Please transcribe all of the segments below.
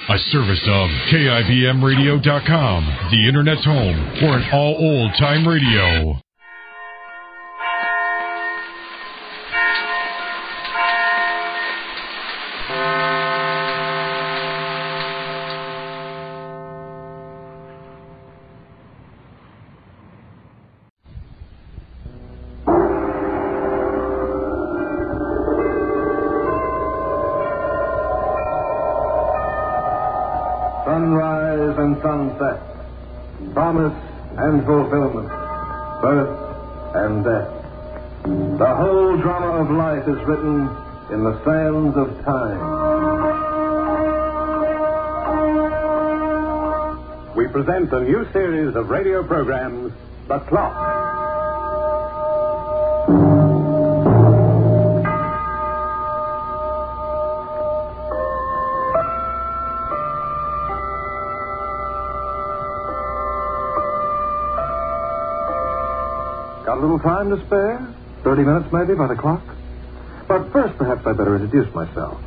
A service of KIBMradio.com, the Internet's home for an all old-time radio. Sunrise and sunset, promise and fulfillment, birth and death. The whole drama of life is written in the sands of time. We present a new series of radio programs, The Clock. Got a little time to spare? 30 minutes, maybe, by the clock? But first, perhaps I better introduce myself.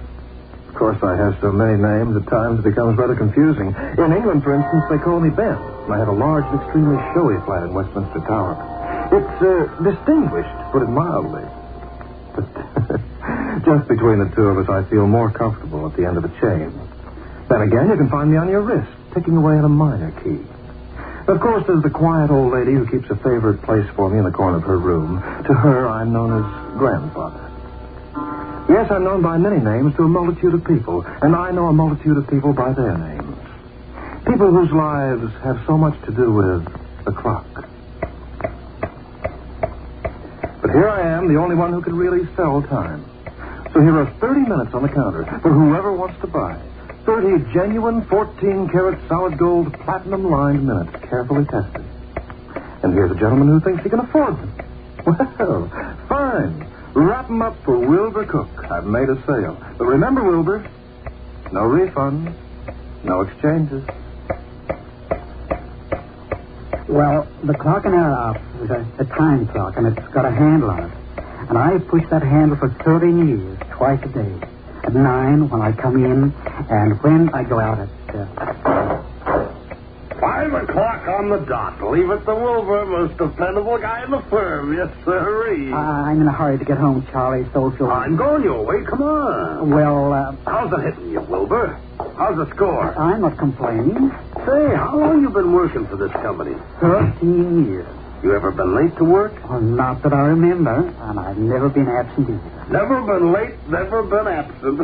Of course, I have so many names, at times it becomes rather confusing. In England, for instance, they call me Ben, and I have a large and extremely showy flat in Westminster Tower. It's distinguished, to put it mildly. But just between the two of us, I feel more comfortable at the end of the chain. Then again, you can find me on your wrist, ticking away on a minor key. Of course, there's the quiet old lady who keeps a favorite place for me in the corner of her room. To her, I'm known as Grandfather. Yes, I'm known by many names to a multitude of people, and I know a multitude of people by their names. People whose lives have so much to do with the clock. But here I am, the only one who can really sell time. So here are 30 minutes on the counter for whoever wants to buy. 30 genuine 14-karat solid gold platinum-lined minutes, carefully tested. And here's a gentleman who thinks he can afford them. Well, fine. Wrap them up for Wilber Cook. I've made a sale. But remember, Wilber, no refunds, no exchanges. Well, the clock in our office is a time clock, and it's got a handle on it. And I've pushed that handle for 13 years, twice a day. At 9 when I come in, and when I go out at... 5 o'clock on the dot. Leave it to Wilber, most dependable guy in the firm. Yes, sirree. I'm in a hurry to get home, Charlie, so... I'm going your way. Come on. Well, How's it hitting you, Wilber? How's the score? I'm not complaining. Say, how long you been working for this company? 13 years. You ever been late to work? Well, not that I remember, and I've never been absent either. Never been late, never been absent.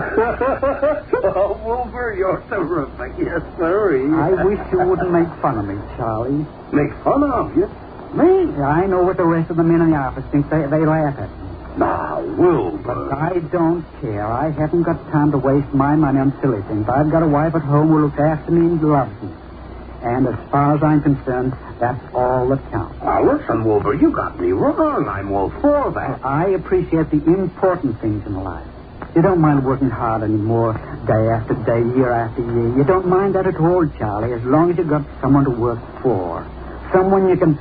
Oh, Wilber, you're terrific. Yes, sirree. I wish you wouldn't make fun of me, Charlie. Make fun of you? Me? I know what the rest of the men in the office think. They laugh at me. Now, Wilber. But I don't care. I haven't got time to waste my money on silly things. I've got a wife at home who looks after me and loves me. And as far as I'm concerned, that's all that counts. Now, listen, Wilber, you got me wrong. I'm all for that. I appreciate the important things in life. You don't mind working hard anymore, day after day, year after year. You don't mind that at all, Charlie, as long as you've got someone to work for. Someone you can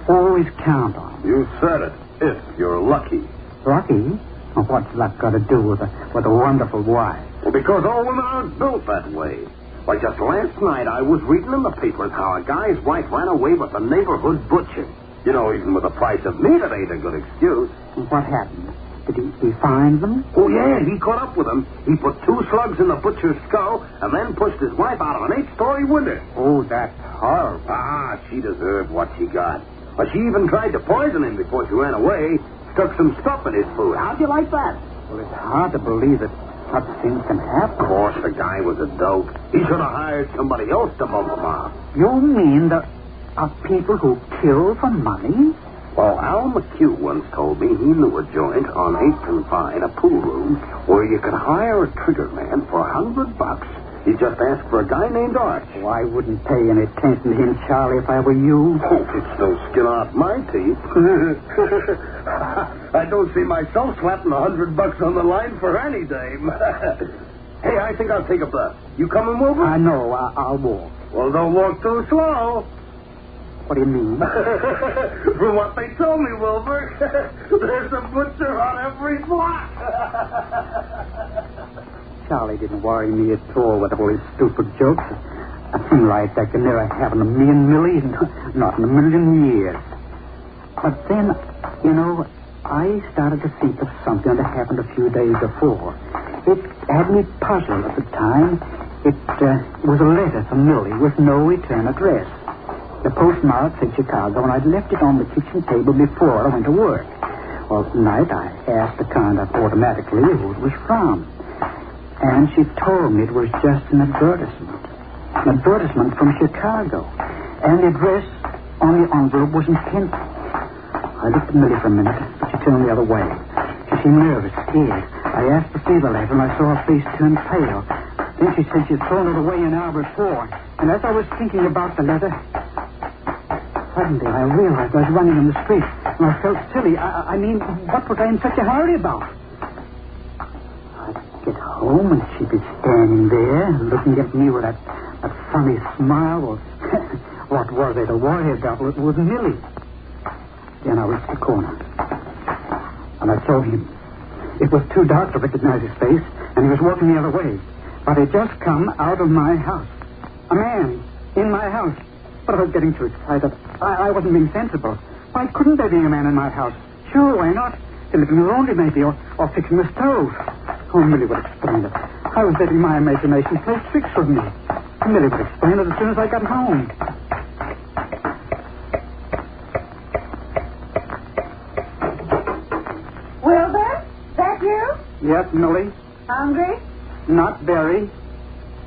always count on. You said it. If you're lucky. Lucky? Well, what's luck got to do with a wonderful wife? Well, because all women aren't built that way. Why, just last night I was reading in the papers how a guy's wife ran away with the neighborhood butcher. You know, even with the price of meat, it ain't a good excuse. And what happened? Did he find them? Oh, yeah, he caught up with him. He put 2 slugs in the butcher's skull and then pushed his wife out of an 8-story window. Oh, that's horrible. Ah, she deserved what she got. But she even tried to poison him before she ran away. Stuck some stuff in his food. How'd you like that? Well, it's hard to believe that such things can happen. Of course, the guy was a dope. He should have hired somebody else to bump him out. You mean there are people who kill for money? Well, Al McHugh once told me he knew a joint on 8th and Vine, a pool room, where you could hire a trigger man for $100. You just ask for a guy named Arch. Oh, I wouldn't pay any attention to him, Charlie, if I were you. Oh, it's no skin off my teeth. I don't see myself slapping $100 on the line for any dame. Hey, I think I'll take a bus. You coming, Wilber? No, I'll walk. Well, don't walk too slow. What do you mean? From what they told me, Wilber, there's a butcher on every block. Charlie didn't worry me at all with all his stupid jokes. A thing like that can never happen to me and Millie, not in a million years. But then, I started to think of something that happened a few days before. It had me puzzled at the time. It was a letter from Millie with no return address. The postmark said Chicago, and I'd left it on the kitchen table before I went to work. Well, tonight I asked the conduct automatically who it was from. And she told me it was just an advertisement. An advertisement from Chicago. And the address on the envelope was in pencil. I looked at Millie for a minute, but she turned the other way. She seemed nervous, scared. I asked to see the letter, and I saw her face turn pale. Then she said she'd thrown it away an hour before. And as I was thinking about the letter, suddenly I realized I was running in the street, and I felt silly. I mean, what was I in such a hurry about? I'd get home, and she'd be standing there, looking at me with that funny smile. What was I to worry about? It was Millie. Then I reached the corner, and I saw him. It was too dark to recognize his face, and he was walking the other way. But he'd just come out of my house. A man in my house. But I was getting too excited. I wasn't being sensible. Why couldn't there be a man in my house? Sure, why not? Living in the laundry, maybe, or fixing the stove. Oh, Millie would explain it. I was letting my imagination play tricks with me. Millie would explain it as soon as I got home. Wilber, that you? Yes, Millie? Hungry? Not very.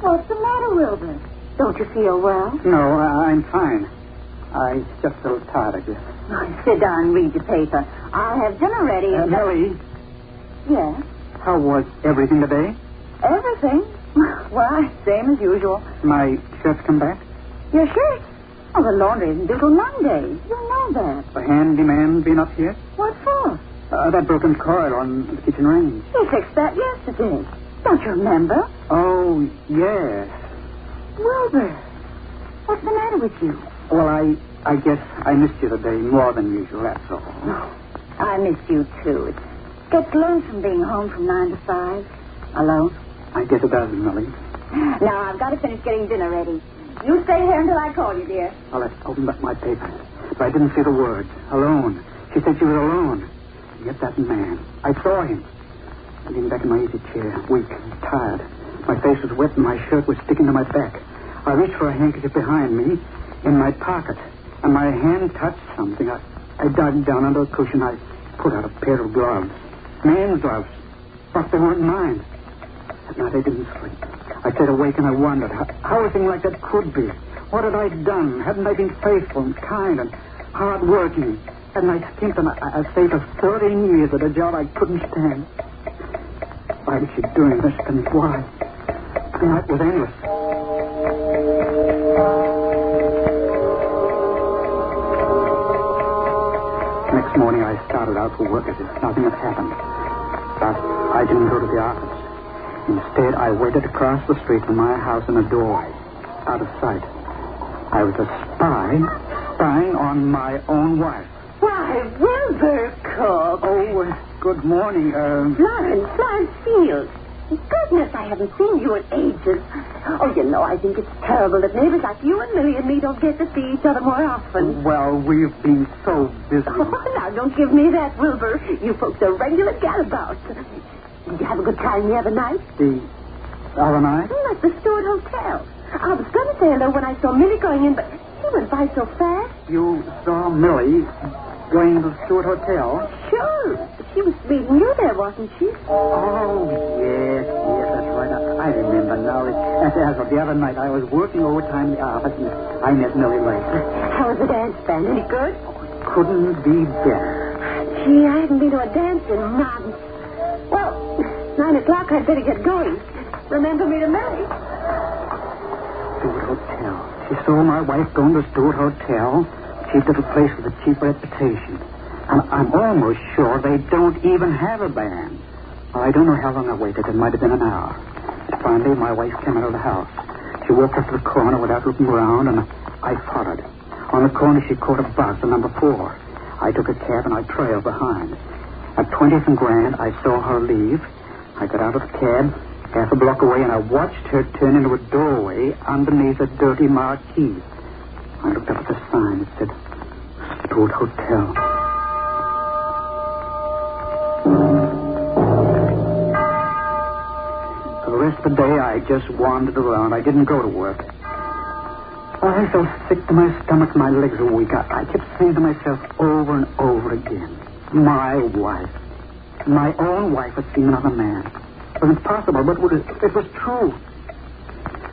What's the matter, Wilber? Don't you feel well? No, I'm fine. I just a little tired, I guess. Oh, sit down and read your paper. I'll have dinner ready. Millie? Yes? How was everything today? Everything? Why, same as usual. My shirts come back? Your shirt? Oh, the laundry isn't due till Monday. You know that. The handyman been up here? What for? That broken coil on the kitchen range. He fixed that yesterday. Don't you remember? Oh, yes. Wilber, what's the matter with you? Well, I guess I missed you today more than usual, that's all. I missed you, too. It gets lonesome being home from 9 to 5. Alone. I guess it does, Millie. Now, I've got to finish getting dinner ready. You stay here until I call you, dear. Well, I opened up my paper, but I didn't see the words. Alone. She said she was alone. And yet that man, I saw him. I leaned back in my easy chair, weak and tired. My face was wet and my shirt was sticking to my back. I reached for a handkerchief behind me in my pocket, and my hand touched something. I dug down under a cushion. I pulled out a pair of gloves. Man's gloves. But they weren't mine. That night I didn't sleep. I stayed awake and I wondered how a thing like that could be. What had I done? Hadn't I been faithful and kind and hard-working? Hadn't I skimped a stay for 13 years at a job I couldn't stand? Why was she doing this to me? Why? The night was endless. Next morning I started out for work as if nothing had happened. But I didn't go to the office. Instead, I waited across the street from my house in a doorway, out of sight. I was a spy, spying on my own wife. Why, Wilber, Cook. Oh, good morning. Florence Field. Goodness, I haven't seen you in ages. Oh, I think it's terrible that neighbors like you and Millie and me don't get to see each other more often. Well, we've been so busy. Oh, now, don't give me that, Wilber. You folks are regular gadabouts. Did you have a good time the other night? The other night? At the Stewart Hotel. I was going to say hello when I saw Millie going in, but she went by so fast. You saw Millie going to the Stewart Hotel? Sure. She was meeting you there, wasn't she? Oh, yes, that's right. I remember now. As of the other night, I was working overtime in the office, and I met Millie late. How was the dance band? Any good? Couldn't be better. Gee, I haven't been to a dance in months. Well, 9 o'clock, I'd better get going. Remember me to Millie. Stewart Hotel. She saw my wife going to Stewart Hotel. Cheap little place with a cheap reputation. And I'm almost sure they don't even have a band. Well, I don't know how long I waited. It might have been an hour. Finally, my wife came out of the house. She walked up to the corner without looking around, and I followed. On the corner, she caught a bus, the number 4. I took a cab, and I trailed behind. At 20th and Grand, I saw her leave. I got out of the cab, half a block away, and I watched her turn into a doorway underneath a dirty marquee. I looked up at the sign. It said, Stewart Hotel. For the rest of the day, I just wandered around. I didn't go to work. I felt sick to my stomach. My legs were weak. I kept saying to myself over and over again, my wife, my own wife had seen another man. It was impossible, but it was true.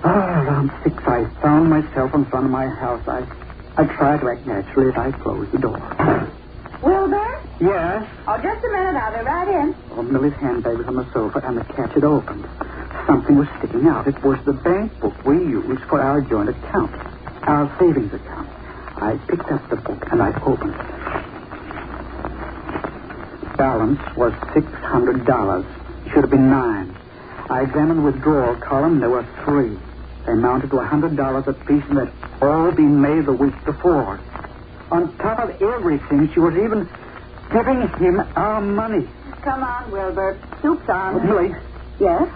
Around 6, I found myself in front of my house. I tried to act naturally as I closed the door. Wilber? Yes? Oh, just a minute. I'll be right in. Oh, Millie's handbag was on the sofa, and the catch had opened. Something was sticking out. It was the bank book we used for our joint account, our savings account. I picked up the book, and I opened it. Balance was $600. Should have been $9. I examined the withdrawal column. There were 3. They amounted to $100 apiece, and had all been made the week before. On top of everything, she was even giving him our money. Come on, Wilber. Soup's on. Millie. Yes?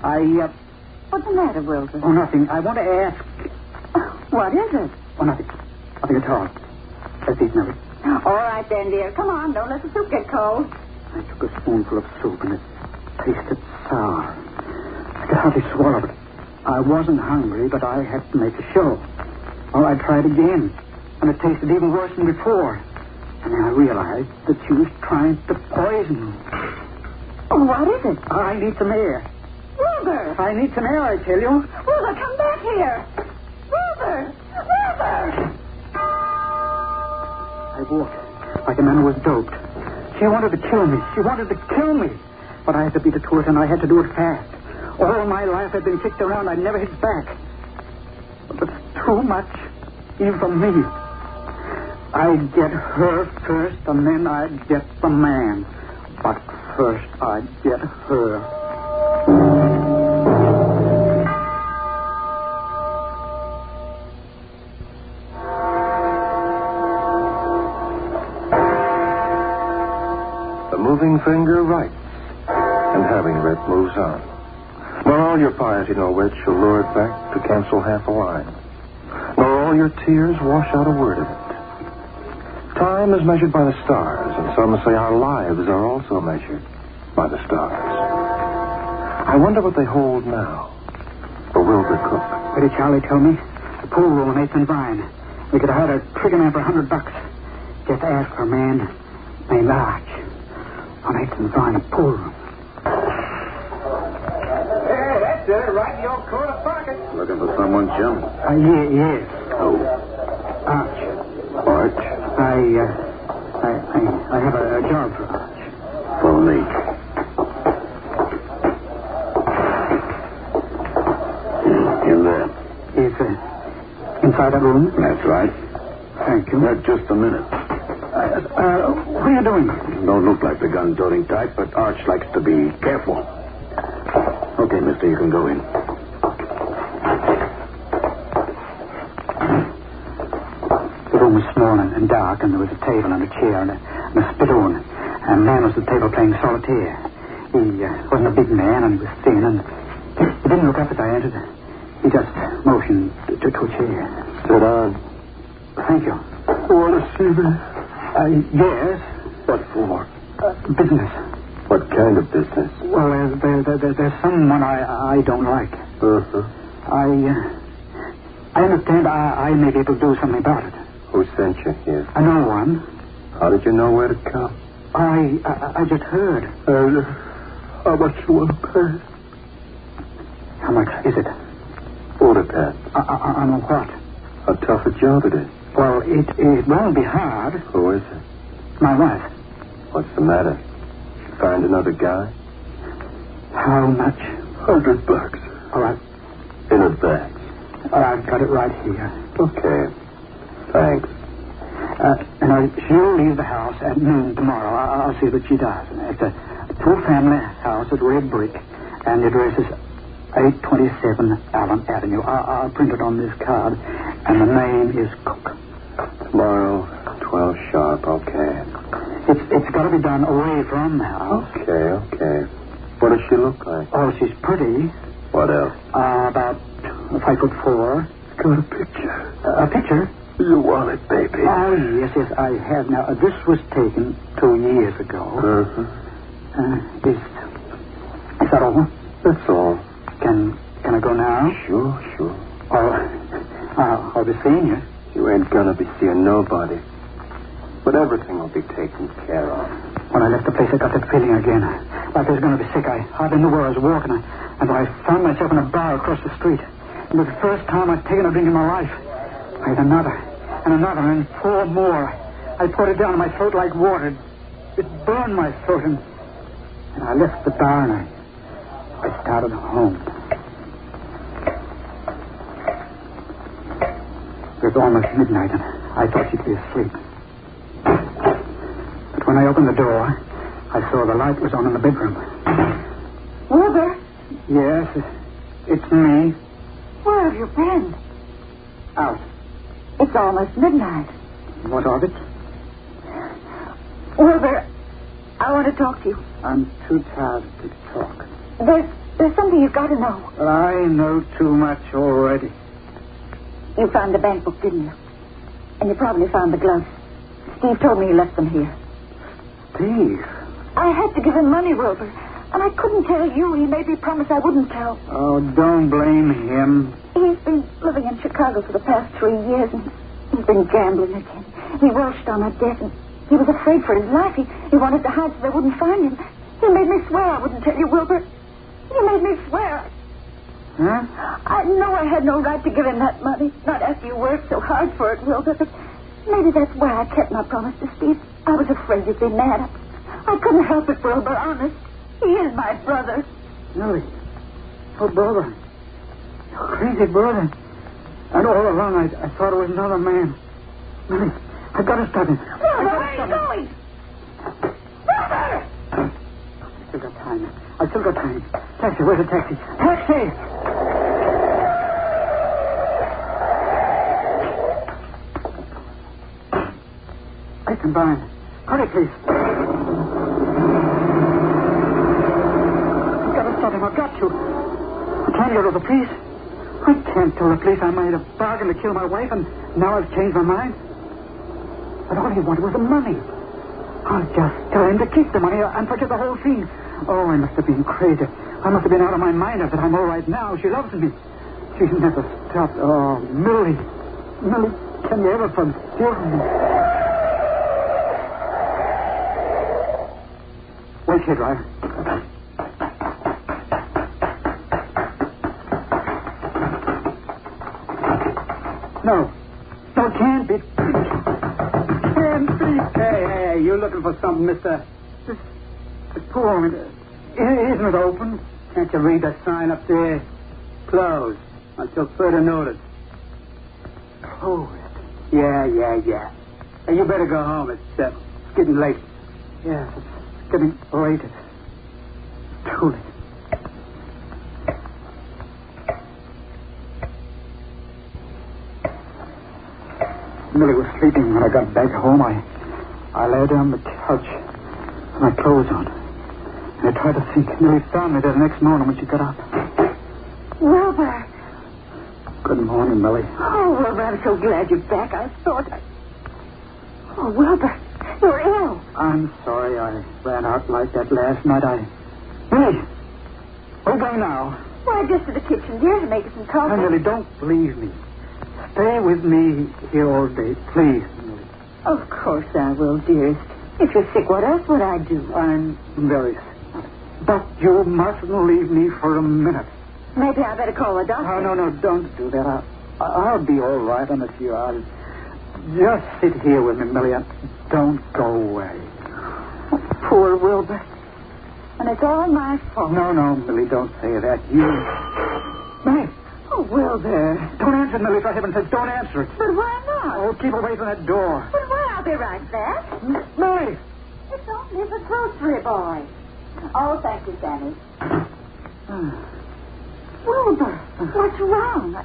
What's the matter, Wilber? Oh, nothing. I want to ask. What is it? Oh, nothing. Nothing at all. Let's eat, Millie. All right, then, dear. Come on. Don't let the soup get cold. I took a spoonful of soup, and it tasted sour. I could hardly swallow it. I wasn't hungry, but I had to make a show. Well, I tried again, and it tasted even worse than before. And then I realized that she was trying to poison me. Oh, what is it? I need some air. Wilber! I need some air, I tell you. Wilber, come back here. Wilber! Wilber! I walked like a man who was doped. She wanted to kill me. She wanted to kill me. But I had to beat it to it, and I had to do it fast. All my life I'd been kicked around. I'd never hit back. But it's too much, even for me. I'd get her first, and then I'd get the man. But first I'd get her. The moving finger writes, and having writ moves on. Nor all your piety nor wit shall lure it back to cancel half a line. Nor all your tears wash out a word of it. Time is measured by the stars, and some say our lives are also measured by the stars. I wonder what they hold now. For Wilber Cook. What did Charlie tell me? The pool room on 8th and Vine. We could have hired a trigger man for $100. Just ask for a man named Arch. On 8th and Vine, pool room. Hey, that's it. Right in your corner pocket. Looking for someone, Jim? Yes. Oh. Arch. Arch? I have a job for Arch. Follow me. In there. Is inside that room? That's right. Thank you. Just a minute. What are you doing? Don't look like the gun-toting type, but Arch likes to be careful. Okay, mister, you can go in. The room was small and dark, and there was a table and a chair and a spittoon. And a man was at the table playing solitaire. He wasn't a big man, and he was thin, and he didn't look up as I entered. He just motioned to a chair. Sit down. Thank you. Want to see me? Yes. What for? Business. What kind of business? Well, there's someone I don't like. Uh-huh. I understand I may be able to do something about it. Who sent you here? No one. How did you know where to come? I just heard. How much you want to pay? How much is it? All depends. On what? How tough a job it is. Well, it won't be hard. Who is it? My wife. What's the matter? Find another guy? How much? $100. All right. In advance. I've got it right here. Okay. Thanks. She'll leave the house at noon tomorrow. I'll see that she does. It's a two-family house at red brick, and the address is 827 Allen Avenue. I'll print it on this card, and the name is Cook. Tomorrow, 12 sharp. Okay. It's got to be done away from the house. Okay. What does she look like? Oh, she's pretty. What else? About 5'4". Got a picture. A picture? You want it, baby? Oh, yes, I have. Now, this was taken 2 years ago. Uh-huh. Is that all? That's all. Can I go now? Sure. I'll be seeing you. You ain't gonna be seeing nobody. But everything will be taken care of. When I left the place, I got that feeling again. Like I was going to be sick. I hardly knew where I was walking. And I found myself in a bar across the street. It was the first time I'd taken a drink in my life. I had another, and 4 more. I poured it down in my throat like water. It burned my throat, and I left the bar, and I started home. It was almost midnight, and I thought she'd be asleep. But when I opened the door, I saw the light was on in the bedroom. Wilber, Yes, it's me. where have you been? Out. It's almost midnight. What of it? Wilber, I want to talk to you. I'm too tired to talk. There's something you've got to know. But I know too much already. You found the bank book, didn't you? And you probably found the gloves. Steve told me he left them here. Steve? I had to give him money, Wilber. And I couldn't tell you. He made me promise I wouldn't tell. Oh, don't blame him. He's been living in Chicago for the past 3 years, and he's been gambling again. He rushed on a debt, and he was afraid for his life. He wanted to hide so they wouldn't find him. He made me swear I wouldn't tell you, Wilber. He made me swear. Huh? I know I had no right to give him that money, not after you worked so hard for it, Wilber, but maybe that's why I kept my promise to Steve. I was afraid you'd be mad. I couldn't help it, Wilber, honest. He is my brother. Millie. Oh, brother. Your crazy brother. And all along I thought it was another man. Millie, I got to stop him. Wilber, where are you going? Wilber! I still got time. Taxi, where's the taxi? Taxi! I combine. Hurry, please. I've got to stop him. I've got to. I can't go to the police. I can't tell the police I made a bargain to kill my wife, and now I've changed my mind. But all he wanted was the money. I'll just tell him to keep the money and forget the whole thing. Oh, I must have been crazy. I must have been out of my mind after I'm all right now. She loves me. She's never stopped. Oh, Millie. Millie, can you ever forgive me? Wait here, driver. No, it can't be. Can't be. Hey, you looking for something, mister? This poor woman. Isn't it open? Can't you read that sign up there? Closed until further notice. Closed? Yeah. Hey, you better go home. It's getting late. Yeah, it's getting late. It's too late. Millie was sleeping when I got back home. I lay down on the couch with my clothes on. And I tried to think. Millie found me there the next morning when she got up. Wilber. Good morning, Millie. Oh, Wilber, I'm so glad you're back. I thought Oh, Wilber, you're ill. I'm sorry I ran out like that last night. Millie, where going now? Why, just to the kitchen, dear, to make us some coffee. Now, Millie, don't leave me. Stay with me here all day, please, Millie. Of course I will, dearest. If you're sick, what else would I do? I'm very sick. But you mustn't leave me for a minute. Maybe I better call the doctor. Oh, no, don't do that. I'll be all right in a few hours. Just sit here with me, Millie. Don't go away. Oh, poor Wilber. And it's all my fault. No, Millie, don't say that. Millie. Oh, Wilber. Don't answer, Millie, for heaven's sake. Don't answer it. But why not? Oh, keep away from that door. But why? I'll be right back. Millie. It's only the grocery boy. Oh, thank you, Sammy. Wilber, what's wrong?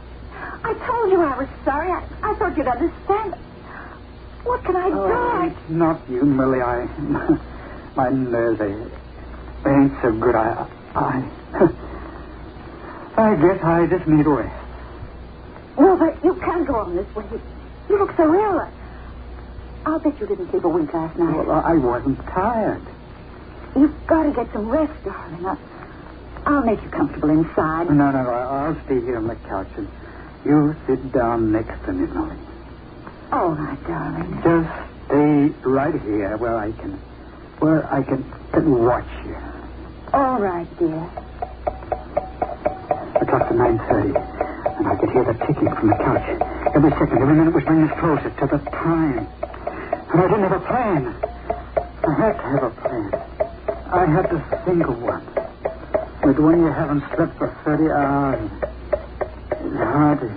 I told you I was sorry. I thought you'd understand. What can I do? It's not you, Millie. My nerves, they ain't so good. I guess I just need rest. Wilbur, you can't go on this way. You look so ill. I'll bet you didn't sleep a wink last night. Well, I wasn't tired. You've got to get some rest, darling. I'll make you comfortable inside. No, I'll stay here on the couch and you sit down next to me, Molly. All right, darling. Just stay right here where I can watch you. All right, dear. The clock's at 9:30, and I could hear the ticking from the couch. Every second, every minute was bringing us closer to the time. And I didn't have a plan. I had to have a plan. I had to think of one. But when you haven't slept for 30 hours, it's hard to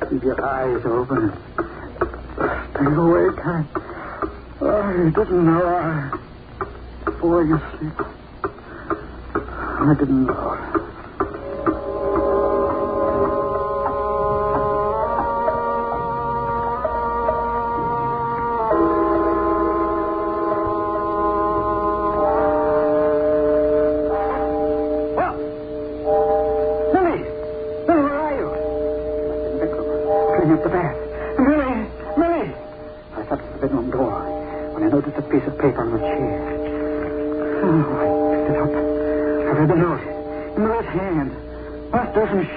keep your eyes open and stay awake. I didn't know. Before you sleep, I didn't know.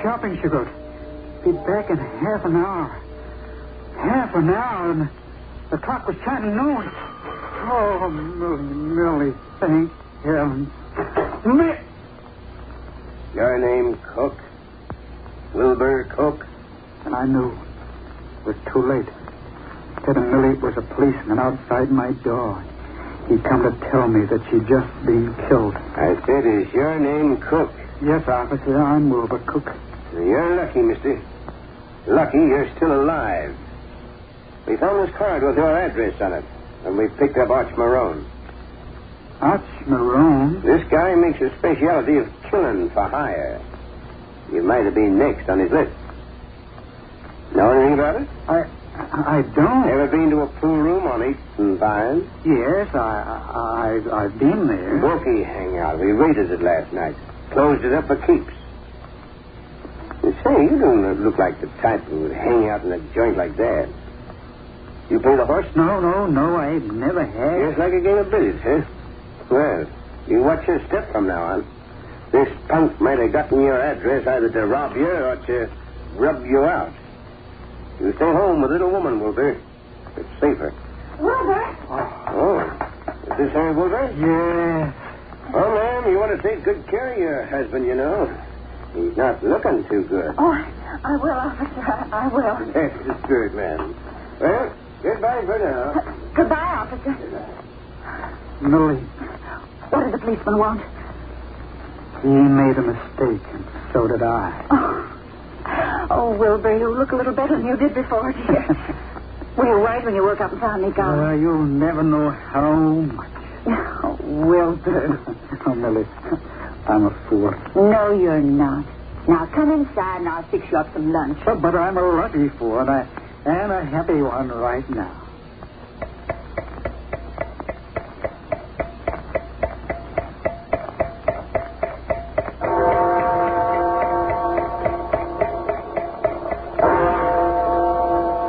Shopping she wrote. Be back in half an hour. Half an hour, and the clock was chiming noon. Oh, Millie, thank heaven. Your name, Cook? Wilber Cook? And I knew. It was too late. Said Millie was a policeman outside my door. He'd come to tell me that she'd just been killed. I said, is your name Cook? Yes, officer, I'm Wilber Cook. You're lucky, mister. Lucky you're still alive. We found this card with your address on it, and we picked up Arch Marone. Arch Marone? This guy makes a specialty of killing for hire. You might have been next on his list. Know anything about it? I don't. Ever been to a pool room on 8th and Vine? Yes, I've been there. Bookie hangout. We raided it last night. Closed it up for keeps. You say, you don't look like the type who would hang out in a joint like that. You play the horse? No, I never have. Just like a game of billiards, huh? Well, you watch your step from now on. This punk might have gotten your address either to rob you or to rub you out. You stay home with little woman, Wilber. It's safer. Wilbur? Oh. Is this her, Wilber? Yes. Oh, ma'am, you want to take good care of your husband, you know. He's not looking too good. Oh, I will, officer. I will. That's good, ma'am. Well, goodbye for now. Goodbye, officer. Millie. What did the policeman want? He made a mistake, and so did I. Oh, Wilbur, you look a little better than you did before, dear. Were you worried when you woke up and found me gone? You'll never know how much. Oh, Wilbur. Oh, Millie, I'm a fool. No, you're not. Now, come inside and I'll fix you up some lunch. But I'm a lucky fool, and a happy one right now.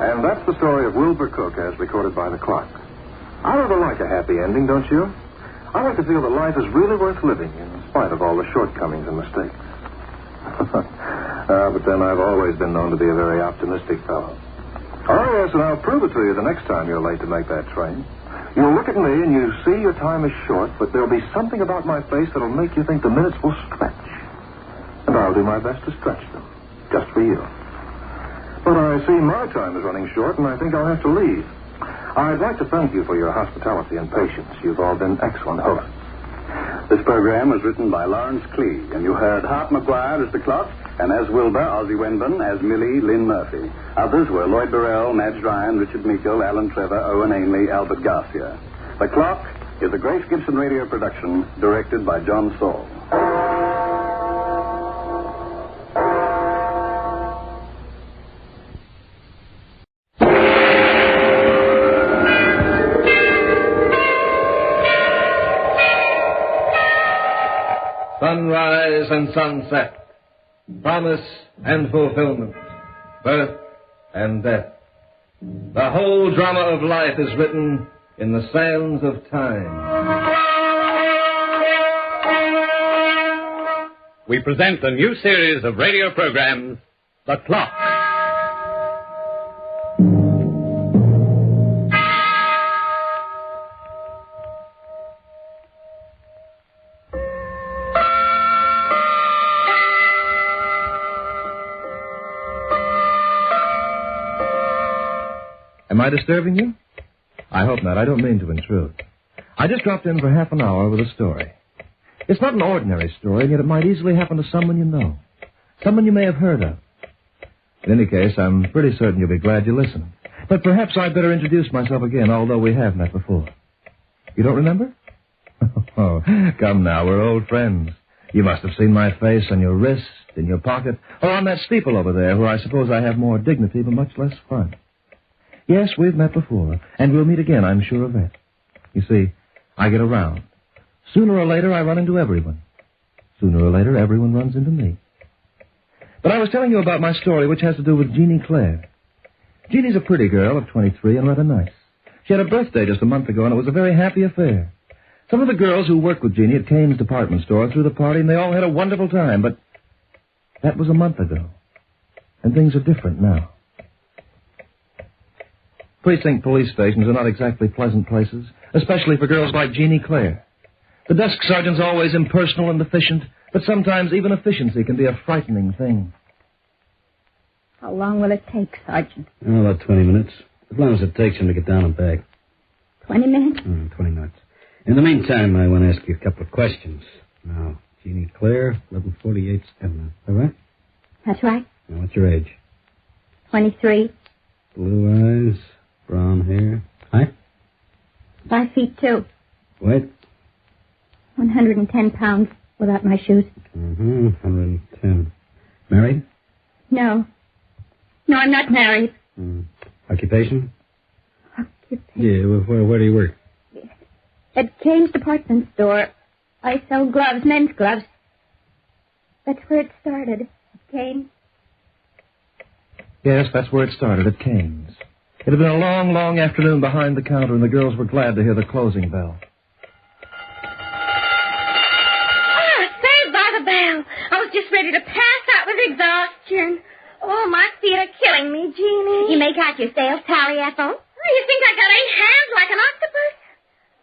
And that's the story of Wilber Cook as recorded by the clock. I rather like a happy ending, don't you? I like to feel that life is really worth living in spite of all the shortcomings and mistakes. But then I've always been known to be a very optimistic fellow. Oh, yes, and I'll prove it to you the next time you're late to make that train. You'll look at me and you see your time is short, but there'll be something about my face that'll make you think the minutes will stretch. And I'll do my best to stretch them, just for you. But I see my time is running short, and I think I'll have to leave. I'd like to thank you for your hospitality and patience. You've all been excellent hosts. This program was written by Lawrence Clee, and you heard Hart McGuire as the clock, and as Wilber, Ozzie Wenban, as Millie, Lynn Murphy. Others were Lloyd Burrell, Madge Ryan, Richard Meikle, Alan Trevor, Owen Ainley, Albert Garcia. The Clock is a Grace Gibson radio production directed by John Saul. Sunrise and sunset, promise and fulfillment, birth and death. The whole drama of life is written in the sands of time. We present a new series of radio programs, The Clock. Am I disturbing you? I hope not. I don't mean to intrude. I just dropped in for half an hour with a story. It's not an ordinary story, and yet it might easily happen to someone you know. Someone you may have heard of. In any case, I'm pretty certain you'll be glad you listened. But perhaps I'd better introduce myself again, although we have met before. You don't remember? Oh, come now, we're old friends. You must have seen my face on your wrist, in your pocket, or on that steeple over there, where I suppose I have more dignity but much less fun. Yes, we've met before, and we'll meet again, I'm sure of that. You see, I get around. Sooner or later, I run into everyone. Sooner or later, everyone runs into me. But I was telling you about my story, which has to do with Jeannie Clare. Jeannie's a pretty girl of 23 and rather nice. She had a birthday just a month ago, and it was a very happy affair. Some of the girls who worked with Jeannie at Kane's department store threw the party, and they all had a wonderful time, but that was a month ago. And things are different now. Precinct police stations are not exactly pleasant places, especially for girls like Jeannie Clare. The desk sergeant's always impersonal and efficient, but sometimes even efficiency can be a frightening thing. How long will it take, Sergeant? Oh, about 20 minutes. As long as it takes him to get down and back. 20 minutes? 20 minutes. In the meantime, I want to ask you a couple of questions. Now, Jeannie Clare, 1148 all right? That's right. Now, what's your age? 23. Blue eyes, brown hair. Height? 5'2". Weight? 110 pounds without my shoes. 110. Married? No. No, I'm not married. Occupation? Occupation? Yeah, where do you work? At Kane's department store. I sell gloves, men's gloves. That's where it started. At Kane's. Yes, that's where it started, at Kane's. It had been a long, long afternoon behind the counter, and the girls were glad to hear the closing bell. I was just ready to pass out with exhaustion. Oh, my feet are killing me, Jeannie. You make out your sales tally, Ethel? Oh, you think I got 8 hands like an octopus?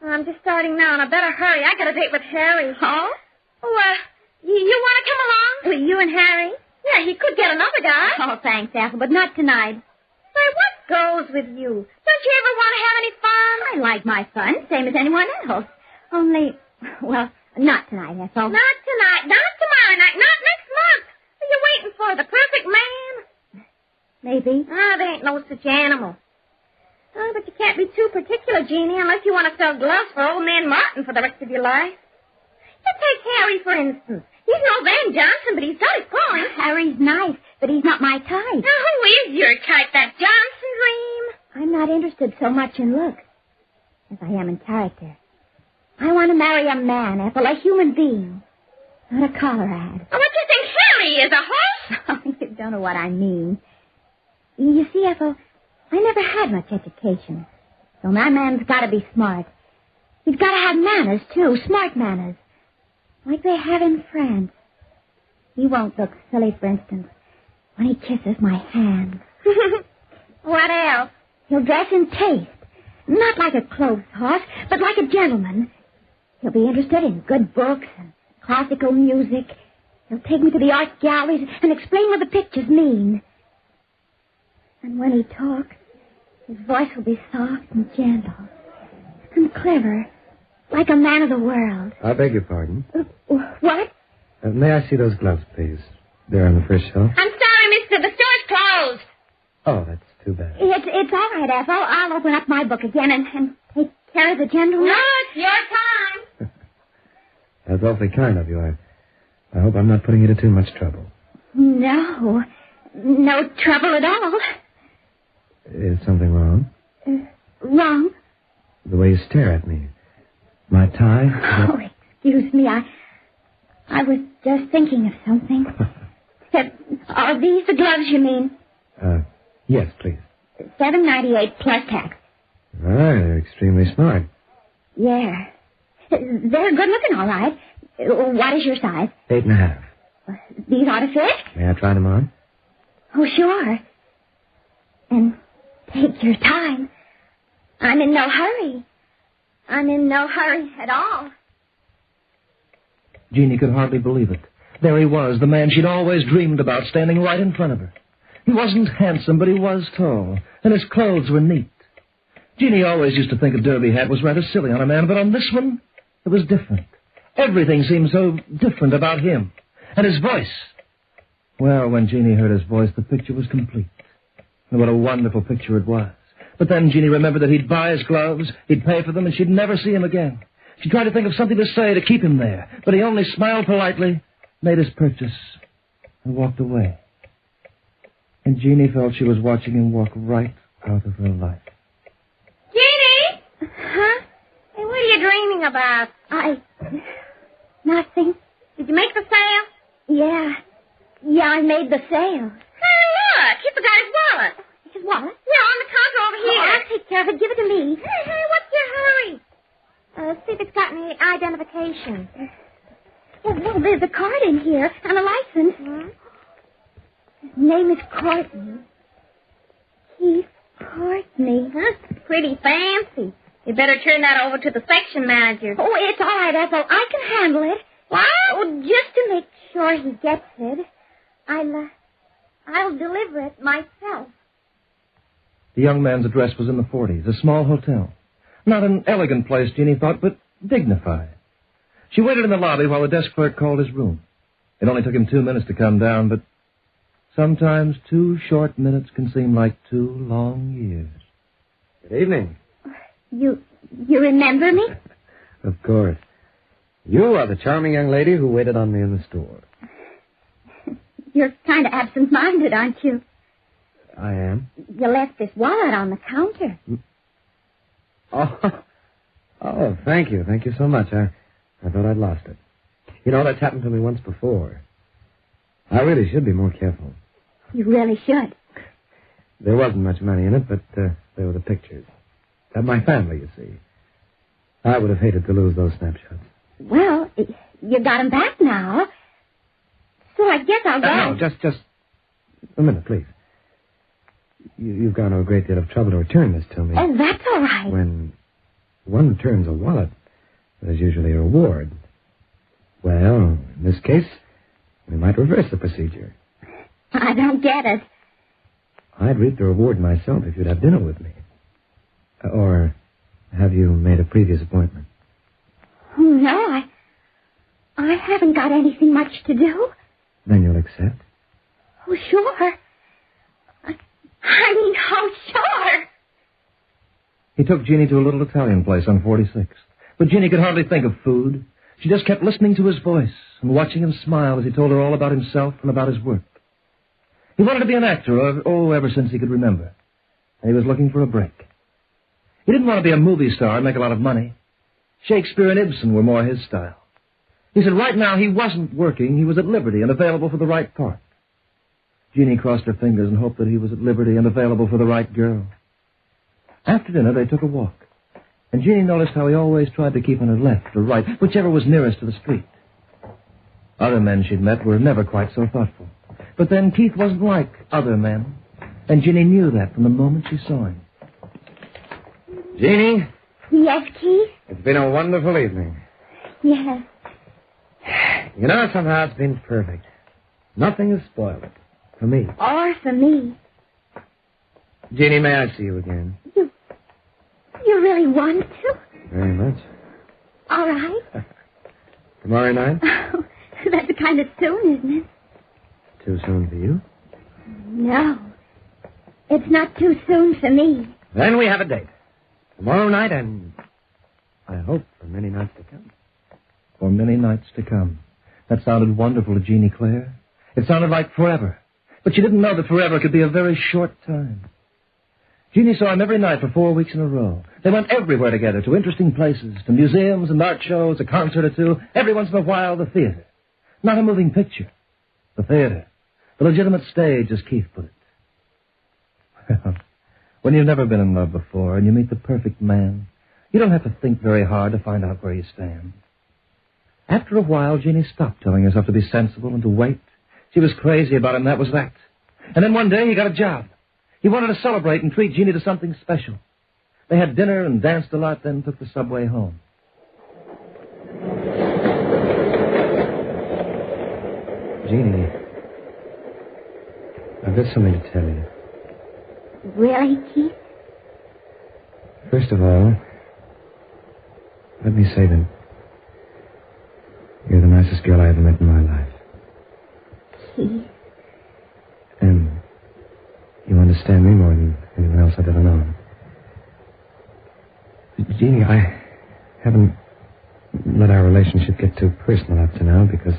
Oh, I'm just starting now, and I better hurry. I got a date with Harry. Oh? Oh, you want to come along? Well, you and Harry? Yeah, he could get another guy. Oh, thanks, Ethel, but not tonight. Say, what goes with you? Don't you ever want to have any fun? I like my fun, same as anyone else. Only, well, not tonight, Ethel. Not tonight, not tomorrow night, not next month. Are you waiting for the perfect man? Maybe. There ain't no such animal. Oh, but you can't be too particular, Jeannie, unless you want to sell gloves for old man Martin for the rest of your life. You take Harry, for instance. He's no Van Johnson, but he's got his point. Harry's nice, but he's not my type. Now, who is your type, that Johnson dream? I'm not interested so much in looks as I am in character. I want to marry a man, Ethel, a human being, not a collar ad. Oh, what do you think Harry is, a horse? Oh, you don't know what I mean. You see, Ethel, I never had much education, so my man's got to be smart. He's got to have manners, too, smart manners, like they have in France. He won't look silly, for instance, when he kisses my hand. What else? He'll dress in taste, not like a clothes horse, but like a gentleman. He'll be interested in good books and classical music. He'll take me to the art galleries and explain what the pictures mean. And when he talks, his voice will be soft and gentle and clever, like a man of the world. I beg your pardon. What? May I see those gloves, please? They're on the first shelf. I'm sorry, mister. The store's closed. Oh, that's too bad. It's all right, Ethel. I'll open up my book again and take care of the gentleman. No, it's your time. That's awfully kind of you. I hope I'm not putting you to too much trouble. No trouble at all. Is something wrong? Wrong? The way you stare at me. My tie? Oh, excuse me. I was just thinking of something. Are these the gloves you mean? Yes, please. $7.98 plus tax. Ah, they're extremely smart. Yeah. They're good looking, all right. What is your size? 8.5. These ought to fit? May I try them on? Oh, sure. And take your time. I'm in no hurry. I'm in no hurry at all. Jeannie could hardly believe it. There he was, the man she'd always dreamed about, standing right in front of her. He wasn't handsome, but he was tall, and his clothes were neat. Jeannie always used to think a derby hat was rather silly on a man, but on this one, it was different. Everything seemed so different about him. And his voice. Well, when Jeannie heard his voice, the picture was complete. And what a wonderful picture it was. But then Jeannie remembered that he'd buy his gloves, he'd pay for them, and she'd never see him again. She tried to think of something to say to keep him there, but he only smiled politely, made his purchase, and walked away. And Jeannie felt she was watching him walk right out of her life. Jeannie! Huh? Hey, what are you dreaming about? Nothing. Did you make the sale? Yeah, I made the sale. Hey, look! He forgot his wallet. His wallet? Yeah, on the counter over here. Oh, I'll take care of it. Give it to me. Hey, what's your hurry? See if it's got any identification. Well, there's a card in here and a license. Hmm? His name is Courtney. Keith Courtney. Huh? Pretty fancy. You better turn that over to the section manager. Oh, it's all right, Ethel. I can handle it. What? Oh, just to make sure he gets it, I'll deliver it myself. The young man's address was in the 40s, a small hotel. Not an elegant place, Jeannie thought, but dignified. She waited in the lobby while the desk clerk called his room. It only took him 2 minutes to come down, but sometimes 2 short minutes can seem like 2 long years. Good evening. You remember me? Of course. You are the charming young lady who waited on me in the store. You're kind of absent-minded, aren't you? I am. You left this wallet on the counter. Oh, thank you. Thank you so much. I thought I'd lost it. You know, that's happened to me once before. I really should be more careful. You really should. There wasn't much money in it, but there were the pictures. My family, you see. I would have hated to lose those snapshots. Well, you got them back now. So I guess I'll go. No, just a minute, please. You've gone to a great deal of trouble to return this to me. Oh, that's all right. When one returns a wallet, there's usually a reward. Well, in this case, we might reverse the procedure. I don't get it. I'd reap the reward myself if you'd have dinner with me. Or have you made a previous appointment? Oh, no, I haven't got anything much to do. Then you'll accept? Oh, sure. I mean, oh, sure. He took Jeannie to a little Italian place on 46th. But Jeannie could hardly think of food. She just kept listening to his voice and watching him smile as he told her all about himself and about his work. He wanted to be an actor, ever since he could remember. And he was looking for a break. He didn't want to be a movie star and make a lot of money. Shakespeare and Ibsen were more his style. He said right now he wasn't working, he was at liberty and available for the right part. Jeannie crossed her fingers and hoped that he was at liberty and available for the right girl. After dinner, they took a walk. And Jeannie noticed how he always tried to keep on her left or right, whichever was nearest to the street. Other men she'd met were never quite so thoughtful. But then Keith wasn't like other men. And Jeannie knew that from the moment she saw him. Jeannie? Yes, Keith? It's been a wonderful evening. Yes. You know, somehow it's been perfect. Nothing has spoiled it. For me. Or for me. Jeannie, may I see you again? You really want to? Very much. All right. Tomorrow night? Oh, that's kind of soon, isn't it? Too soon for you? No. It's not too soon for me. Then we have a date. Tomorrow night and I hope for many nights to come. For many nights to come. That sounded wonderful to Jeannie Claire. It sounded like forever. But she didn't know that forever could be a very short time. Jeannie saw him every night for 4 weeks in a row. They went everywhere together, to interesting places, to museums and art shows, a concert or two, every once in a while the theater. Not a moving picture. The theater. The legitimate stage, as Keith put it. Well, when you've never been in love before and you meet the perfect man, you don't have to think very hard to find out where you stand. After a while, Jeannie stopped telling herself to be sensible and to wait. She was crazy about him, that was that. And then one day he got a job. He wanted to celebrate and treat Jeannie to something special. They had dinner and danced a lot, then took the subway home. Jeannie, I've got something to tell you. Really, Keith? First of all, let me say that you're the nicest girl I ever met in my life. Keith? And you understand me more than anyone else I've ever known. Jeannie, I haven't let our relationship get too personal up to now because,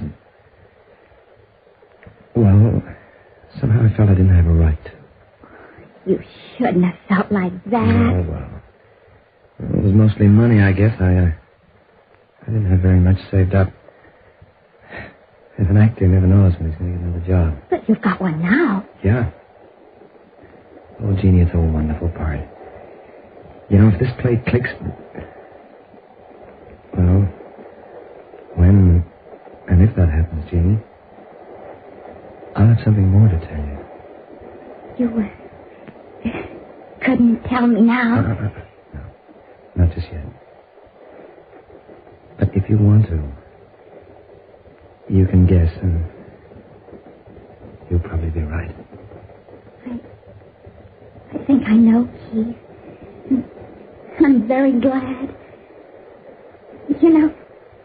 well, somehow I felt I didn't have a right to. You shouldn't have felt like that. Oh, well. It was mostly money, I guess. I didn't have very much saved up. As an actor, he never knows when he's going to get another job. But you've got one now. Yeah. Oh, Jeannie, it's a wonderful part. You know, if this play clicks... Well, when and if that happens, Jeannie, I'll have something more to tell you. You couldn't tell me now. No, not just yet. But if you want to, you can guess, and you'll probably be right. I think I know, Keith. I'm very glad. You know,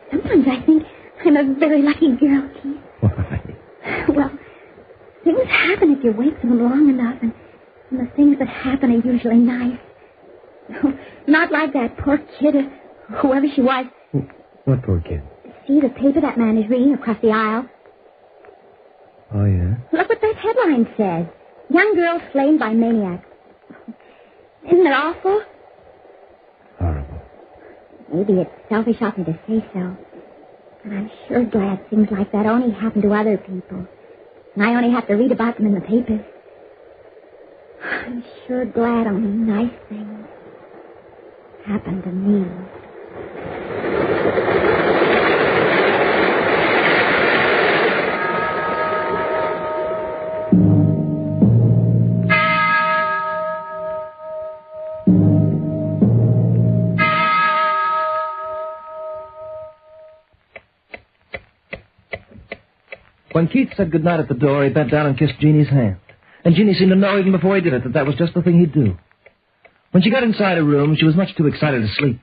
sometimes I think I'm a very lucky girl, Keith. Why? Well, things happen if you wait for them long enough, and the things that happen are usually nice. Not like that poor kid, or whoever she was. What poor kid? See the paper that man is reading across the aisle? Oh, yeah? Look what that headline says. Young girl slain by maniac. Isn't it awful? Horrible. Maybe it's selfish of me to say so. But I'm sure glad things like that only happen to other people. And I only have to read about them in the papers. I'm sure glad only nice things happen to me. When Keith said goodnight at the door, he bent down and kissed Jeannie's hand. And Jeannie seemed to know even before he did it that was just the thing he'd do. When she got inside her room, she was much too excited to sleep.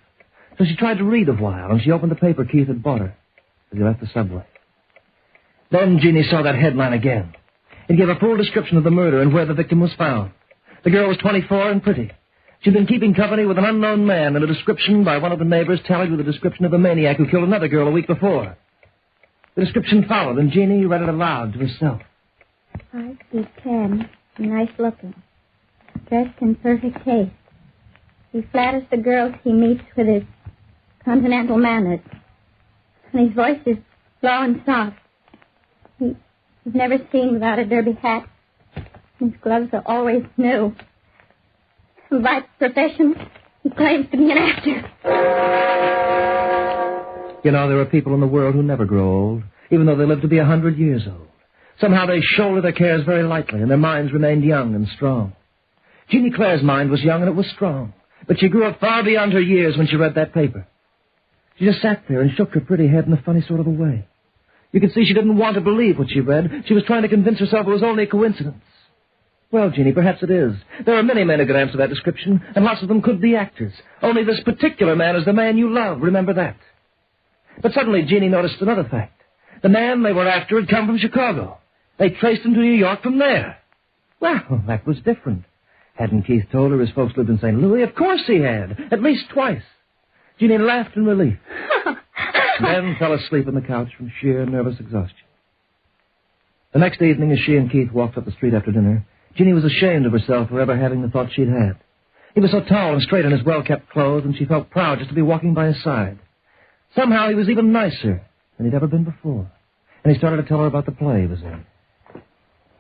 So she tried to read a while, and she opened the paper Keith had bought her as he left the subway. Then Jeannie saw that headline again. It gave a full description of the murder and where the victim was found. The girl was 24 and pretty. She'd been keeping company with an unknown man, and a description by one of the neighbors tallied with the description of the maniac who killed another girl a week before. The description followed, and Jeannie read it aloud to herself. 5 feet 10, nice looking, dressed in perfect taste. He flatters the girls he meets with his continental manners, and his voice is low and soft. He's never seen without a derby hat. His gloves are always new. By profession, he claims to be an actor. You know, there are people in the world who never grow old, even though they live to be 100 years old. Somehow they shoulder their cares very lightly, and their minds remained young and strong. Jeannie Clare's mind was young, and it was strong. But she grew up far beyond her years when she read that paper. She just sat there and shook her pretty head in a funny sort of a way. You could see she didn't want to believe what she read. She was trying to convince herself it was only a coincidence. Well, Jeannie, perhaps it is. There are many men who could answer that description, and lots of them could be actors. Only this particular man is the man you love. Remember that. But suddenly Jeannie noticed another fact. The man they were after had come from Chicago. They traced him to New York from there. Well, that was different. Hadn't Keith told her his folks lived in St. Louis? Of course he had. At least twice. Jeannie laughed in relief. Then fell asleep on the couch from sheer nervous exhaustion. The next evening, as she and Keith walked up the street after dinner, Jeannie was ashamed of herself for ever having the thought she'd had. He was so tall and straight in his well-kept clothes, and she felt proud just to be walking by his side. Somehow he was even nicer than he'd ever been before. And he started to tell her about the play he was in.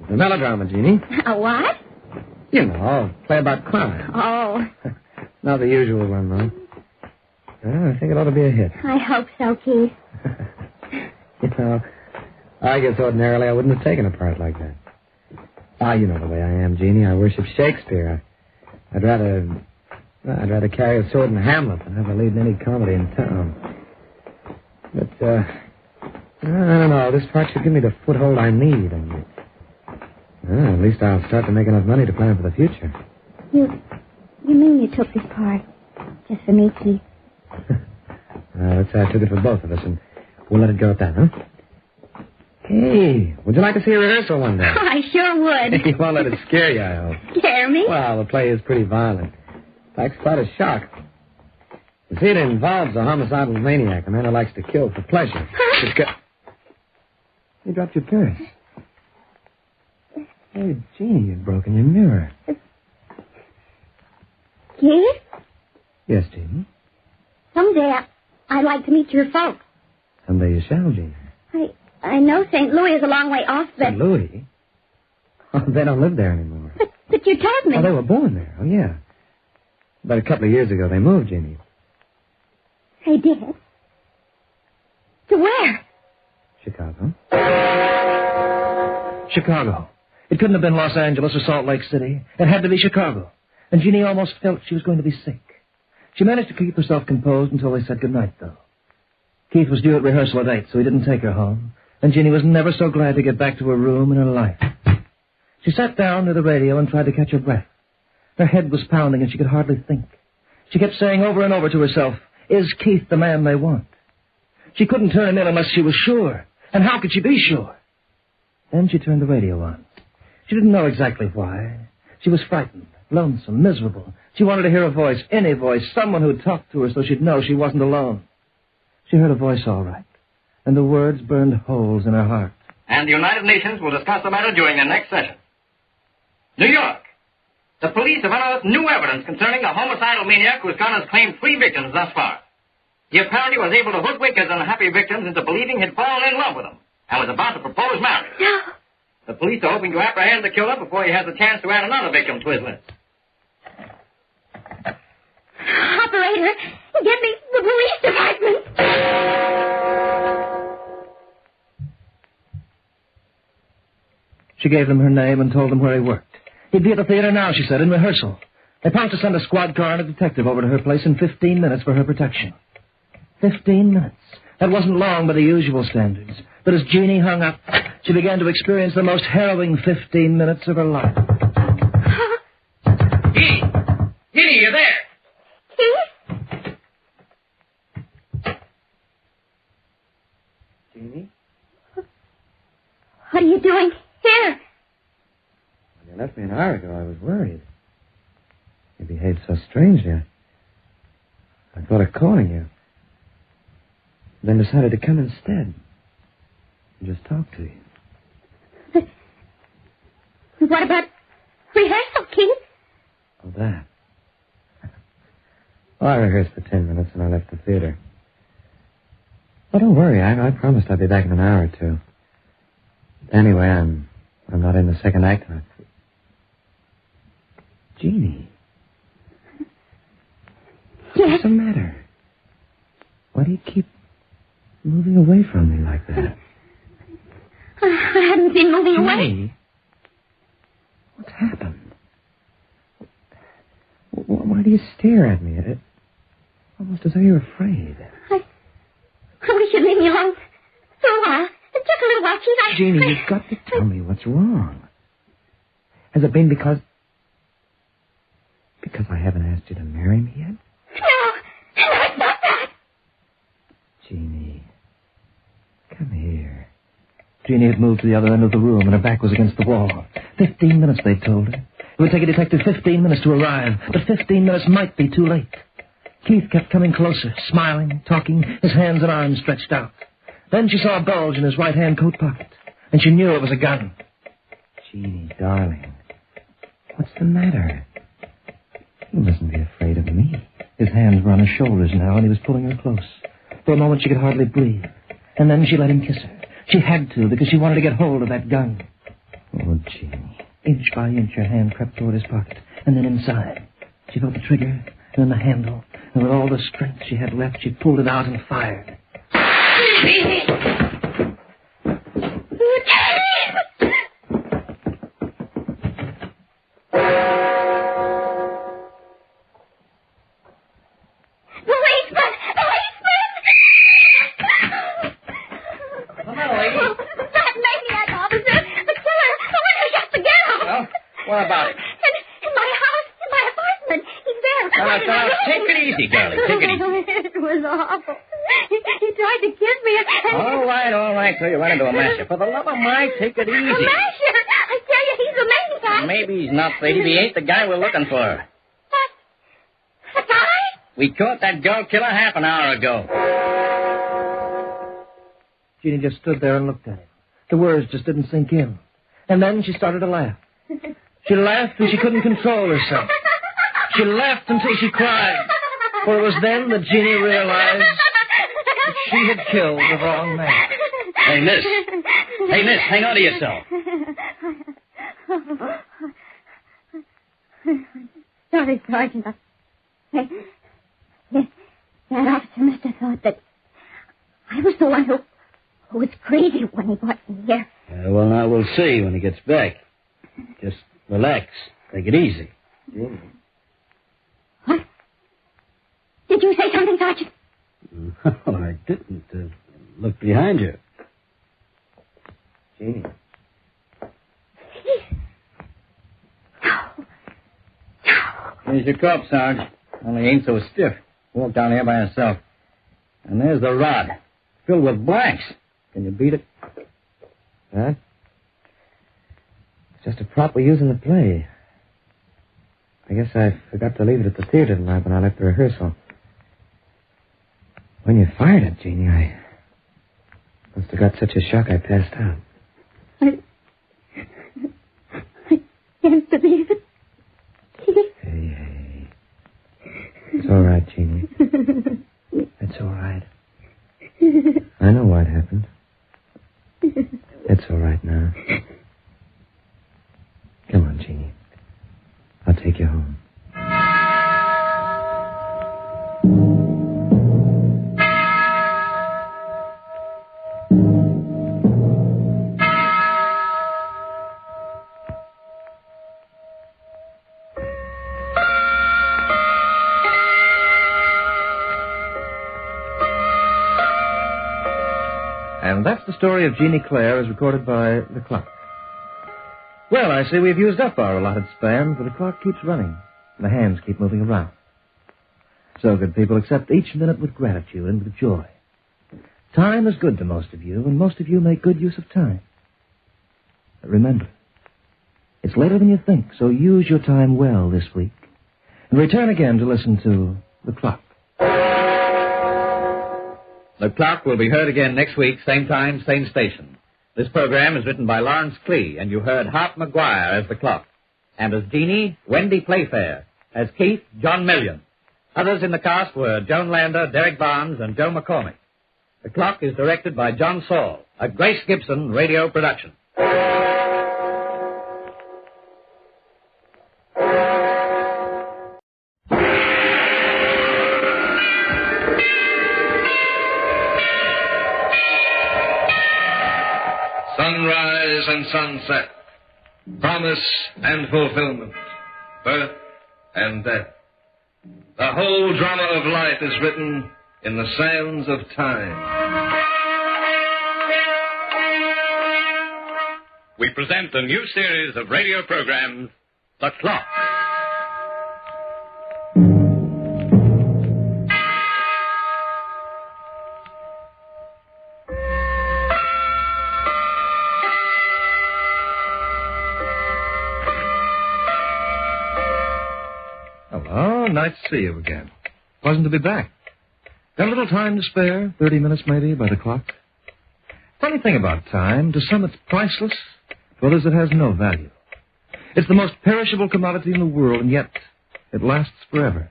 The melodrama, Jeannie. A what? You know, play about crime. Oh. Not the usual one, though. Well, I think it ought to be a hit. I hope so, Keith. You know, I guess ordinarily I wouldn't have taken a part like that. You know the way I am, Jeannie. I worship Shakespeare. I'd rather carry a sword in Hamlet than have a lead in any comedy in town. But, I don't know. This part should give me the foothold I need. And, at least I'll start to make enough money to plan for the future. You mean you took this part just for me, Keith? Let's say I took it for both of us, and we'll let it go at that, huh? Hey, would you like to see a rehearsal one day? Oh, I sure would. You won't let it scare you, I hope. Scare me? Well, the play is pretty violent. In fact, it's quite a shock. You see, it involves a homicidal maniac, a man who likes to kill for pleasure. You dropped your purse. Hey, Jeannie, you've broken your mirror. Keith? Yes, Jeannie? Someday I'd like to meet your folks. Someday you shall, Jeannie. I know St. Louis is a long way off, but... St. Louis? Oh, they don't live there anymore. But you told me. Oh, they were born there. Oh, yeah. About a couple of years ago, they moved, Jeannie. They did? To where? Chicago. Chicago. It couldn't have been Los Angeles or Salt Lake City. It had to be Chicago. And Jeannie almost felt she was going to be sick. She managed to keep herself composed until they said goodnight, though. Keith was due at rehearsal at 8, so he didn't take her home. And Jeannie was never so glad to get back to her room in her life. She sat down near the radio and tried to catch her breath. Her head was pounding and she could hardly think. She kept saying over and over to herself, "Is Keith the man they want?" She couldn't turn him in unless she was sure. And how could she be sure? Then she turned the radio on. She didn't know exactly why. She was frightened, lonesome, miserable. She wanted to hear a voice, any voice, someone who'd talk to her so she'd know she wasn't alone. She heard a voice all right, and the words burned holes in her heart. And the United Nations will discuss the matter during the next session. New York. The police have unearthed new evidence concerning a homicidal maniac whose gun has claimed 3 victims thus far. He apparently was able to hoodwink his unhappy victims into believing he'd fallen in love with them and was about to propose marriage. No. The police are hoping to apprehend the killer before he has a chance to add another victim to his list. Operator, get me the police department. She gave them her name and told them where he worked. He'd be at the theater now, she said, in rehearsal. They promised to send a squad car and a detective over to her place in 15 minutes for her protection. 15 minutes. That wasn't long by the usual standards. But as Jeannie hung up, she began to experience the most harrowing 15 minutes of her life. Jeannie! Jeannie, you there? Keith? Jeannie? What are you doing here? When you left me an hour ago, I was worried. You behaved so strangely. I thought of calling you. Then decided to come instead. And just talk to you. What about rehearsal, Keith? Oh, that. Well, I rehearsed for 10 minutes and I left the theater. Oh, don't worry. I promised I'd be back in an hour or two. Anyway, I'm not in the second act. Jeannie. Yes? What's the matter? Why do you keep moving away from me like that? I haven't been moving away. Jeannie? What's happened? Why do you stare at me? Almost as though you're afraid. I wish you'd leave me alone for a while. Just a little while, Keith. Jeannie, you've got to tell me what's wrong. Has it been because I haven't asked you to marry me yet? No, it's not that. Jeannie, come here. Jeannie had moved to the other end of the room, and her back was against the wall. 15 minutes, they'd told her. It would take a detective 15 minutes to arrive, but 15 minutes might be too late. Keith kept coming closer, smiling, talking, his hands and arms stretched out. Then she saw a bulge in his right-hand coat pocket, and she knew it was a gun. Jeannie, darling, what's the matter? You mustn't be afraid of me. His hands were on her shoulders now, and he was pulling her close. For a moment, she could hardly breathe. And then she let him kiss her. She had to, because she wanted to get hold of that gun. Oh, Inch by inch, her hand crept toward his pocket, and then inside. She felt the trigger, and then the handle, and with all the strength she had left, she pulled it out and fired. What about it? In my house, in my apartment. He's there. Now, take it easy, darling. Take it easy. It was awful. He tried to kiss me and... All right, so you run into a masher. For the love of Mike, take it easy. A masher? I tell you, he's a maniac. Maybe he's not, Sadie. He ain't the guy we're looking for. What? A guy? We caught that girl killer half an hour ago. Jeannie just stood there and looked at him. The words just didn't sink in. And then she started to laugh. She laughed and she couldn't control herself. She laughed until she cried. For it was then that Jeannie realized that she had killed the wrong man. Hey, miss. Hey, miss, hang on to yourself. Sorry, Sergeant. That officer must have thought that I was the one who was crazy when he brought me here. Well, now we'll see when he gets back. Just relax. Take it easy. What? Did you say something, Sergeant? No, I didn't. Look behind you. Jeannie. No. Here's your cup, Sarge. Only he ain't so stiff. Walked down here by himself. And there's the rod. Filled with blanks. Can you beat it? Huh? It's just a prop we use in the play. I guess I forgot to leave it at the theater tonight when I left the rehearsal. When you fired it, Jeannie, I must have got such a shock I passed out. I can't believe it. Hey. It's all right, Jeannie. It's all right. I know what happened. It's all right now. Come on, Jeannie. I'll take you home. And that's the story of Jeannie Claire as recorded by the clock. Well, I see we've used up our allotted span, but the clock keeps running. The hands keep moving around. So, good people, accept each minute with gratitude and with joy. Time is good to most of you, and most of you make good use of time. But remember, it's later than you think, so use your time well this week. And return again to listen to The Clock. The Clock will be heard again next week, same time, same station. This program is written by Lawrence Clee, and you heard Hart McGuire as the Clock. And as Jeannie, Wendy Playfair. As Keith, John Million. Others in the cast were Joan Lander, Derek Barnes, and Joe McCormick. The Clock is directed by John Saul, a Grace Gibson radio production. Sunrise and sunset, promise and fulfillment, birth and death. The whole drama of life is written in the sands of time. We present a new series of radio programs, The Clock. Hello, nice to see you again. Pleasant to be back. Got a little time to spare, 30 minutes maybe, by the clock. Funny thing about time, to some it's priceless, to others it has no value. It's the most perishable commodity in the world, and yet it lasts forever.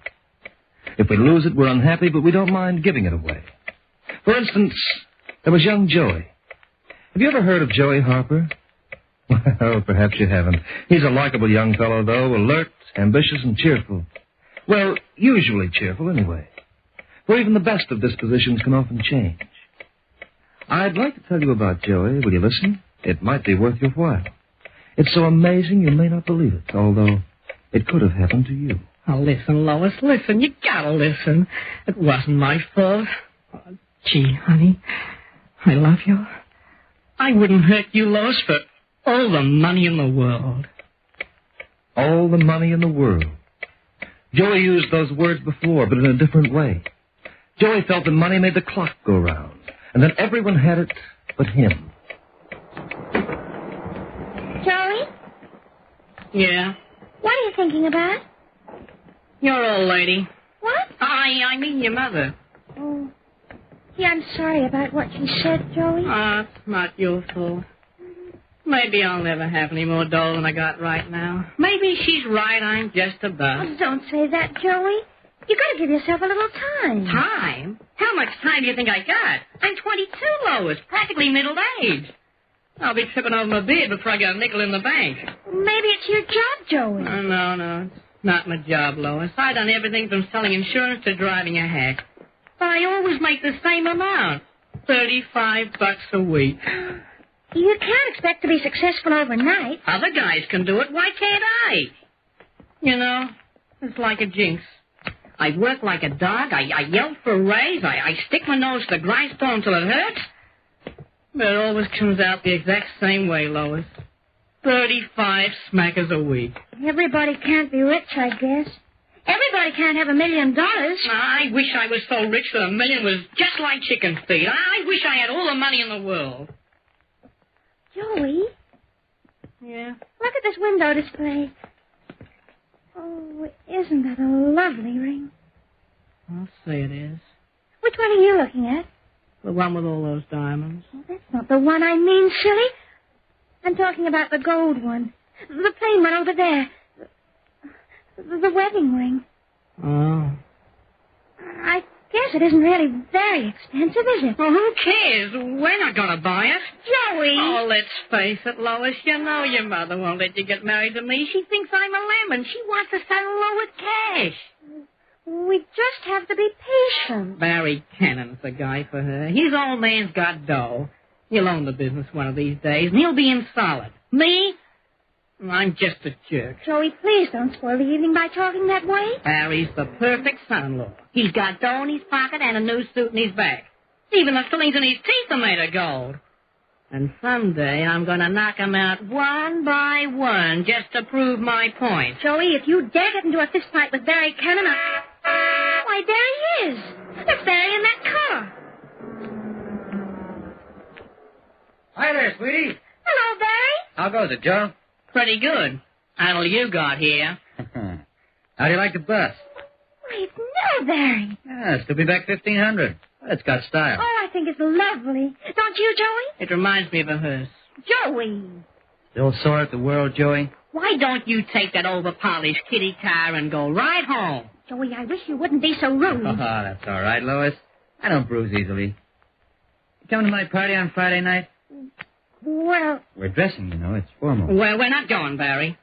If we lose it, we're unhappy, but we don't mind giving it away. For instance, there was young Joey. Have you ever heard of Joey Harper? Well, perhaps you haven't. He's a likable young fellow, though, alert, ambitious, and cheerful. Well, usually cheerful, anyway. For even the best of dispositions can often change. I'd like to tell you about Joey. Will you listen? It might be worth your while. It's so amazing you may not believe it, although it could have happened to you. Oh, listen, Lois, listen. You gotta listen. It wasn't my fault. Oh, gee, honey, I love you. I wouldn't hurt you, Lois, for all the money in the world. All the money in the world. Joey used those words before, but in a different way. Joey felt that money made the clock go round, and that everyone had it but him. Joey? Yeah? What are you thinking about? Your old lady. What? I mean your mother. Oh. Gee, I'm sorry about what she said, Joey. It's not your fault. Maybe I'll never have any more dough than I got right now. Maybe she's right. I'm just a bust. Oh, don't say that, Joey. You gotta give yourself a little time. Time? How much time do you think I got? I'm 22, Lois, practically middle-aged. I'll be tripping over my beard before I get a nickel in the bank. Maybe it's your job, Joey. No. It's not my job, Lois. I've done everything from selling insurance to driving a hack. But I always make the same amount. $35 a week. You can't expect to be successful overnight. Other guys can do it. Why can't I? You know, it's like a jinx. I work like a dog. I yell for a raise. I stick my nose to the grindstone till it hurts. But it always comes out the exact same way, Lois. 35 smackers a week. Everybody can't be rich, I guess. Everybody can't have $1 million. I wish I was so rich that $1 million was just like chicken feed. I wish I had all the money in the world. Joey? Yeah? Look at this window display. Oh, isn't that a lovely ring? I'll say it is. Which one are you looking at? The one with all those diamonds. Oh, that's not the one I mean, silly. I'm talking about the gold one. The plain one over there. The wedding ring. Oh. I guess it isn't really very expensive, is it? Well, who cares? We're not going to buy it. Joey! Oh, let's face it, Lois. You know your mother won't let you get married to me. She thinks I'm a lemon. She wants to settle low with cash. We just have to be patient. Barry Cannon's the guy for her. His old man's got dough. He'll own the business one of these days, and he'll be in solid. Me? I'm just a jerk. Joey, please don't spoil the evening by talking that way. Barry's the perfect son-in-law. He's got dough in his pocket and a new suit in his back. Even the fillings in his teeth are made of gold. And someday I'm going to knock him out one by one just to prove my point. Joey, if you dare get into a fist fight with Barry Cannon, why, there he is. That's Barry in that car. Hi there, sweetie. Hello, Barry. How goes it, Joe? Pretty good. Until you got here. How do you like the bus? Why, it's new, Barry. Yeah, still be back 1,500. It's got style. Oh, I think it's lovely. Don't you, Joey? It reminds me of a hearse. Joey. Still sore at the world, Joey? Why don't you take that over-polished kitty car and go right home? Joey, I wish you wouldn't be so rude. Oh, that's all right, Lois. I don't bruise easily. You coming to my party on Friday night? Well... We're dressing, you know. It's formal. Well, we're not going, Barry.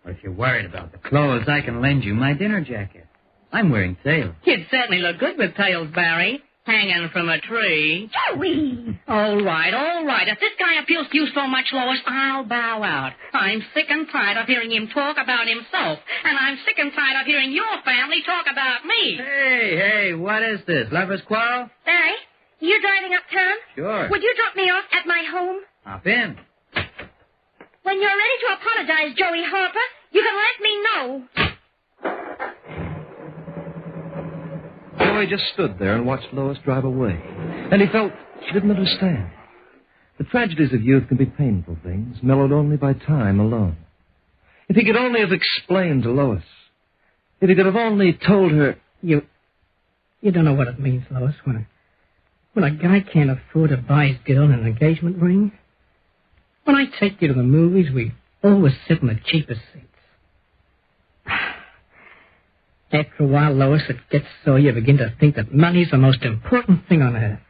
Well, if you're worried about the clothes, I can lend you my dinner jacket. I'm wearing tails. You'd certainly look good with tails, Barry. Hanging from a tree. Joey! All right. If this guy appeals to you so much, Lois, I'll bow out. I'm sick and tired of hearing him talk about himself. And I'm sick and tired of hearing your family talk about me. Hey, what is this? Lover's quarrel? Barry, you driving uptown? Sure. Would you drop me off at my home? Hop in. When you're ready to apologize, Joey Harper, you can let me know. Joey just stood there and watched Lois drive away. And he felt she didn't understand. The tragedies of youth can be painful things, mellowed only by time alone. If he could only have explained to Lois. If he could have only told her... You don't know what it means, Lois, when a guy can't afford to buy his girl an engagement ring. When I take you to the movies, we always sit in the cheapest seats. After a while, Lois, it gets so you begin to think that money's the most important thing on earth.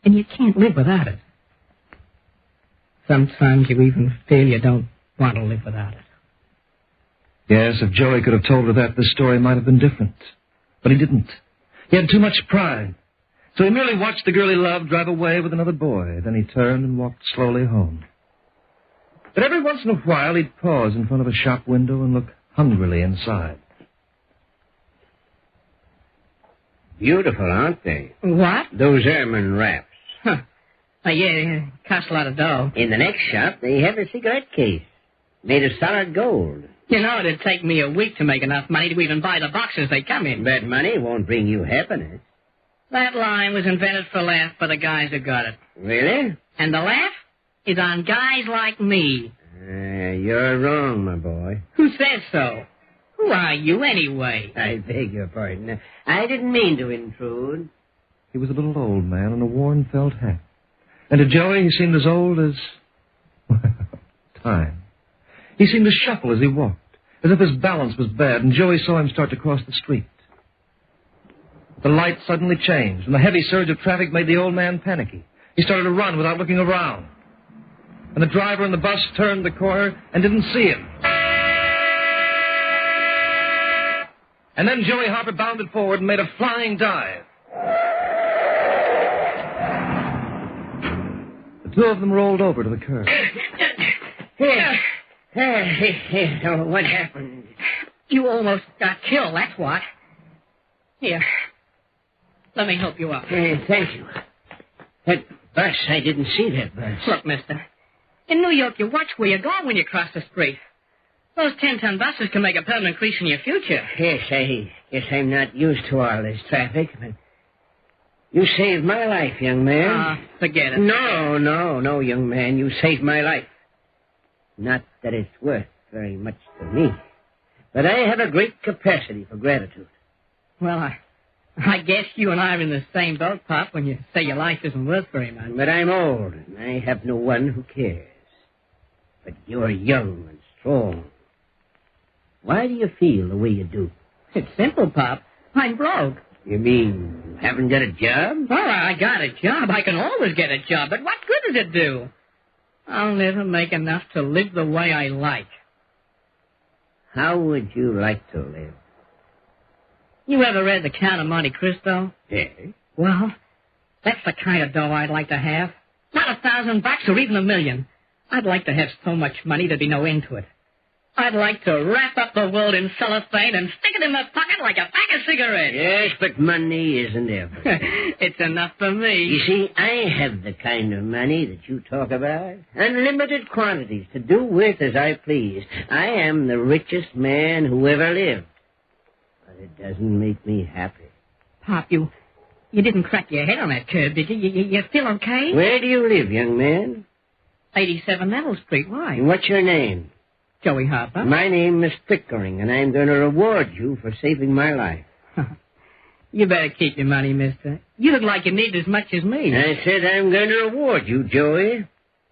And you can't live without it. Sometimes you even feel you don't want to live without it. Yes, if Joey could have told her that, this story might have been different. But he didn't. He had too much pride. So he merely watched the girl he loved drive away with another boy. Then he turned and walked slowly home. But every once in a while, he'd pause in front of a shop window and look hungrily inside. Beautiful, aren't they? What? Those ermine wraps. Huh. Yeah, cost a lot of dough. In the next shop, they have a cigarette case made of solid gold. You know, it'd take me a week to make enough money to even buy the boxes they come in. But money won't bring you happiness. That line was invented for laugh by the guys who got it. Really? And the laugh is on guys like me. You're wrong, my boy. Who says so? Who are you, anyway? I beg your pardon. I didn't mean to intrude. He was a little old man in a worn felt hat. And to Joey, he seemed as old as... time. He seemed to shuffle as he walked, as if his balance was bad, and Joey saw him start to cross the street. The light suddenly changed, and the heavy surge of traffic made the old man panicky. He started to run without looking around. And the driver in the bus turned the corner and didn't see him. And then Joey Harper bounded forward and made a flying dive. The two of them rolled over to the curb. What happened? You almost got killed, that's what. Here. Let me help you up. Thank you. That bus, I didn't see that bus. Look, mister. In New York, you watch where you go when you cross the street. Those 10-ton buses can make a permanent increase in your future. Yes, I guess I'm not used to all this traffic, but you saved my life, young man. Forget it. No, young man. You saved my life. Not that it's worth very much to me, but I have a great capacity for gratitude. Well, I guess you and I are in the same boat, Pop, when you say your life isn't worth very much. But I'm old, and I have no one who cares. But you're young and strong. Why do you feel the way you do? It's simple, Pop. I'm broke. You mean you haven't got a job? Well, I got a job. I can always get a job, but what good does it do? I'll never make enough to live the way I like. How would you like to live? You ever read The Count of Monte Cristo? Yes. Well, that's the kind of dough I'd like to have. Not $1,000 or even $1 million. I'd like to have so much money there'd be no end to it. I'd like to wrap up the world in cellophane and stick it in my pocket like a pack of cigarettes. Yes, but money isn't everything. It's enough for me. You see, I have the kind of money that you talk about. Unlimited quantities to do with as I please. I am the richest man who ever lived. But it doesn't make me happy. Pop, you didn't crack your head on that curb, did you? You feel okay? Where do you live, young man? 87 Nettle Street. Why? And what's your name? Joey Harper. My name is Pickering, and I'm going to reward you for saving my life. You better keep your money, mister. You look like you need it as much as me. I said I'm going to reward you, Joey.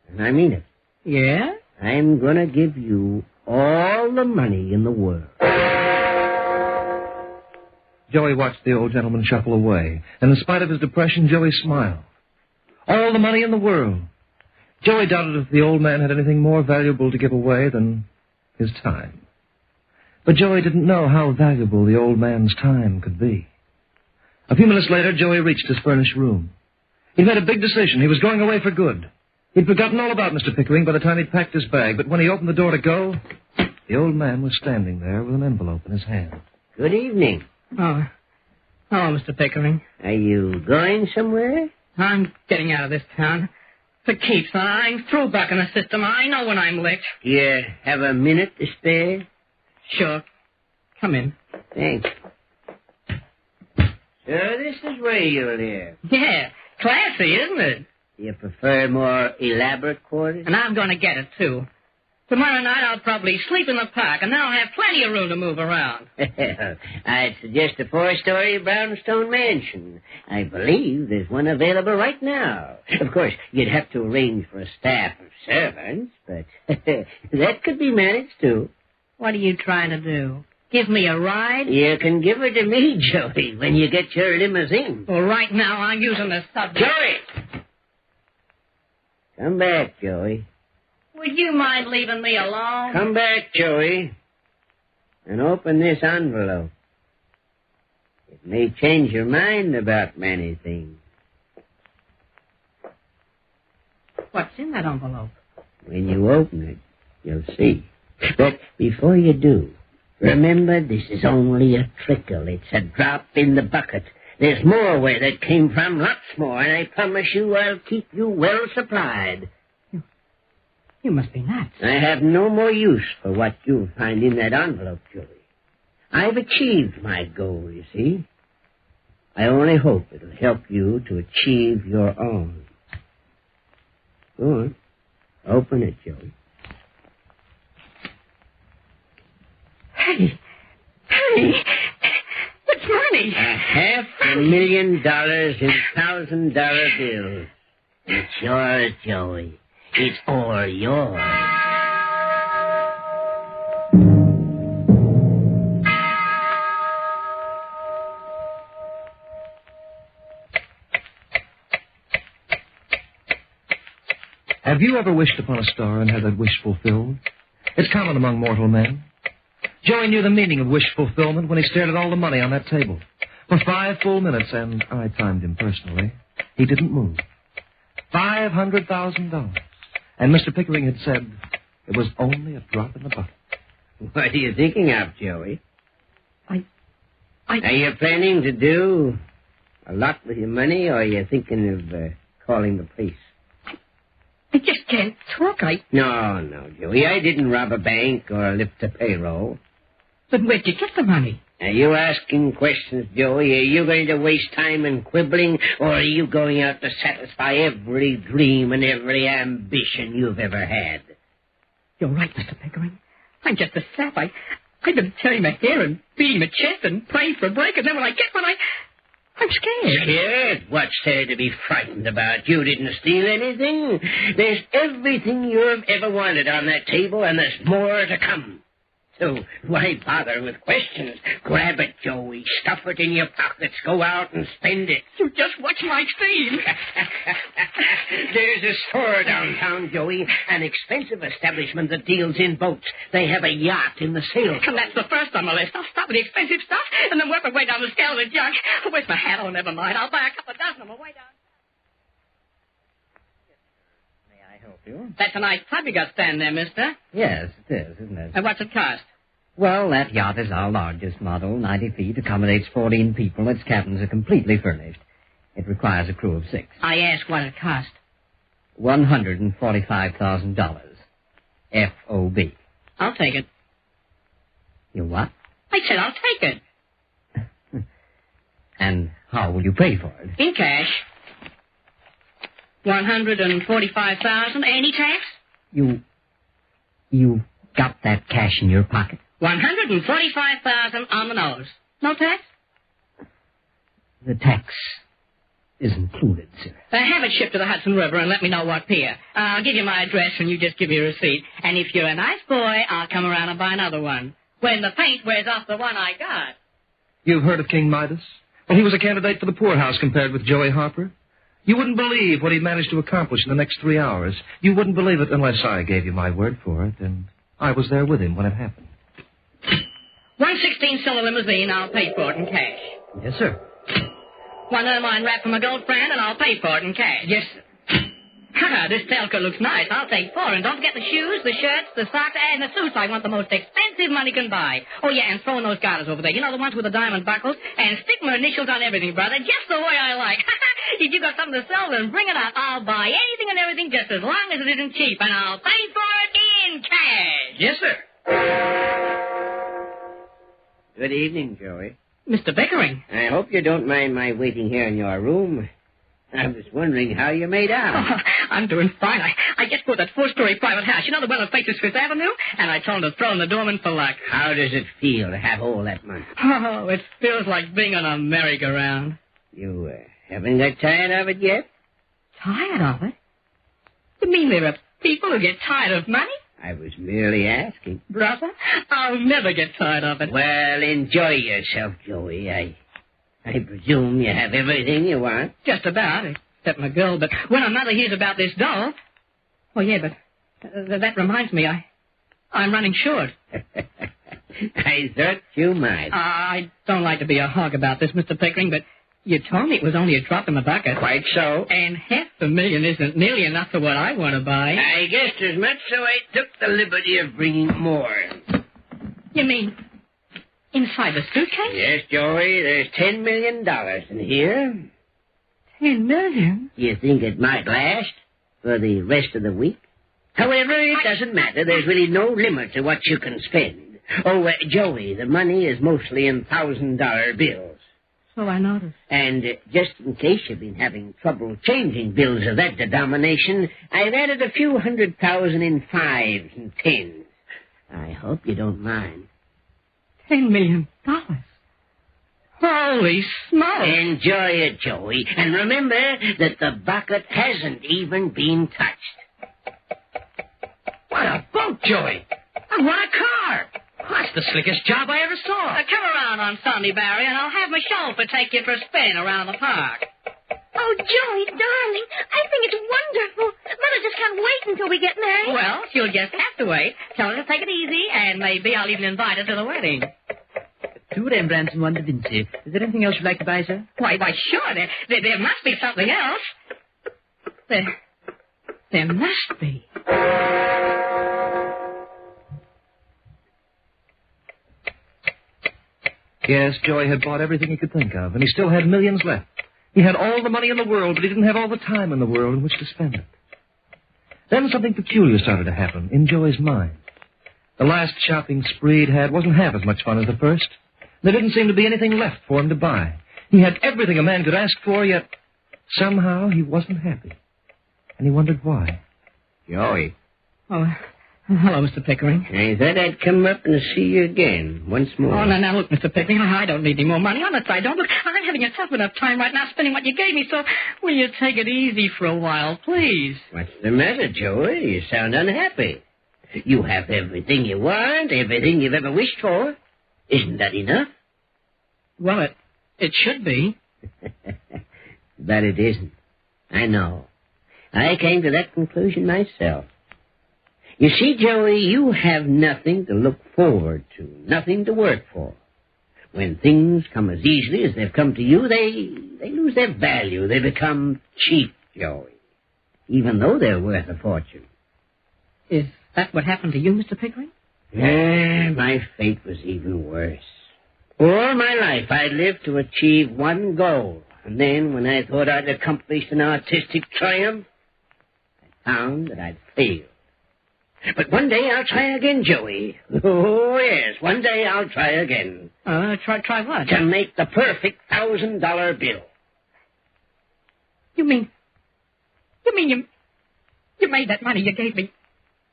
And I mean it. Yeah? I'm going to give you all the money in the world. Joey watched the old gentleman shuffle away, and in spite of his depression, Joey smiled. All the money in the world. Joey doubted if the old man had anything more valuable to give away than his time. But Joey didn't know how valuable the old man's time could be. A few minutes later, Joey reached his furnished room. He'd made a big decision. He was going away for good. He'd forgotten all about Mr. Pickering by the time he'd packed his bag, but when he opened the door to go, the old man was standing there with an envelope in his hand. Good evening. Oh, hello, Mr. Pickering. Are you going somewhere? I'm getting out of this town. For keeps. I'm through bucking the system. I know when I'm licked. Do you have a minute to spare? Sure. Come in. Thanks. So this is where you live. Yeah, classy, isn't it? Do you prefer more elaborate quarters? And I'm going to get it, too. Tomorrow night I'll probably sleep in the park, and then I'll have plenty of room to move around. I'd suggest a 4-story brownstone mansion. I believe there's one available right now. Of course, you'd have to arrange for a staff of servants, but that could be managed, too. What are you trying to do? Give me a ride? You can give her to me, Joey, when you get your limousine. Well, right now I'm using the subway. Joey! Come back, Joey. Would you mind leaving me alone? Come back, Joey, and open this envelope. It may change your mind about many things. What's in that envelope? When you open it, you'll see. But before you do, remember this is only a trickle. It's a drop in the bucket. There's more where that came from, lots more, and I promise you I'll keep you well supplied. You must be nuts. I have no more use for what you'll find in that envelope, Joey. I've achieved my goal, you see. I only hope it'll help you to achieve your own. Go on. Open it, Joey. Hey, it's money. $500,000 in $1,000 bills. It's yours, Joey. It's all yours. Have you ever wished upon a star and had that wish fulfilled? It's common among mortal men. Joey knew the meaning of wish fulfillment when he stared at all the money on that table. For 5 full minutes, and I timed him personally, he didn't move. $500,000. And Mr. Pickering had said it was only a drop in the bucket. What are you thinking of, Joey? I... Are you planning to do a lot with your money, or are you thinking of calling the police? I just can't talk. No, Joey. I didn't rob a bank or lift a payroll. But where'd you get the money? Are you asking questions, Joey? Are you going to waste time in quibbling, or are you going out to satisfy every dream and every ambition you've ever had? You're right, Mr. Pickering. I'm just a sap. I've been tearing my hair and beating my chest and praying for a break, and then when I get one, I'm scared. Scared? What's there to be frightened about? You didn't steal anything. There's everything you've ever wanted on that table, and there's more to come. So why bother with questions? Grab it, Joey. Stuff it in your pockets. Go out and spend it. You just watch my theme. There's a store downtown, Joey. An expensive establishment that deals in boats. They have a yacht in the sale. And that's the first on the list. I'll start with the expensive stuff and then work my way down the scale of the junk. Where's my hat? Oh, never mind. I'll buy a couple of dozen on my way down. Help you? That's a nice tub you got standing there, mister. Yes, it is, isn't it? And what's it cost? Well, that yacht is our largest model, 90 feet, accommodates 14 people. Its cabins are completely furnished. It requires a crew of 6. I asked what it cost. $145,000. F.O.B. I'll take it. You what? I said I'll take it. And how will you pay for it? In cash. $145,000. Any tax? You got that cash in your pocket? $145,000 on the nose. No tax? The tax is included, sir. Have it shipped to the Hudson River and let me know what pier. I'll give you my address and you just give me a receipt. And if you're a nice boy, I'll come around and buy another one. When the paint wears off the one I got. You've heard of King Midas? Well, he was a candidate for the poorhouse compared with Joey Harper. You wouldn't believe what he managed to accomplish in the next 3 hours. You wouldn't believe it unless I gave you my word for it, and I was there with him when it happened. 116-cylinder limousine, I'll pay for it in cash. Yes, sir. One ermine wrap from a gold friend, and I'll pay for it in cash. Yes, sir. This tailcoat looks nice. I'll take 4. And don't forget the shoes, the shirts, the socks, and the suits. I want the most expensive money can buy. Oh, yeah, and throw in those garters over there. You know, the ones with the diamond buckles? And stick my initials on everything, brother, just the way I like. If you got something to sell, then bring it out. I'll buy anything and everything just as long as it isn't cheap. And I'll pay for it in cash. Yes, sir. Good evening, Joey. Mr. Pickering. I hope you don't mind my waiting here in your room. I was wondering how you made out. Oh, I'm doing fine. I just bought that 4-story private house. You know, the one that faces Fifth Avenue? And I told him to throw in the doorman for luck. How does it feel to have all that money? Oh, it feels like being on a merry-go-round. You haven't got tired of it yet? Tired of it? You mean there are people who get tired of money? I was merely asking. Brother, I'll never get tired of it. Well, enjoy yourself, Joey. I presume you have everything you want. Just about, except my girl. But when her mother hears about this doll... Oh, yeah, but That reminds me, I'm running short. I thought you might. I don't like to be a hog about this, Mr. Pickering, but you told me it was only a drop in the bucket. Quite so. And $500,000 isn't nearly enough for what I want to buy. I guessed as much, so I took the liberty of bringing more. You mean inside the suitcase? Yes, Joey, there's $10 million in here. $10 million? You think it might last for the rest of the week? However, it doesn't matter. There's really no limit to what you can spend. Oh, Joey, the money is mostly in $1,000 bills. So I noticed. And just in case you've been having trouble changing bills of that denomination, I've added a few $100,000 in 5s and 10s. I hope you don't mind. $10 million? Holy smokes! Enjoy it, Joey. And remember that the bucket hasn't even been touched. What a boat, Joey! I want a car! That's the slickest job I ever saw. Come around on Sunday, Barry, and I'll have my chauffeur take you for a spin around the park. Oh, Joey, darling, I think it's wonderful. Mother just can't wait until we get married. Well, she'll just have to wait. Tell her to take it easy, and maybe I'll even invite her to the wedding. 2 Rembrandts and 1 Da Vinci. Is there anything else you'd like to buy, sir? Why, sure. There must be something else. There must be. Yes, Joey had bought everything he could think of, and he still had millions left. He had all the money in the world, but he didn't have all the time in the world in which to spend it. Then something peculiar started to happen in Joey's mind. The last shopping spree he'd had wasn't half as much fun as the first. There didn't seem to be anything left for him to buy. He had everything a man could ask for, yet somehow he wasn't happy. And he wondered why. Joey. Oh, hello, Mr. Pickering. I thought I'd come up and see you again once more. Oh, now, look, Mr. Pickering, I don't need any more money. Honest, I don't. Look, I'm having a tough enough time right now spending what you gave me, so will you take it easy for a while, please? What's the matter, Joey? You sound unhappy. You have everything you want, everything you've ever wished for. Isn't that enough? Well, it should be. But it isn't. I know. I came to that conclusion myself. You see, Joey, you have nothing to look forward to, nothing to work for. When things come as easily as they've come to you, they lose their value. They become cheap, Joey, even though they're worth a fortune. Is that what happened to you, Mr. Pickering? My fate was even worse. All my life I'd lived to achieve one goal, and then when I thought I'd accomplished an artistic triumph, I found that I'd failed. But one day I'll try again, Joey. Oh, yes, one day I'll try again. Try what? To make the perfect $1,000 bill. You mean you made that money you gave me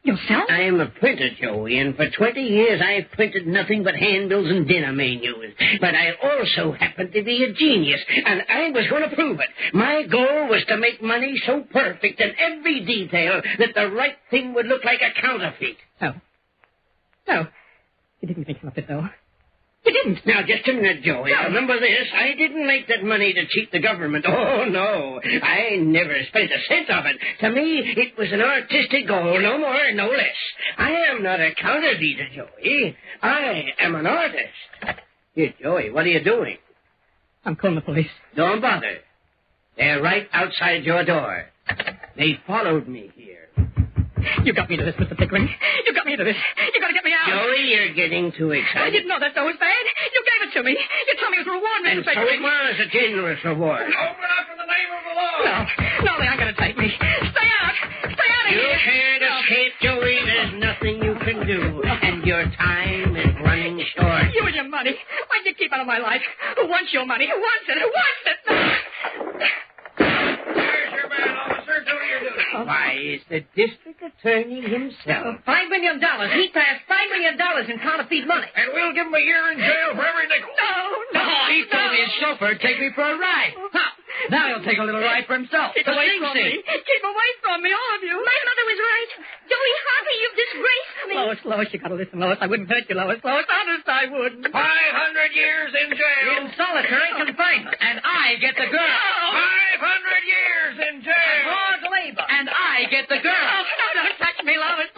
yourself? I am a printer, Joey, and for 20 years I've printed nothing but handbills and dinner menus. But I also happen to be a genius, and I was going to prove it. My goal was to make money so perfect in every detail that the right thing would look like a counterfeit. Oh. No. You didn't make it, though. You didn't. Now, just a minute, Joey. No. Remember this. I didn't make that money to cheat the government. Oh, no. I never spent a cent of it. To me, it was an artistic goal, no more, no less. I am not a counterfeiter, Joey. I am an artist. Here, Joey, what are you doing? I'm calling the police. Don't bother. They're right outside your door. They followed me here. You got me into this, Mr. Pickering. You got me into this. You got to get me out. Joey, you're getting too excited. I didn't know that was bad. You gave it to me. You told me it was a reward, Mr. And so Pickering. it was a generous reward. Open up in the name of the law. No, they aren't going to take me. Stay out. Stay out of You here. can't escape, Joey. There's nothing you can do. And your time is running short. You and your money. Why'd you keep out of my life? Who wants your money? Who wants it? Who wants it? There's your man, officer. Do your duty. Why, it's the district attorney himself. $5 million. He passed $5 million in counterfeit money. And we'll give him a year in jail for every nickel. No. He told his chauffeur to take me for a ride. Now he'll take a little ride for himself. Keep away from me. Keep away from me, all of you. My mother was right. Joey Harvey, you've disgraced me. Lois, you gotta listen, Lois. I wouldn't hurt you, Lois. Honest, I wouldn't. 500 years in jail. In solitary confinement. And I get the girl. 500 years in jail. Hard labor. And I get the girl. No, don't touch me, Lois.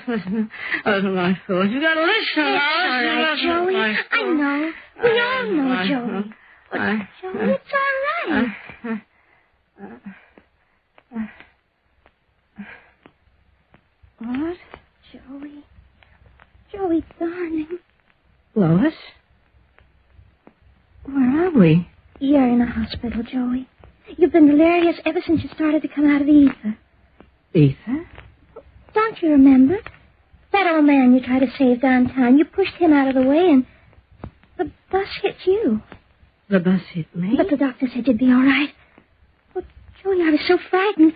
listen, my fool. You got to listen, It's all right, Joey. I know. We all know, Joey. But, Joey, it's all right. What? Joey. Joey, darling. Lois? Where are we? You're in a hospital, Joey. You've been delirious ever since you started to come out of the ether. Ether? Don't you remember? That old man you tried to save downtown, you pushed him out of the way and the bus hit you. The bus hit me? But the doctor said you'd be all right. Well, Joey, I was so frightened,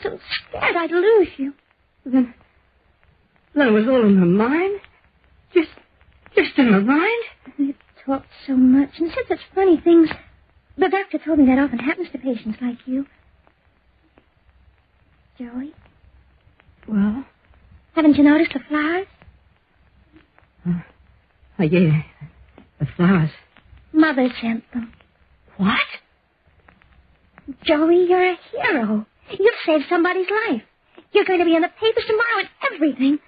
so scared I'd lose you. Then it was all in my mind? Just in my mind? You talked so much and said such funny things. The doctor told me that often happens to patients like you. Joey? Well? Haven't you noticed the flowers? Yeah. The flowers. Mother sent them. What? Joey, you're a hero. You've saved somebody's life. You're going to be in the papers tomorrow and everything.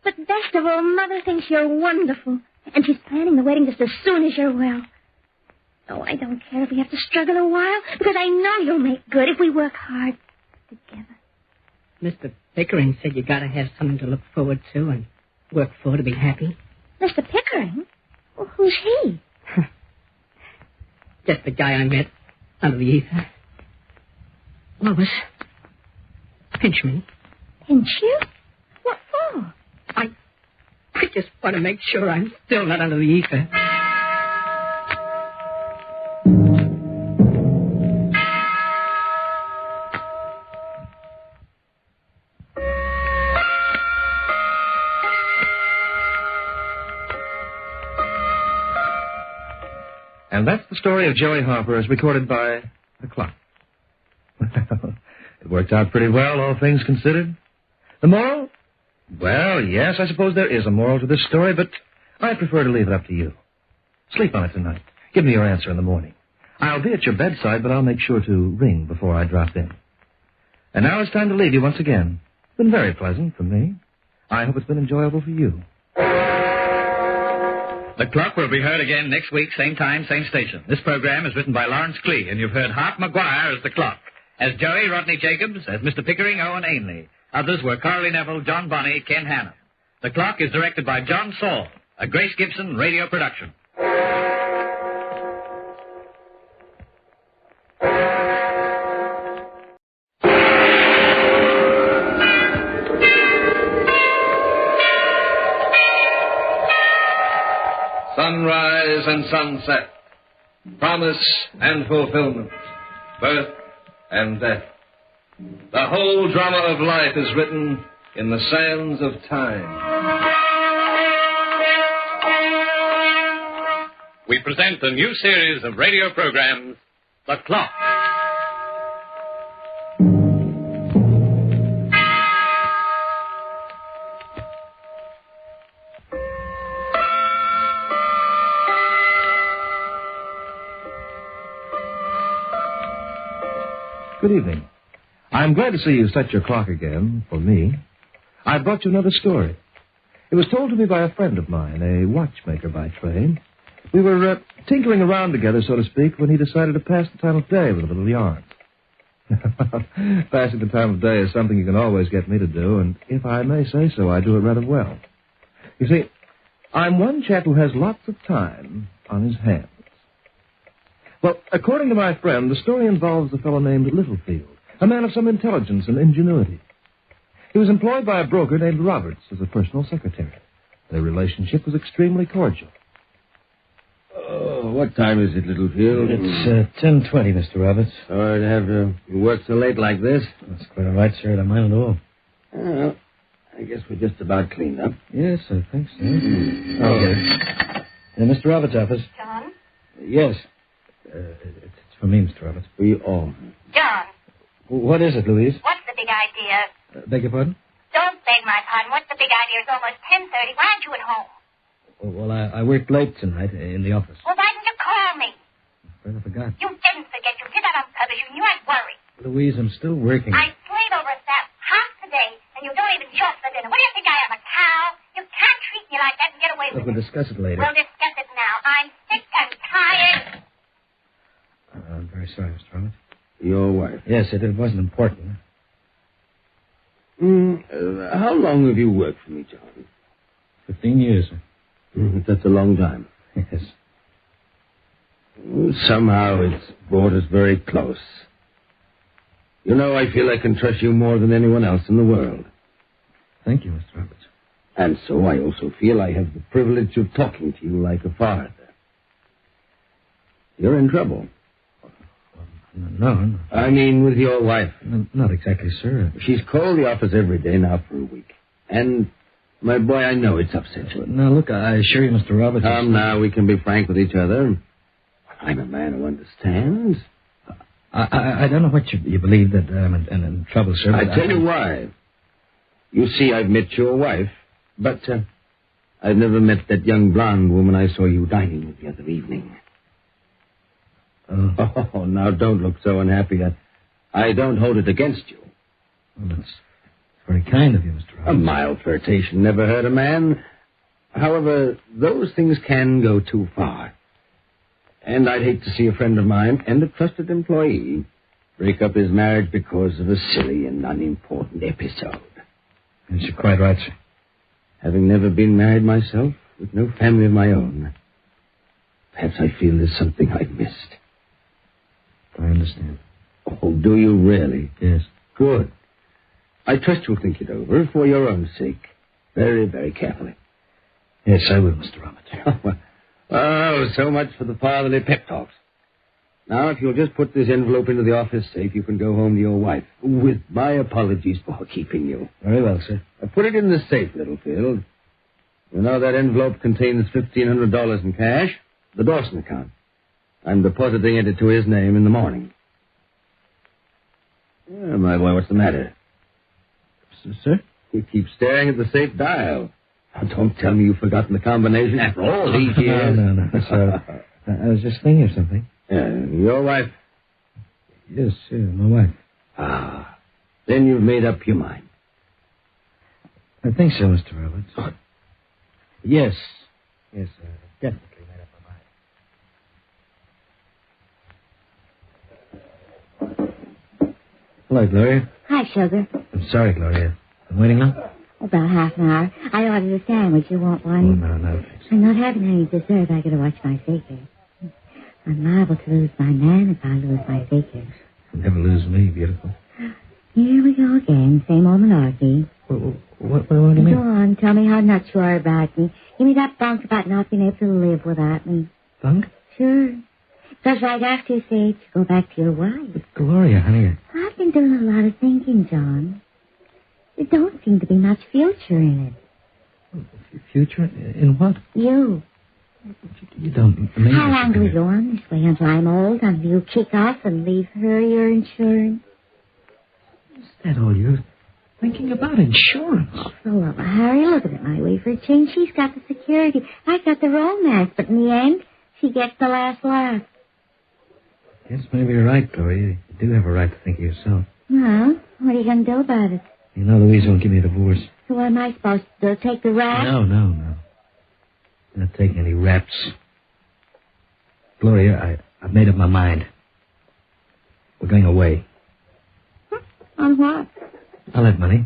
But best of all, Mother thinks you're wonderful. And she's planning the wedding just as soon as you're well. Oh, I don't care if we have to struggle a while, because I know you'll make good if we work hard together. Mr. Pickering said you gotta have something to look forward to and work for to be happy. Mr. Pickering? Well, who's he? Just the guy I met under the ether. Lois, pinch me. Pinch you? What for? I just want to make sure I'm still not under the ether. And that's the story of Joey Harper as recorded by the clock. It worked out pretty well, all things considered. The moral? Well, yes, I suppose there is a moral to this story, but I prefer to leave it up to you. Sleep on it tonight. Give me your answer in the morning. I'll be at your bedside, but I'll make sure to ring before I drop in. And now it's time to leave you once again. It's been very pleasant for me. I hope it's been enjoyable for you. The Clock will be heard again next week, same time, same station. This program is written by Lawrence Klee, and you've heard Hart McGuire as the Clock, as Joey Rodney Jacobs, as Mr. Pickering, Owen Ainley. Others were Carly Neville, John Bonney, Ken Hannum. The Clock is directed by John Saul, a Grace Gibson radio production. Sunrise and sunset, promise and fulfillment, birth and death. The whole drama of life is written in the sands of time. We present a new series of radio programs, The Clock. Good evening. I'm glad to see you set your clock again, for me. I brought you another story. It was told to me by a friend of mine, a watchmaker by trade. We were tinkering around together, so to speak, when he decided to pass the time of day with a little yarn. Passing the time of day is something you can always get me to do, and if I may say so, I do it rather well. You see, I'm one chap who has lots of time on his hands. Well, according to my friend, the story involves a fellow named Littlefield, a man of some intelligence and ingenuity. He was employed by a broker named Roberts as a personal secretary. Their relationship was extremely cordial. Oh, what time is it, Littlefield? It's 10:20, Mr. Roberts. Sorry to have to work so late like this. That's quite all right, sir. I don't mind at all. Well, I guess we're just about cleaned up. Yes, I think so. Mm-hmm. I'll get it. Mr. Roberts' office. John? Yes. It's for me, Mr. Roberts. For you all. John. What is it, Louise? What's the big idea? Beg your pardon? Don't beg my pardon. What's the big idea? It's almost 10:30. Why aren't you at home? Well, I worked late tonight in the office. Well, why didn't you call me? I forgot. You didn't forget. You did that on purpose. You knew I'd worry. Louise, I'm still working. I slaved over a staff half the day, and you don't even show up for dinner. What do you think I am, a like that and get away Look, with we'll it. discuss it later. We'll discuss it now. I'm sick and tired. I'm very sorry, Mr. Roberts. Your wife? Yes, it wasn't important. How long have you worked for me, John? 15 years. That's a long time. Yes. Somehow it's brought us very close. You know, I feel I can trust you more than anyone else in the world. Thank you, Mr. Roberts. And so I also feel I have the privilege of talking to you like a father. You're in trouble. No. I mean, with your wife. No, not exactly, sir. She's called the office every day now for a week. And, my boy, I know it's upset you. Now, look, I assure you, Mr. Roberts... Come now, we can be frank with each other. I'm a man who understands. I don't know what you believe that I'm in trouble, sir. I tell you why. You see, I've met your wife, but I've never met that young blonde woman I saw you dining with the other evening. Oh, now don't look so unhappy. I don't hold it against you. Well, that's very kind of you, Mr. Roberts. A mild flirtation never hurt a man. However, those things can go too far. And I'd hate to see a friend of mine and a trusted employee break up his marriage because of a silly and unimportant episode. Yes, you're quite right, sir. Having never been married myself, with no family of my own, perhaps I feel there's something I've missed. I understand. Oh, do you really? Yes. Good. I trust you'll think it over for your own sake. Very, very carefully. Yes, I will, Mr. Roberts. Oh, so much for the fatherly pep talks. Now, if you'll just put this envelope into the office safe, you can go home to your wife. With my apologies for keeping you. Very well, sir. Put it in the safe, Littlefield. You know that envelope contains $1,500 in cash, the Dawson account. I'm depositing it to his name in the morning. Yeah, my boy, what's the matter? Sir? You keep staring at the safe dial. Now, don't tell me you've forgotten the combination after all these years. No. Sir, I was just thinking of something. Your wife? Yes, my wife. Ah, then you've made up your mind. I think so, Mr. Roberts. Oh. Yes, definitely made up my mind. Hello, Gloria. Hi, sugar. I'm sorry, Gloria. I'm waiting long? About half an hour. I ordered a sandwich. You want one? Oh, no. I'm not having any dessert. I gotta watch my figure. I'm liable to lose my man if I lose my figure. You'll never lose me, beautiful. Here we go again. Same old malarkey. What do you mean? Go on. Tell me how nuts you are about me. Give me that bunk about not being able to live without me. Bunk? Sure. Because right after you say it, you go back to your wife. But Gloria, honey. I've been doing a lot of thinking, John. There don't seem to be much future in it. Future? In what? You. You don't mean... How long do we go on this way until I'm old, until you kick off and leave her your insurance? Is that all you're thinking about? Insurance? Oh, for love of Harry, look at it my way for a change. She's got the security. I got the romance, but in the end, she gets the last laugh. Yes, maybe you're right, Gloria. You do have a right to think of yourself. Well, what are you going to do about it? You know Louise won't give me a divorce. So what am I supposed to do? Take the rap? No. I'm not taking any raps. Gloria, I've made up my mind. We're going away. On what? I'll have money.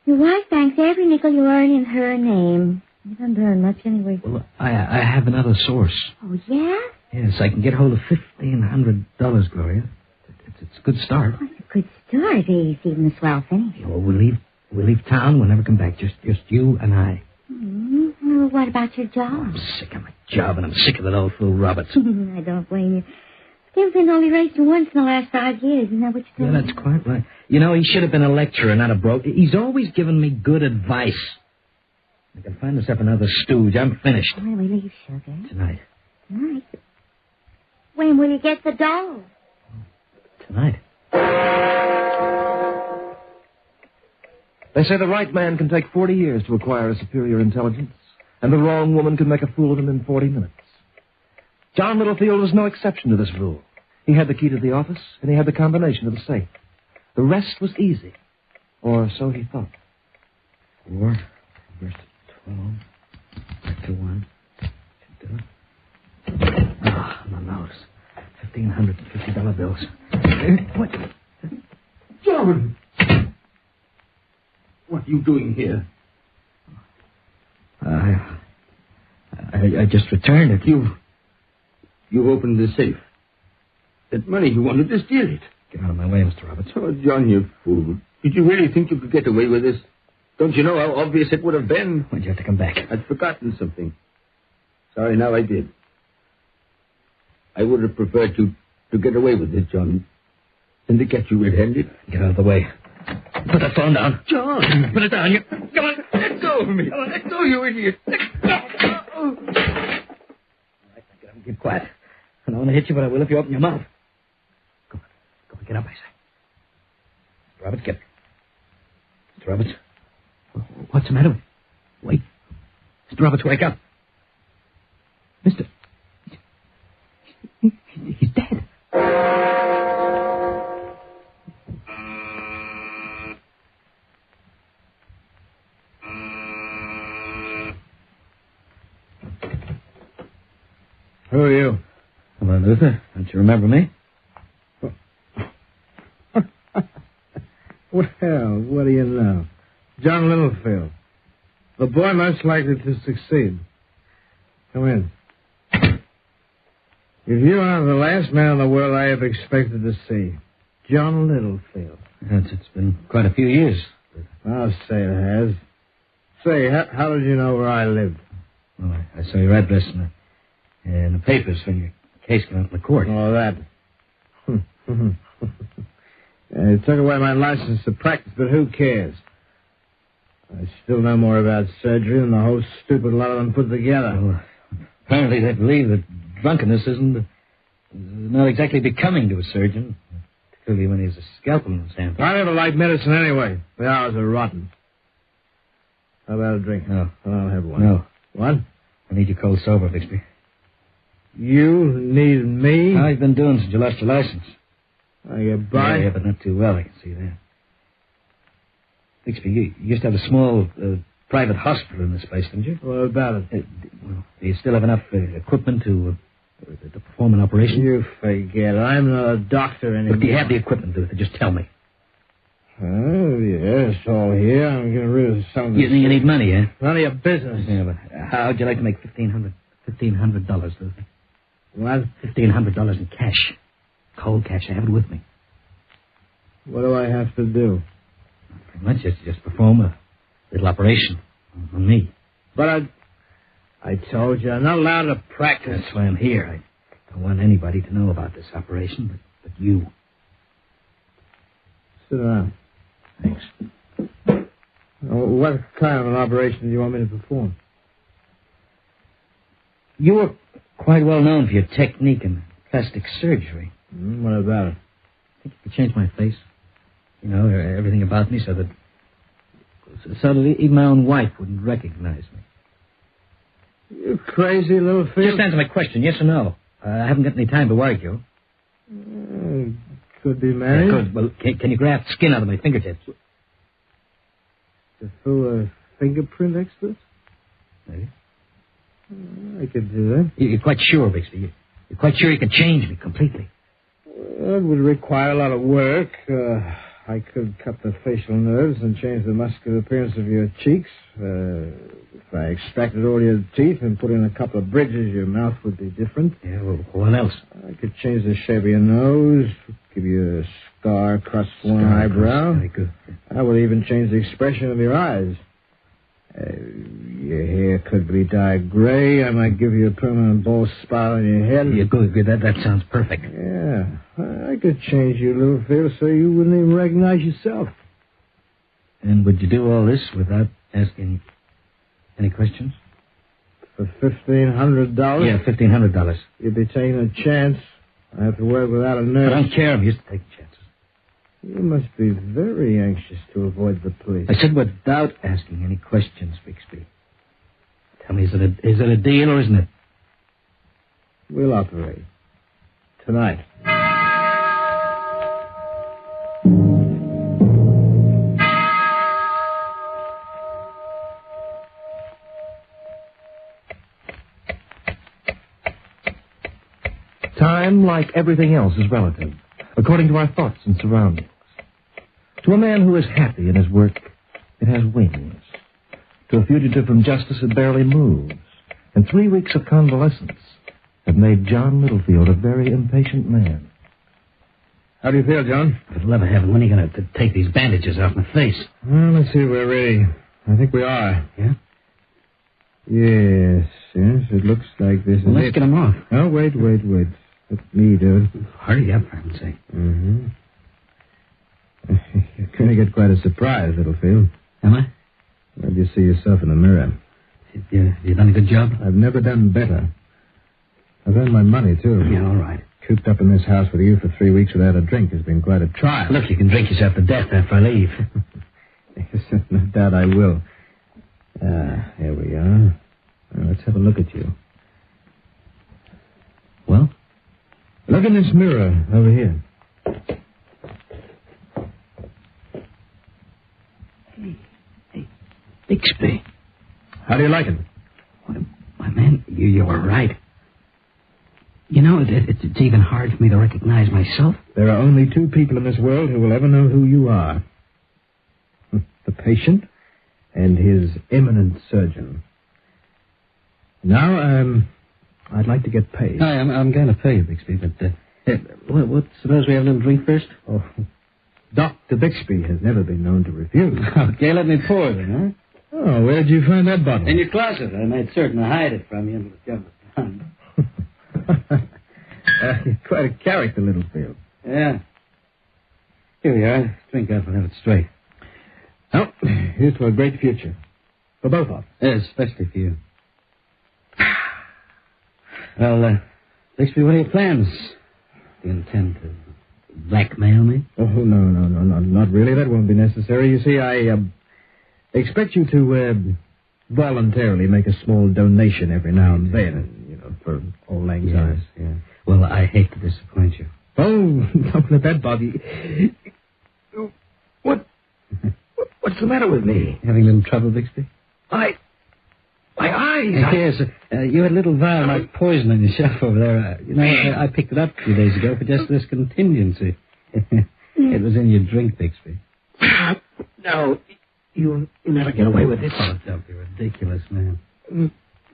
Your wife banks every nickel you earn in her name. You don't earn much anyway. Well, I have another source. Oh, yeah? Yes, I can get hold of $1,500, Gloria. It's a good start. Oh, it's a good start. It's even a swell finish. Well, we'll leave town. We'll never come back. Just you and I. Well, what about your job? I'm sick of my job, and I'm sick of that old fool Roberts. I don't blame you. Skim's been only raised once in the last 5 years. Isn't that what you told me? That's quite right. You know, he should have been a lecturer, not a broke. He's always given me good advice. I can find us up another stooge. I'm finished. When will we leave, sugar? Tonight. Tonight? When will you get the doll? Tonight. They say the right man can take 40 years to acquire a superior intelligence, and the wrong woman can make a fool of him in 40 minutes. John Littlefield was no exception to this rule. He had the key to the office, and he had the combination of the safe. The rest was easy, or so he thought. 4, verse 12. 1. Should do it. Ah, on the nose. $1,550 bills. What? John! What are you doing here? I just returned it. You opened the safe. That money, you wanted to steal it. Get out of my way, Mr. Roberts. Oh, John, you fool. Did you really think you could get away with this? Don't you know how obvious it would have been? Why'd you have to come back? I'd forgotten something. Sorry, now I did. I would have preferred you to get away with it, John, than to catch you red-handed. Get out of the way. Put that phone down. John! Put it down. You... Come on, let go of me. Let go, you idiot. Let go. All right, now get up and keep quiet. I don't want to hit you, but I will if you open your mouth. Go on, get up, I say. Mr. Roberts, get up. Mr. Roberts. What's the matter with you? Wait. Mr. Roberts, wake up. Mr. He's dead. Who are you? Hello, Luther. Don't you remember me? Well, what do you know? John Littlefield. The boy most likely to succeed. Come in. If you are the last man in the world I have expected to see, John Littlefield. It's been quite a few years. I'll say it has. Say, how did you know where I lived? Well, I saw your address in the papers when your case came out in the court. Oh, that. It took away my license to practice, but who cares? I still know more about surgery than the whole stupid lot of them put together. Well, apparently they believe that drunkenness is not exactly becoming to a surgeon, particularly when he has a scalpel in his hand. I never liked medicine anyway. The hours are rotten. How about a drink? No. I'll have one. No. What? I need you cold sober, Bixby. You need me? How you've been doing since you lost your license? I get by? Yeah, but not too well, I can see that. Bixby, you used to have a small private hospital in this place, didn't you? What about it? Do you still have enough equipment to perform an operation? You forget. I'm not a doctor anymore. But do you have the equipment, Luther? Just tell me. Oh, yes, all here. I'm getting rid of some of this. You think you need money, eh? None of your business. Yeah, but how'd you like to make $1,500, Luther? What? $1,500 in cash. Cold cash. I have it with me. What do I have to do? Pretty much just perform a little operation on me. But I told you, I'm not allowed to practice. That's why I'm here. I don't want anybody to know about this operation but you. Sit down. Thanks. What kind of an operation do you want me to perform? You were quite well known for your technique in plastic surgery. What about it? I think you could change my face. You know, everything about me so that even my own wife wouldn't recognize me. You crazy little fish. Just answer my question, yes or no. I haven't got any time to argue. Could be managed. Yeah, good. Well, can you graft skin out of my fingertips? To fool a fingerprint expert? Maybe. I could do that. You're quite sure, Bixby? You're quite sure you can change me completely? Well, it would require a lot of work. I could cut the facial nerves and change the muscular appearance of your cheeks. If I extracted all your teeth and put in a couple of bridges, your mouth would be different. Yeah, well, what else? I could change the shape of your nose, give you a scar across one eyebrow. Very good. I would even change the expression of your eyes. Your hair could be dyed gray. I might give you a permanent bald spot on your head. Yeah, good. That sounds perfect. Yeah. I could change you, Littlefield, so you wouldn't even recognize yourself. And would you do all this without asking any questions? For $1,500? Yeah, $1,500. You'd be taking a chance. I have to work without a nurse. I don't care. I'm used to taking chances. You must be very anxious to avoid the police. I said without asking any questions, Bixby. Tell me, is it a deal or isn't it? We'll operate. Tonight. time, like everything else, is relative, according to our thoughts and surroundings. To a man who is happy in his work, it has wings. To a fugitive from justice, it barely moves. And 3 weeks of convalescence have made John Littlefield a very impatient man. How do you feel, John? Good love of heaven, when are you going to take these bandages off my face? Well, let's see if we're ready. I think we are. Yeah? Yes, it looks like this is Let's get them off. Oh, wait. Let me do it. Hurry up, for heaven's sake. Mm-hmm. You're going to get quite a surprise, Littlefield. Am I? Well, you see yourself in the mirror. You done a good job? I've never done better. I've earned my money, too. Yeah, all right. Cooped up in this house with you for 3 weeks without a drink has been quite a trial. Look, you can drink yourself to death after I leave. Yes, no doubt I will. Here we are. Now, let's have a look at you. Well? Look in this mirror over here. Hey, Bixby. How do you like it? Why, man, you were right. You know, it's even hard for me to recognize myself. There are only 2 people in this world who will ever know who you are. The patient and his eminent surgeon. Now, I'd like to get paid. I'm going to pay you, Bixby, but suppose we have a little drink first? Oh, Dr. Bixby has never been known to refuse. Okay, let me pour then, huh? Oh, where did you find that bottle? In your closet. I made certain to hide it from you until the job was done. You're quite a character, Littlefield. Yeah. Here we are. Let's drink up and have it straight. Well, here's to a great future. For both of us. Yes, especially for you. Well, Bixby, what are your plans? Do you intend to blackmail me? Oh, no, not really. That won't be necessary. You see, I expect you to voluntarily make a small donation every now and then, you know, for old lang syne. Yeah. Well, I hate to disappoint you. Oh, don't let that bother you. What's the matter with me? Having a little trouble, Bixby? My eyes. Yes, you had a little vial of poison on your shelf over there. I picked it up a few days ago for just this contingency. It was in your drink, Bixby. No, you'll never get away with this. Oh, don't be ridiculous, man.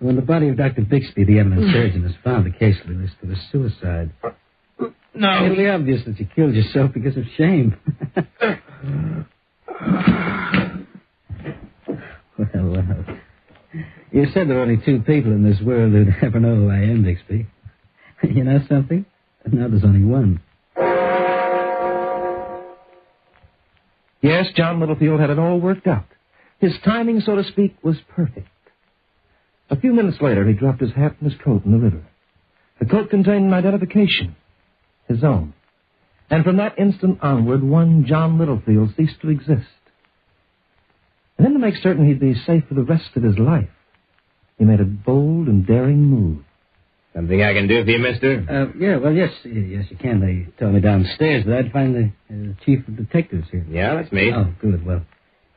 When the body of Dr. Bixby, the eminent surgeon, is found, the case will be listed as suicide. No. It'll be obvious that you killed yourself because of shame. Well. You said there are only 2 people in this world who'd ever know who I am, Bixby. You know something? Now there's only one. Yes, John Littlefield had it all worked out. His timing, so to speak, was perfect. A few minutes later, he dropped his hat and his coat in the river. The coat contained an identification, his own. And from that instant onward, one John Littlefield ceased to exist. And then to make certain he'd be safe for the rest of his life, he made a bold and daring move. Something I can do for you, mister? Yes, you can. They told me downstairs that I'd find the chief of detectives here. Yeah, that's me. Oh, good. Well,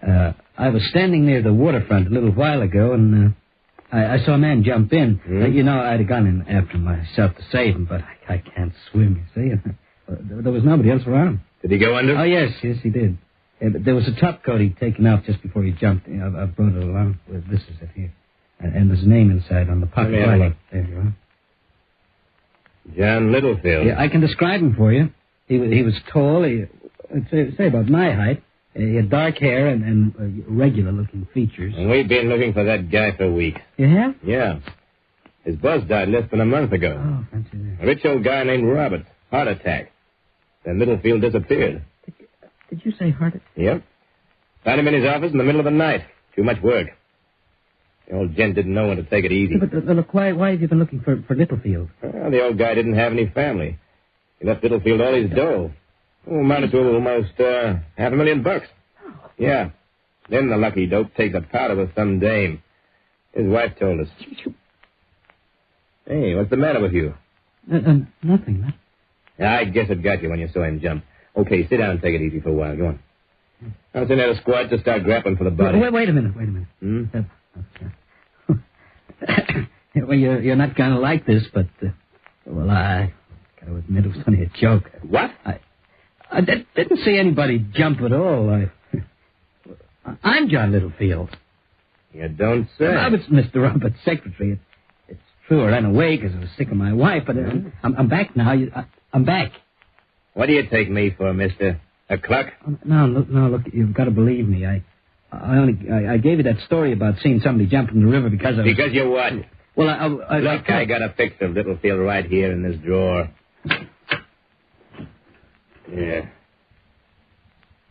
I was standing near the waterfront a little while ago, and I saw a man jump in. I'd have gone in after myself to save him, but I can't swim, you see. There was nobody else around. Did he go under? Oh, yes, he did. There was a top coat he'd taken off just before he jumped. I brought it along. Well, this is it here. And there's a name inside on the pocket. There you are. John Littlefield. Yeah, I can describe him for you. He was tall. I'd say about my height. He had dark hair and regular-looking features. And we've been looking for that guy for weeks. You have? Yeah. His boss died less than a month ago. Oh, fancy that. A rich old guy named Robert. Heart attack. Then Littlefield disappeared. Did you say heart attack? Yep. Found him in his office in the middle of the night. Too much work. The old gent didn't know when to take it easy. Yeah, but look, why have you been looking for Littlefield? Well, the old guy didn't have any family. He left Littlefield all his dough. Amounted to almost $500,000. Oh. Yeah. Then the lucky dope takes a powder with some dame. His wife told us. Hey, what's the matter with you? Nothing, man. I guess it got you when you saw him jump. Okay, sit down and take it easy for a while. Go on. I was in there to squad to start grappling for the body. Wait a minute. Well, you're not going to like this, but, I I admit it was only a joke. What? I didn't see anybody jump at all. I'm John Littlefield. You don't say. I was Mr. Roberts' secretary. It's true I ran away because I was sick of my wife, but I'm back now. I'm back. What do you take me for, mister? A cluck? No, look, you've got to believe me. I gave you that story about seeing somebody jump in the river because I was... Because you what? Well, I got a picture of Littlefield right here in this drawer.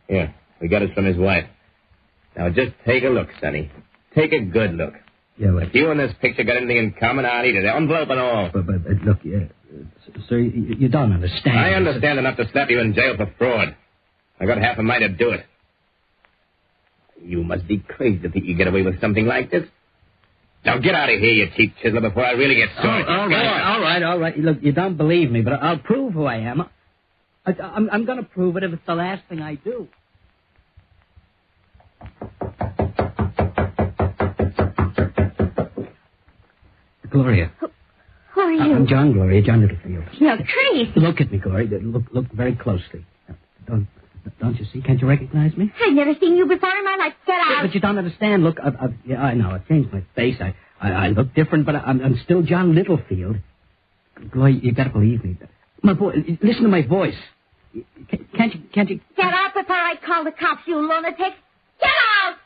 Yeah, we got it from his wife. Now, just take a look, Sonny. Take a good look. Yeah, well... If you and this picture got anything in common, I'll eat it. Envelope and all. But look, sir, you don't understand. I understand enough to slap you in jail for fraud. I got half a mind to do it. You must be crazy to think you get away with something like this. Now get out of here, you cheap chiseler, before I really get sore. All right. Look, you don't believe me, but I'll prove who I am. I'm going to prove it if it's the last thing I do. Gloria. Who are you? I'm John, Gloria, John Littlefield. You're crazy. Look at me, Gloria. Look very closely. Don't you see? Can't you recognize me? I've never seen you before in my life. Get out. But you don't understand. Look, I know. I've changed my face. I look different, but I'm still John Littlefield. Gloria, you got to believe me. My boy, listen to my voice. Can't you? Get out before I call the cops, you lunatic. Get out!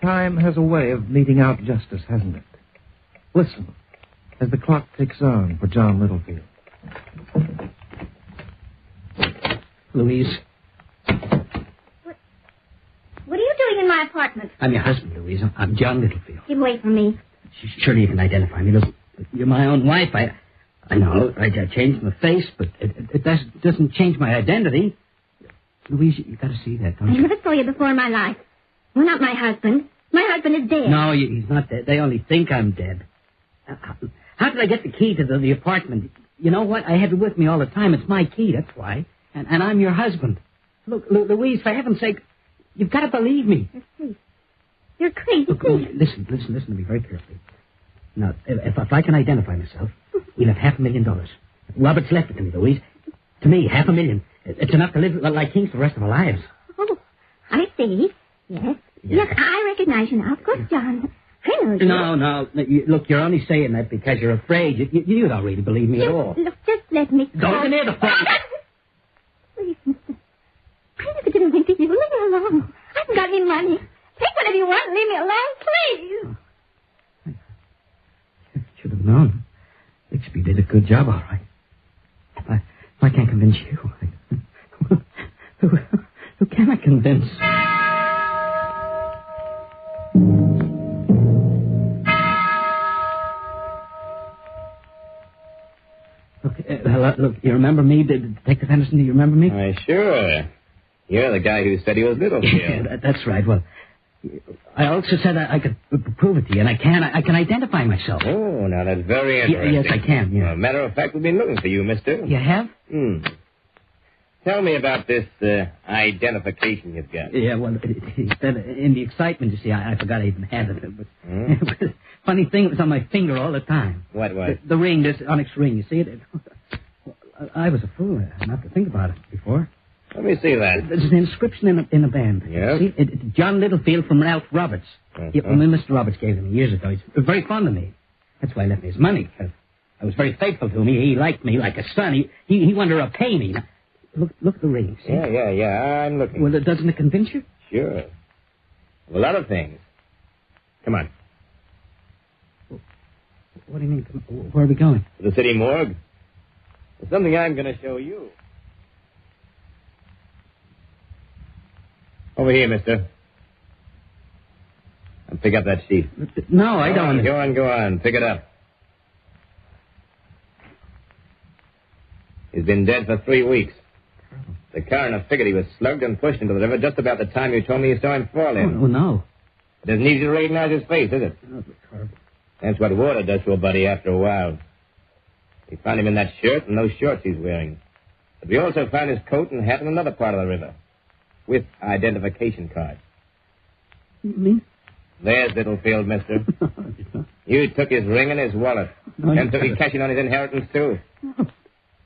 Time has a way of meting out justice, hasn't it? Listen, as the clock ticks on for John Littlefield. Louise. What are you doing in my apartment? I'm your husband, Louise. I'm John Littlefield. Keep away from me. Surely you can identify me. Look, you're my own wife. I know. I changed my face, but it doesn't change my identity. Louise, you got to see that, don't you? I never saw you before in my life. You're not my husband. My husband is dead. No, he's not dead. They only think I'm dead. How did I get the key to the apartment? You know what? I have it with me all the time. It's my key, that's why. And I'm your husband. Look, Louise, for heaven's sake, you've got to believe me. You're crazy. Look, listen to me very carefully. Now, if I can identify myself, we'll have $500,000. Robert's left it to me, Louise. To me, $500,000. It's enough to live like kings for the rest of our lives. Oh, I see. Yes. Yes, I recognize you now. Of course, John. I know you. No. Look, you're only saying that because you're afraid. You don't really believe me at all. Look, just let me go. Don't near the phone. Please, mister. I never did anything to you. Leave me alone. I haven't got any money. Take whatever you want and leave me alone, please. I should have known. Bixby did a good job, all right. If I can't convince you, who can I convince? Look, you remember me, Detective Henderson? Do you remember me? Why, sure. You're the guy who said he was Littlefield. Yeah, that's right. Well, I also said I could prove it to you, and I can. I can identify myself. Oh, now that's very interesting. Yes, I can, yeah. Well, matter of fact, we've been looking for you, mister. You have? Tell me about this identification you've got. Yeah, well, in the excitement, you see, I forgot I even had it. But funny thing, it was on my finger all the time. What was? The ring, this onyx ring, you see it? I was a fool not to think about it before. Let me see that. There's an inscription in a band. Yeah? See, it's John Littlefield from Ralph Roberts. Mr. Roberts gave it me years ago. He's very fond of me. That's why he left me his money, because I was very faithful to him. He liked me like a son. He wanted to repay me. Now, look at the ring, see? Yeah, I'm looking. Well, doesn't it convince you? Sure. A lot of things. Come on. What do you mean? Where are we going? To the city morgue. There's something I'm going to show you. Over here, mister. And pick up that sheet. No, I don't. Go on. Pick it up. He's been dead for 3 weeks. The coroner figured he was slugged and pushed into the river just about the time you told me you saw him fall in. Oh, no. It isn't easy to recognize his face, is it? Oh, that's horrible. That's what water does to a body after a while. We found him in that shirt and those shorts he's wearing. But we also found his coat and hat in another part of the river, with identification cards. You mean? There's Littlefield, mister. You took his ring and his wallet. And took his cashing on his inheritance, too.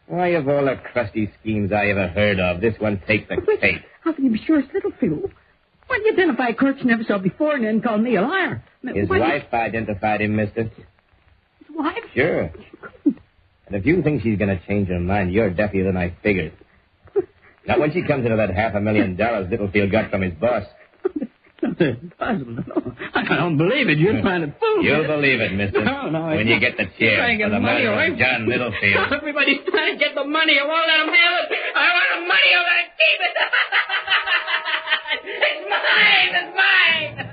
Why, of all the crusty schemes I ever heard of, this one takes the cake. How can you be sure it's Littlefield? Why do you identify a clerk you never saw before and then call me a liar? His wife identified him, mister. His wife? Sure. And if you think she's going to change her mind, you're deafier than I figured. Not when she comes into that $500,000 Littlefield got from his boss. I don't believe it. You're trying to fool me. You'll believe it, mister. No, when you get the chair for the money murder away. of John Littlefield. Everybody's trying to get the money. I won't let them have it. I want the money. I want to keep it. It's mine. It's mine.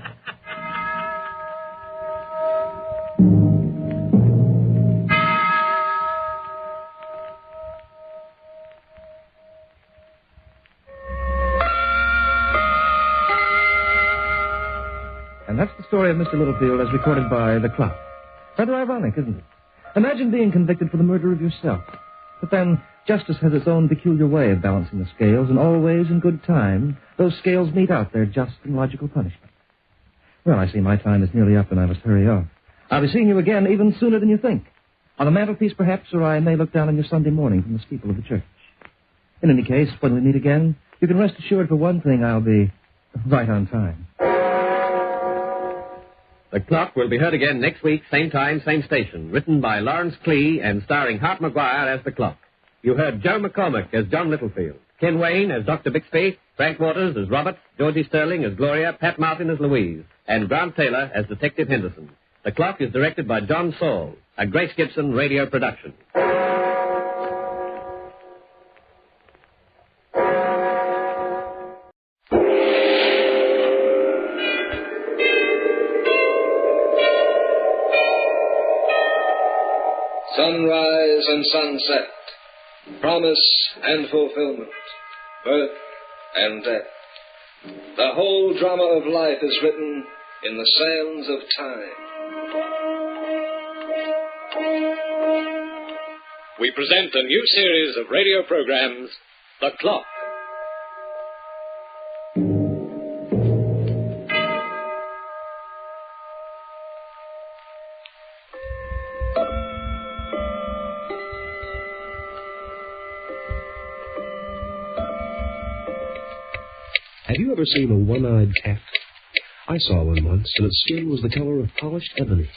And that's the story of Mr. Littlefield as recorded by the clock. Rather ironic, isn't it? Imagine being convicted for the murder of yourself. But then, justice has its own peculiar way of balancing the scales, and always in good time, those scales mete out their just and logical punishment. Well, I see my time is nearly up and I must hurry off. I'll be seeing you again even sooner than you think. On the mantelpiece, perhaps, or I may look down on your Sunday morning from the steeple of the church. In any case, when we meet again, you can rest assured for one thing I'll be right on time. The Clock will be heard again next week, same time, same station. Written by Lawrence Clee and starring Hart McGuire as the Clock. You heard Joe McCormick as John Littlefield, Ken Wayne as Dr. Bixby, Frank Waters as Robert, Georgie Sterling as Gloria, Pat Martin as Louise, and Grant Taylor as Detective Henderson. The Clock is directed by John Saul, a Grace Gibson radio production. Sunrise and sunset, promise and fulfillment, birth and death. The whole drama of life is written in the sands of time. We present a new series of radio programs, The Clock. Have you ever seen a one-eyed cat? I saw one once, and its skin was the color of polished ebony.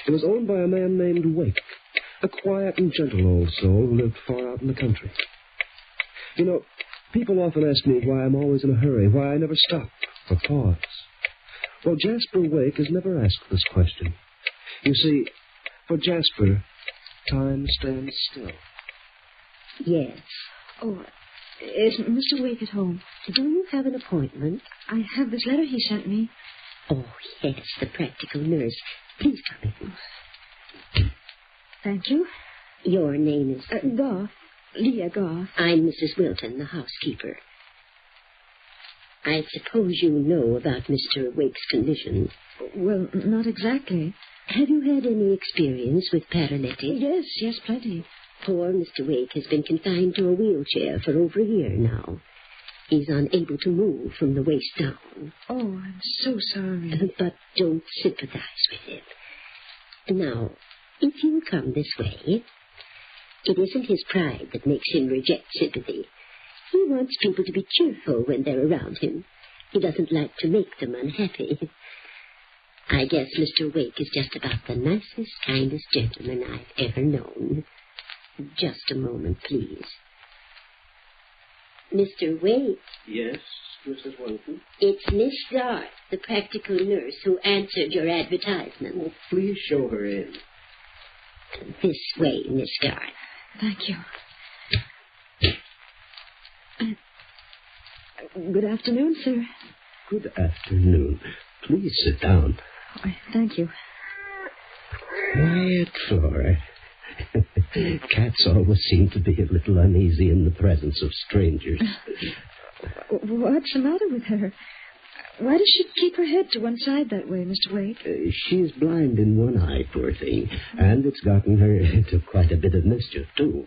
It was owned by a man named Wake, a quiet and gentle old soul who lived far out in the country. You know, people often ask me why I'm always in a hurry, why I never stop or pause. Well, Jasper Wake has never asked this question. You see, for Jasper, time stands still. Yes. Oh, is Mr. Wake at home? Do you have an appointment? I have this letter he sent me. Oh, yes, the practical nurse. Please come in. Thank you. Your name is... Goff. Leah Goff. I'm Mrs. Wilton, the housekeeper. I suppose you know about Mr. Wake's condition. Well, not exactly. Have you had any experience with paralytics? Yes, plenty. Poor Mr. Wake has been confined to a wheelchair for over a year now. He's unable to move from the waist down. Oh, I'm so sorry. But don't sympathize with him. Now, if you'll come this way, it isn't his pride that makes him reject sympathy. He wants people to be cheerful when they're around him. He doesn't like to make them unhappy. I guess Mr. Wake is just about the nicest, kindest gentleman I've ever known. Just a moment, please. Mr. Wake. Yes, Mrs. Wilton? It's Miss Garth, the practical nurse who answered your advertisement. Oh, please show her in. This way, Miss Garth. Thank you. Good afternoon, sir. Good afternoon. Please sit down. Thank you. Quiet, Flora. Cats always seem to be a little uneasy in the presence of strangers. What's the matter with her? Why does she keep her head to one side that way, Mr. Wake? She's blind in one eye, poor thing, and it's gotten her into quite a bit of mischief, too.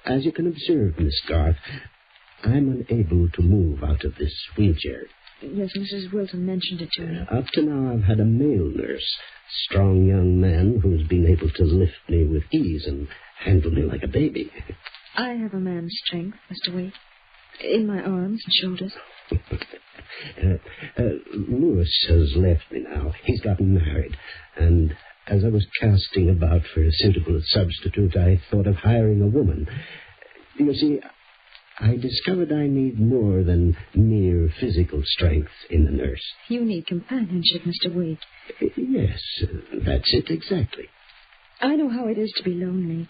As you can observe, Miss Garth, I'm unable to move out of this wheelchair. Yes, Mrs. Wilton mentioned it to me. Up to now, I've had a male nurse, strong young man who's been able to lift me with ease and handle me like a baby. I have a man's strength, Mr. Wake, in my arms and shoulders. Lewis has left me now. He's gotten married. And as I was casting about for a suitable substitute, I thought of hiring a woman. You see, I discovered I need more than mere physical strength in a nurse. You need companionship, Mr. Wake. Yes, that's it exactly. I know how it is to be lonely.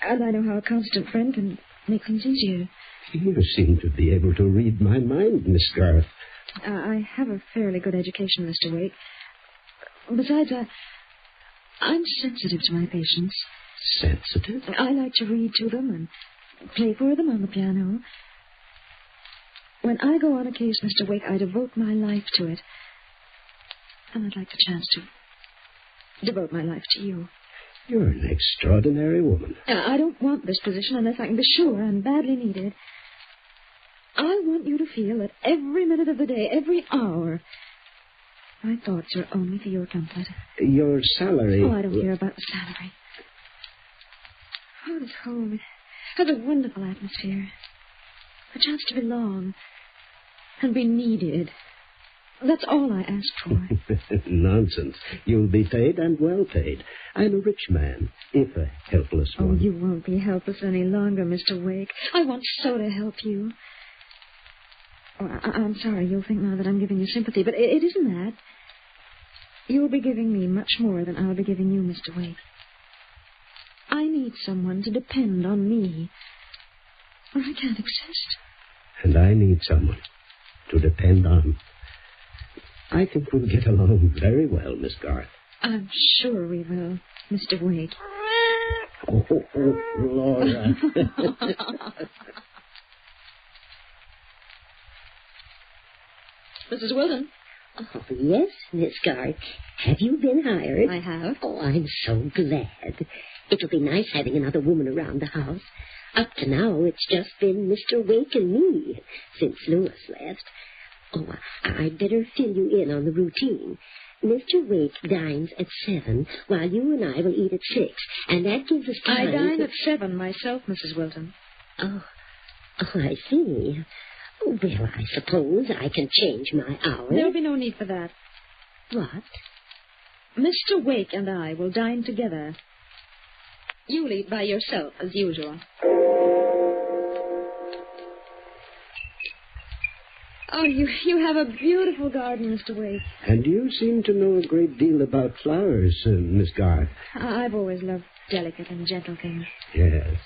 And I know how a constant friend can make things easier. You seem to be able to read my mind, Miss Garth. I have a fairly good education, Mr. Wake. Besides, I'm sensitive to my patients. Sensitive? I like to read to them and play for them on the piano. When I go on a case, Mr. Wake, I devote my life to it. And I'd like the chance to devote my life to you. You're an extraordinary woman. I don't want this position unless I can be sure I'm badly needed. I want you to feel that every minute of the day, every hour, my thoughts are only for your comfort. Your salary... Oh, I don't care about the salary. Oh, this home has a wonderful atmosphere. A chance to belong and be needed. That's all I ask for. Nonsense. You'll be paid and well paid. I'm a rich man, if a helpless one. Oh, you won't be helpless any longer, Mr. Wake. I want so to help you. Oh, I'm sorry you'll think now that I'm giving you sympathy, but it isn't that. You'll be giving me much more than I'll be giving you, Mr. Wake. I need someone to depend on me, or I can't exist. And I need someone to depend on. I think we'll get along very well, Miss Garth. I'm sure we will, Mr. Wake. Oh, Laura. Mrs. Wilton. Oh, yes, Miss Garth. Have you been hired? I have. Oh, I'm so glad. It'll be nice having another woman around the house. Up to now, it's just been Mr. Wake and me since Lewis left. Oh, I'd better fill you in on the routine. Mr. Wake dines at 7, while you and I will eat at 6, and that gives us time... I dine at 7 myself, Mrs. Wilton. Oh, I see. Well, I suppose I can change my hours. There'll be no need for that. What? Mr. Wake and I will dine together. You'll eat by yourself, as usual. Oh, you have a beautiful garden, Mr. Wake. And you seem to know a great deal about flowers, Miss Garth. I've always loved delicate and gentle things. Yes,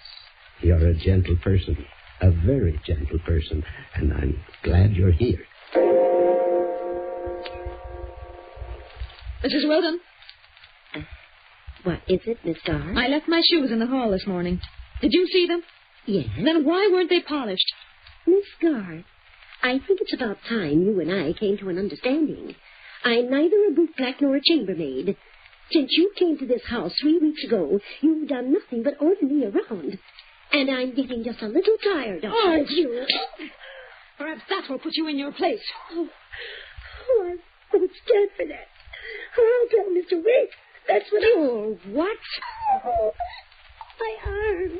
you're a gentle person. A very gentle person. And I'm glad you're here. Mrs. Wilton? What is it, Miss Garth? I left my shoes in the hall this morning. Did you see them? Yes. Then why weren't they polished? Miss Garth, I think it's about time you and I came to an understanding. I'm neither a bootblack nor a chambermaid. Since you came to this house 3 weeks ago, you've done nothing but order me around. And I'm getting just a little tired of you. Perhaps that will put you in your place. I'm so scared for that. I'll tell Mr. Wake. That's what Oh, what? Oh, my arm.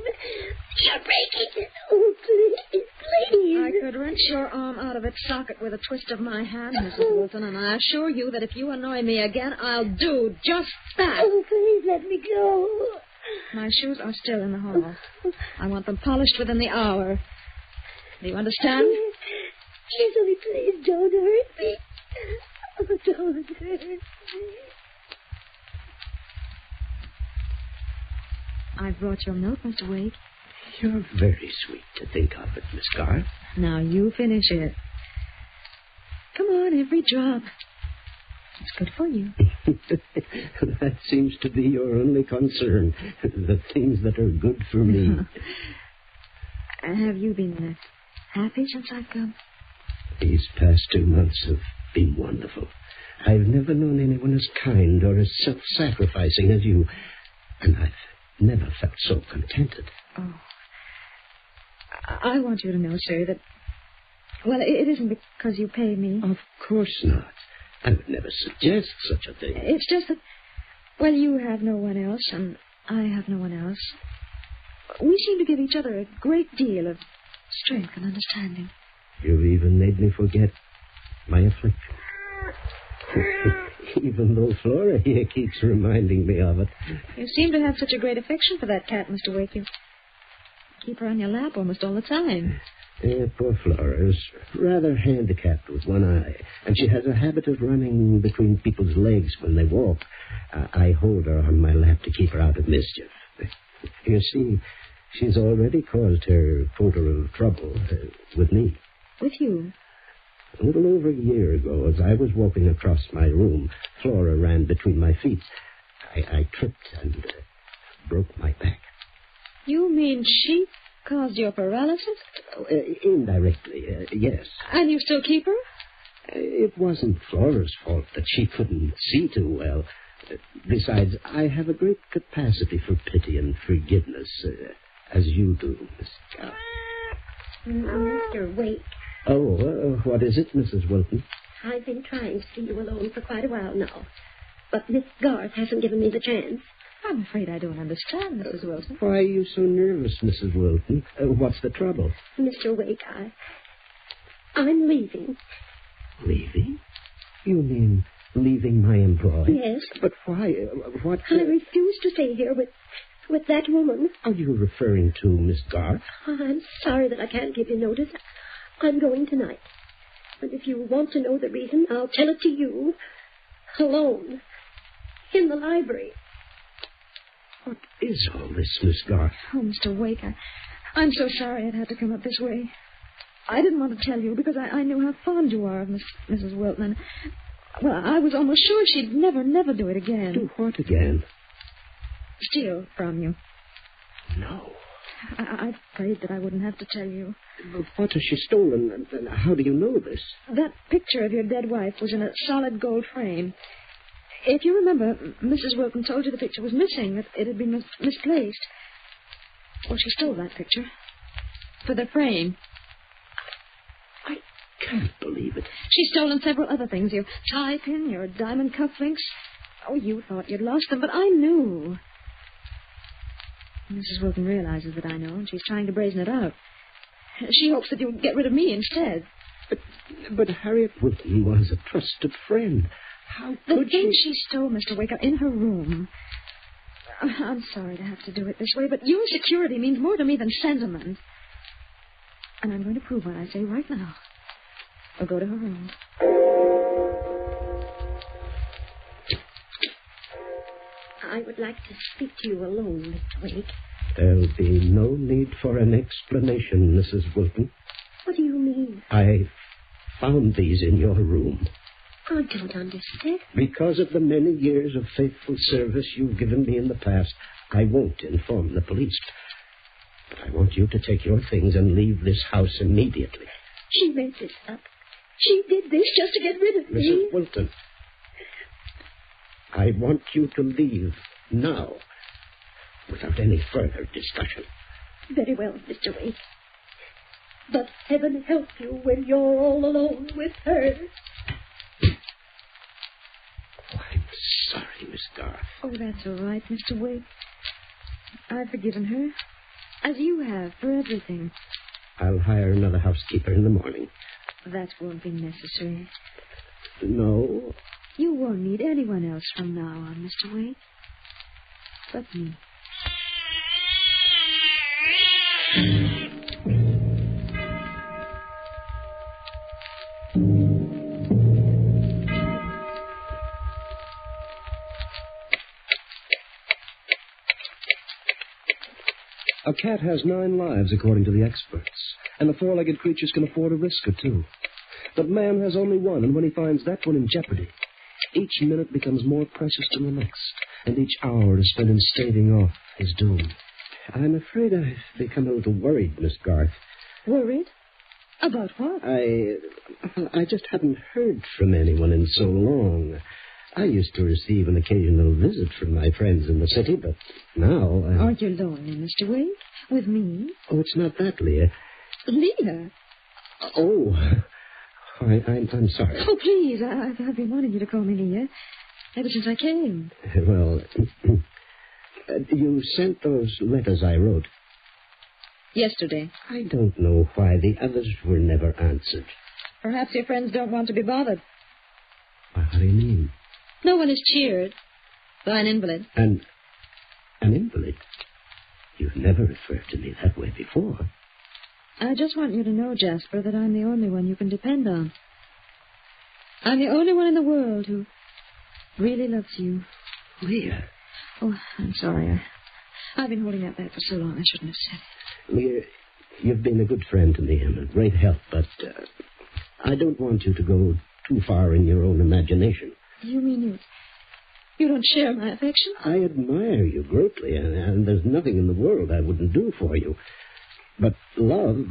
You're breaking it. Oh, please, please. I could wrench your arm out of its socket with a twist of my hand, Mrs. Wilton, and I assure you that if you annoy me again, I'll do just that. Oh, please let me go. My shoes are still in the hall. I want them polished within the hour. Do you understand? Cecily, please don't hurt me. Oh, don't hurt me. I've brought your milk, Mr. Wake. You're very sweet to think of it, Miss Garth. Now you finish it. Come on, every drop. It's good for you. That seems to be your only concern. The things that are good for me. Have you been happy since I've come? These past 2 months have been wonderful. I've never known anyone as kind or as self-sacrificing as you. And I've never felt so contented. Oh. I want you to know, sir, that Well, it isn't because you pay me. Of course not. I would never suggest such a thing. It's just that, well, you have no one else, and I have no one else. We seem to give each other a great deal of strength and understanding. You've even made me forget my affliction. Even though Flora here keeps reminding me of it. You seem to have such a great affection for that cat, Mr. Wake. You keep her on your lap almost all the time. Poor Flora is rather handicapped with one eye, and she has a habit of running between people's legs when they walk. I hold her on my lap to keep her out of mischief. You see, she's already caused her quota of trouble with me. With you? A little over a year ago, as I was walking across my room, Flora ran between my feet. I tripped and broke my back. You mean she caused your paralysis? Indirectly, yes. And you still keep her? It wasn't Flora's fault that she couldn't see too well. Besides, I have a great capacity for pity and forgiveness, as you do, Miss Garth. Mr. Wake. Oh, what is it, Mrs. Wilton? I've been trying to see you alone for quite a while now. But Miss Garth hasn't given me the chance. I'm afraid I don't understand, Mrs. Wilton. Why are you so nervous, Mrs. Wilton? What's the trouble? Mr. Wake, I'm leaving. Leaving? You mean leaving my employ? Yes. But why? What? I refuse to stay here with that woman. Are you referring to Miss Garth? I'm sorry that I can't give you notice. I'm going tonight. And if you want to know the reason, I'll tell it to you. Alone. In the library. What is all this, Miss Garth? Oh, Mr. Wake, I'm so sorry it had to come up this way. I didn't want to tell you because I knew how fond you are of Mrs. Wilton. And, well, I was almost sure she'd never do it again. Do what again? Steal from you. No. I prayed that I wouldn't have to tell you. But what has she stolen, and how do you know this? That picture of your dead wife was in a solid gold frame. If you remember, Mrs. Wilton told you the picture was missing, that it had been misplaced. Well, she stole that picture. For the frame. I can't believe it. She's stolen several other things. Your tie pin, your diamond cufflinks. Oh, you thought you'd lost them, but I knew. Mrs. Wilton realizes that I know, and she's trying to brazen it out. She hopes that you'll get rid of me instead. But Harriet Wilton was a trusted friend. How could the thing she stole, Mr. Wake, are in her room. I'm sorry to have to do it this way, but your security means more to me than sentiment. And I'm going to prove what I say right now. I'll go to her room. I would like to speak to you alone, Mr. Wake. There'll be no need for an explanation, Mrs. Wilton. What do you mean? I found these in your room. I don't understand. Because of the many years of faithful service you've given me in the past, I won't inform the police. But I want you to take your things and leave this house immediately. She made this up. She did this just to get rid of me. Mrs. Wilton, I want you to leave now, without any further discussion. Very well, Mr. Wake. But heaven help you when you're all alone with her. I'm sorry, Miss Garth. Oh, that's all right, Mr. Wake. I've forgiven her, as you have, for everything. I'll hire another housekeeper in the morning. That won't be necessary. No? You won't need anyone else from now on, Mr. Wake. But me. A cat has 9 lives, according to the experts, and the 4-legged creatures can afford a risk or 2. But man has only 1, and when he finds that one in jeopardy, each minute becomes more precious than the next, and each hour is spent in staving off his doom. I'm afraid I've become a little worried, Miss Garth. Worried? About what? I just haven't heard from anyone in so long. I used to receive an occasional visit from my friends in the city, but now... Aren't you lonely, Mr. Wake? With me? Oh, it's not that, Leah. Leah? Oh, I'm sorry. Oh, please. I've been wanting you to call me Leah ever since I came. Well, you sent those letters I wrote. Yesterday. I don't know why the others were never answered. Perhaps your friends don't want to be bothered. What do you mean? No one is cheered by an invalid. An invalid? You've never referred to me that way before. I just want you to know, Jasper, that I'm the only one you can depend on. I'm the only one in the world who really loves you. Leah. Oh, I'm sorry. I've been holding that back for so long I shouldn't have said it. Leah, you've been a good friend to me and a great help, but I don't want you to go too far in your own imagination. You mean you don't share my affection? I admire you greatly, and there's nothing in the world I wouldn't do for you. But love,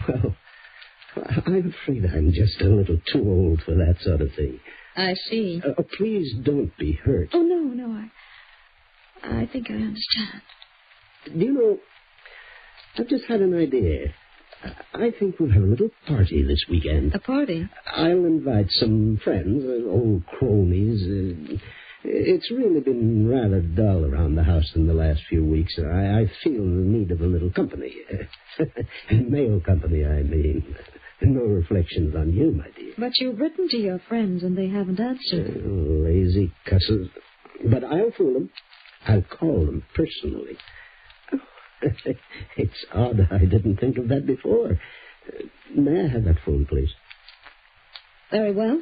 well, I'm afraid I'm just a little too old for that sort of thing. I see. Please don't be hurt. Oh, no, I think I understand. You know, I've just had an idea. I think we'll have a little party this weekend. A party? I'll invite some friends, old cronies. It's really been rather dull around the house in the last few weeks. I feel the need of a little company. Male company, I mean. No reflections on you, my dear. But you've written to your friends and they haven't answered. Lazy cusses. But I'll fool them. I'll call them personally. It's odd I didn't think of that before. May I have that phone, please? Very well.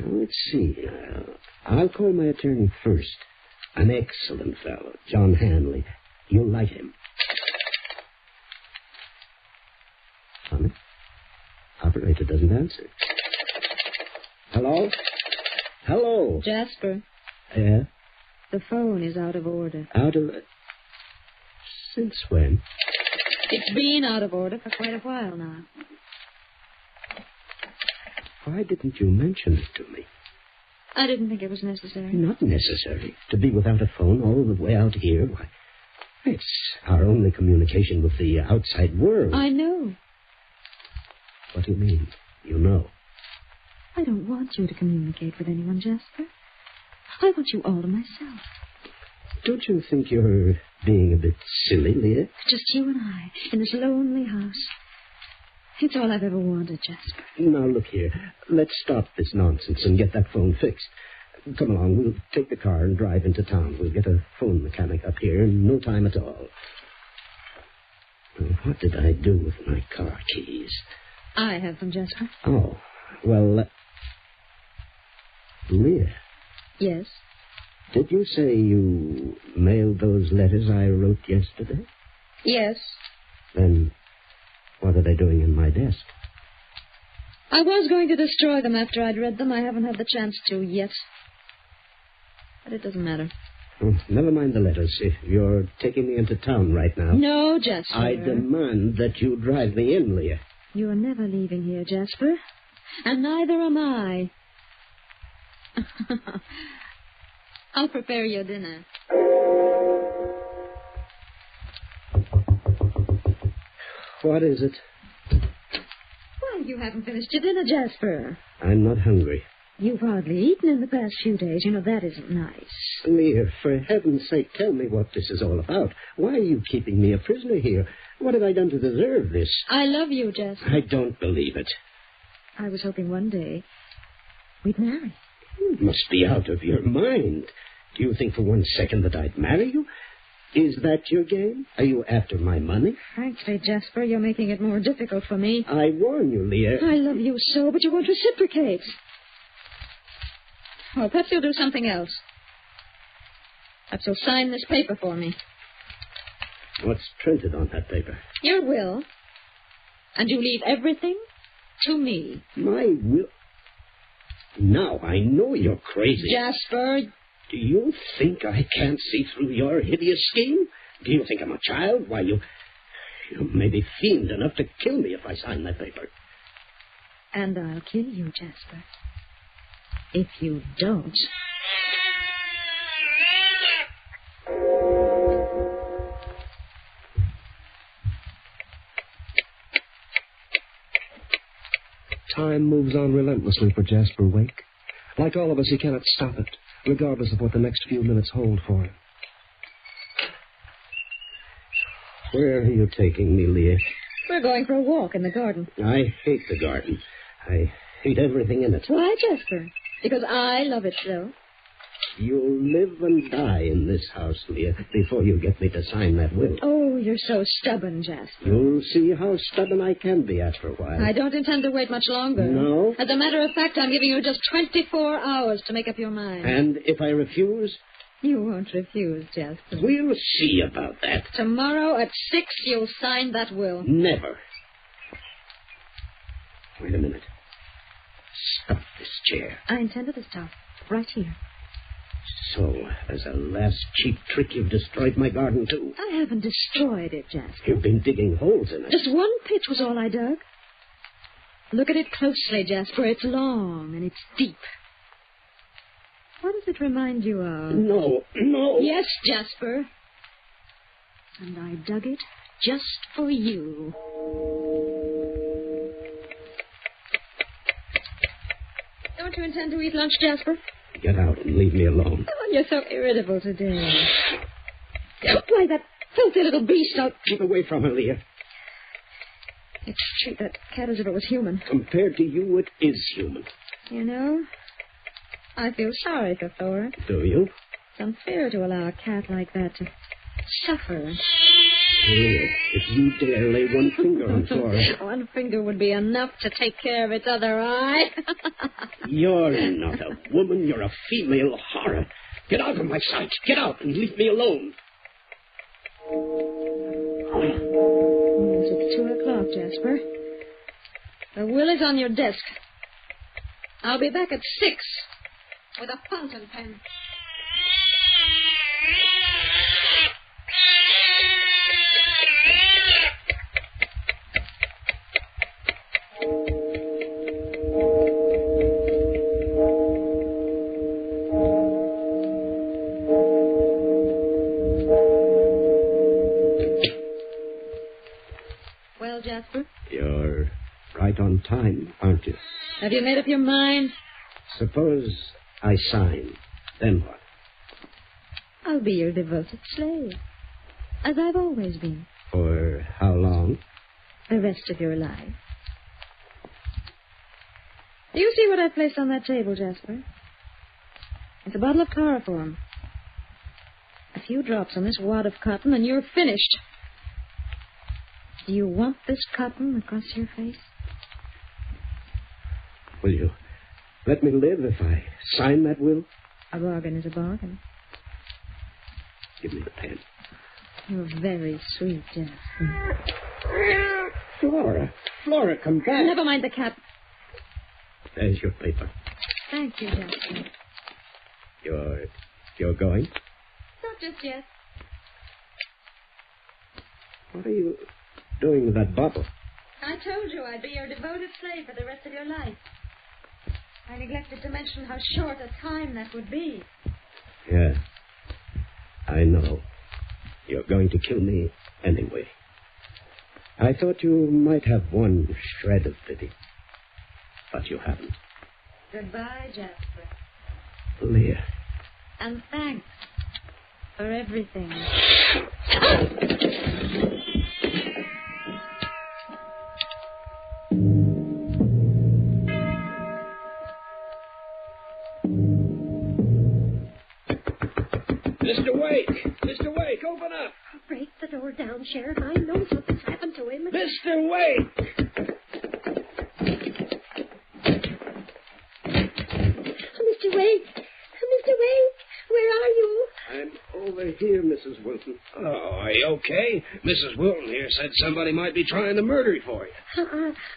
Let's see. I'll call my attorney first. An excellent fellow, John Hanley. You'll like him. Funny. Operator doesn't answer. Hello? Hello? Jasper. Yeah? The phone is out of order. Out of... Since when? It's been out of order for quite a while now. Why didn't you mention it to me? I didn't think it was necessary. Not necessary. To be without a phone all the way out here, why, it's our only communication with the outside world. I know. What do you mean, you know? I don't want you to communicate with anyone, Jasper. I want you all to myself. Don't you think you're being a bit silly, Leah? Just you and I, in this lonely house. It's all I've ever wanted, Jasper. Now, look here. Let's stop this nonsense and get that phone fixed. Come along. We'll take the car and drive into town. We'll get a phone mechanic up here in no time at all. What did I do with my car keys? I have them, Jasper. Oh, well, Leah. Yes? Did you say you mailed those letters I wrote yesterday? Yes. Then what are they doing in my desk? I was going to destroy them after I'd read them. I haven't had the chance to yet. But it doesn't matter. Oh, never mind the letters. If you're taking me into town right now... No, Jasper. I demand that you drive me in, Leah. You are never leaving here, Jasper. And neither am I. I'll prepare your dinner. What is it? Well, you haven't finished your dinner, Jasper. I'm not hungry. You've hardly eaten in the past few days. You know, that isn't nice. Leah, for heaven's sake, tell me what this is all about. Why are you keeping me a prisoner here? What have I done to deserve this? I love you, Jasper. I don't believe it. I was hoping one day we'd marry. You must be out of your mind. Do you think for 1 second that I'd marry you? Is that your game? Are you after my money? Frankly, Jasper, you're making it more difficult for me. I warn you, Leah. I love you so, but you won't reciprocate. Well, perhaps you'll do something else. Perhaps you'll sign this paper for me. What's printed on that paper? Your will. And you leave everything to me. My will? Now I know you're crazy. Jasper. Do you think I can't see through your hideous scheme? Do you think I'm a child? Why, you may be fiend enough to kill me if I sign that paper. And I'll kill you, Jasper. If you don't. rages on relentlessly for Jasper Wake. Like all of us, he cannot stop it, regardless of what the next few minutes hold for him. Where are you taking me, Leah? We're going for a walk in the garden. I hate the garden. I hate everything in it. Why, Jasper? Because I love it so. You'll live and die in this house, Leah, before you get me to sign that will. Oh, you're so stubborn, Jasper. You'll see how stubborn I can be after a while. I don't intend to wait much longer. No? As a matter of fact, I'm giving you just 24 hours to make up your mind. And if I refuse? You won't refuse, Jasper. We'll see about that. Tomorrow at 6, you'll sign that will. Never. Wait a minute. Stop this chair. I intended to stop right here. So, as a last cheap trick, you've destroyed my garden, too. I haven't destroyed it, Jasper. You've been digging holes in it. Just one pitch was all I dug. Look at it closely, Jasper. It's long and it's deep. What does it remind you of? No. Yes, Jasper. And I dug it just for you. Don't you intend to eat lunch, Jasper? Get out and leave me alone. Oh, you're so irritable today. Why, that filthy little beast. Keep away from her, Leah. It's treat that cat as if it was human. Compared to you, it is human. You know, I feel sorry for Thora. Do you? It's unfair to allow a cat like that to suffer. Leah, if you dare lay one finger on Thora. One finger would be enough to take care of its other eye. You're not a woman. You're a female horror. Get out of my sight. Get out and leave me alone. Yes, it's 2 o'clock, Jasper. The will is on your desk. I'll be back at 6 with a fountain pen. Well, Jasper? You're right on time, aren't you? Have you made up your mind? Suppose I sign. Then what? I'll be your devoted slave, as I've always been. For how long? The rest of your life. Do you see what I placed on that table, Jasper? It's a bottle of chloroform. A few drops on this wad of cotton, and you're finished. Do you want this cotton across your face? Will you let me live if I sign that will? A bargain is a bargain. Give me the pen. You're very sweet, Jasper. Flora, come back. Never mind the cat. There's your paper. Thank you, Jasper. You're going? Not just yet. What are you doing with that bottle? I told you I'd be your devoted slave for the rest of your life. I neglected to mention how short a time that would be. Yeah, I know. You're going to kill me anyway. I thought you might have one shred of pity, but you haven't. Goodbye, Jasper. Leah. And thanks for everything. Mr. Wake, open up. Break the door down, Sheriff. I know something's happened to him. Mr. Wake! Mr. Wake! Mr. Wake! Where are you? I'm over here, Mrs. Wilson. Oh, are you okay? Mrs. Wilton here said somebody might be trying to murder you for you.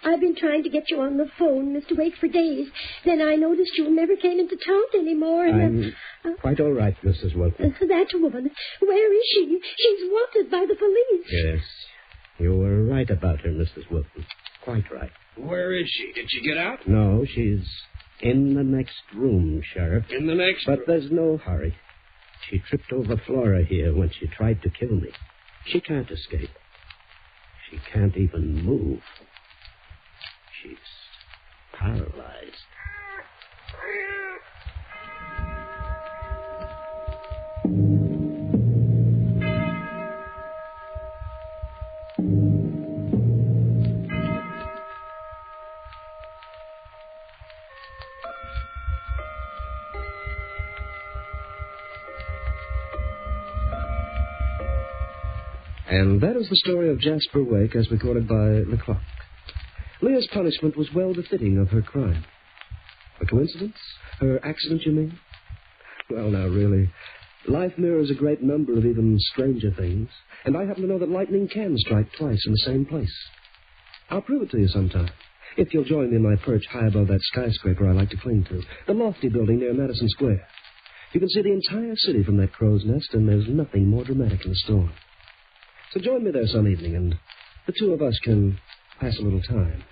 I've been trying to get you on the phone, Mr. Wake, for days. Then I noticed you never came into town anymore. And I'm quite all right, Mrs. Wilton. That woman, where is she? She's wanted by the police. Yes, you were right about her, Mrs. Wilton. Quite right. Where is she? Did she get out? No, she's in the next room, Sheriff. In the next But there's no hurry. She tripped over Flora here when she tried to kill me. She can't escape. She can't even move. She's paralyzed. And that is the story of Jasper Wake as recorded by Leclerc. Leah's punishment was well befitting of her crime. A coincidence? Her accident, you mean? Well, now, really, life mirrors a great number of even stranger things, and I happen to know that lightning can strike twice in the same place. I'll prove it to you sometime, if you'll join me in my perch high above that skyscraper I like to cling to, the lofty building near Madison Square. You can see the entire city from that crow's nest, and there's nothing more dramatic in the storm. So join me there some evening, and the two of us can pass a little time.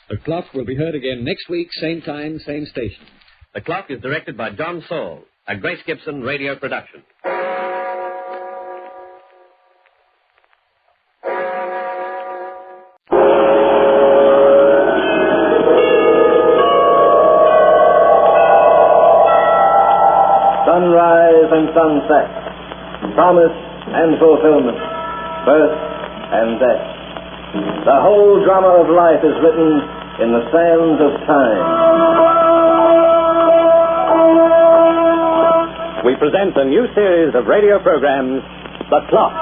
The Clock will be heard again next week, same time, same station. The Clock is directed by John Saul, a Grace Gibson radio production. Sunrise and sunset, promise and fulfillment, birth and death. The whole drama of life is written in the sands of time. We present a new series of radio programs, The Clock.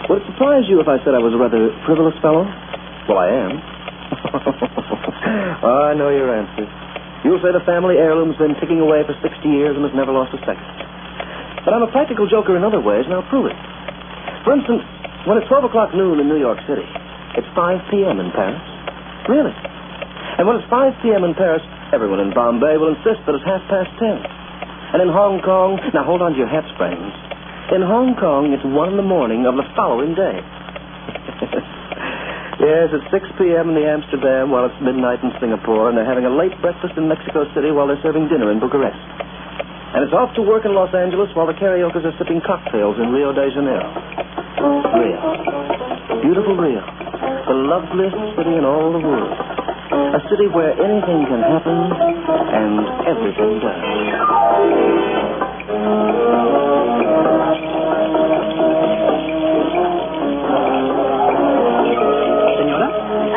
Would it surprise you if I said I was a rather frivolous fellow? Well, I am. Oh, I know your answer. You'll say the family heirloom's been ticking away for 60 years and has never lost a second. But I'm a practical joker in other ways, and I'll prove it. For instance, when it's 12 o'clock noon in New York City, it's 5 p.m. in Paris. Really. And when it's 5 p.m. in Paris, everyone in Bombay will insist that it's 10:30. And in Hong Kong, now hold on to your hats, friends. In Hong Kong, it's 1 in the morning of the following day. Yes, it's 6 p.m. in the Amsterdam while it's midnight in Singapore, and they're having a late breakfast in Mexico City while they're serving dinner in Bucharest. And it's off to work in Los Angeles while the karaokers are sipping cocktails in Rio de Janeiro. Rio. Beautiful Rio. The loveliest city in all the world. A city where anything can happen and everything does.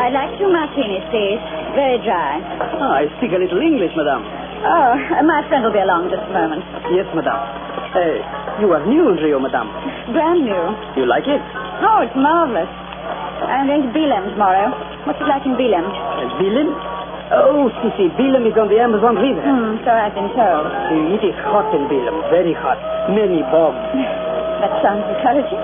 I'd like 2 martinis, please. Very dry. Oh, I speak a little English, madame. Oh, my friend will be along in just a moment. Yes, madame. You are new in Rio, madame. Brand new. You like it? Oh, it's marvelous. I'm going to Belem tomorrow. What's it like in Belem? Belem? Oh, see, Belem is on the Amazon River. So I've been told. It is hot in Belem, very hot. Many bugs. That sounds encouraging.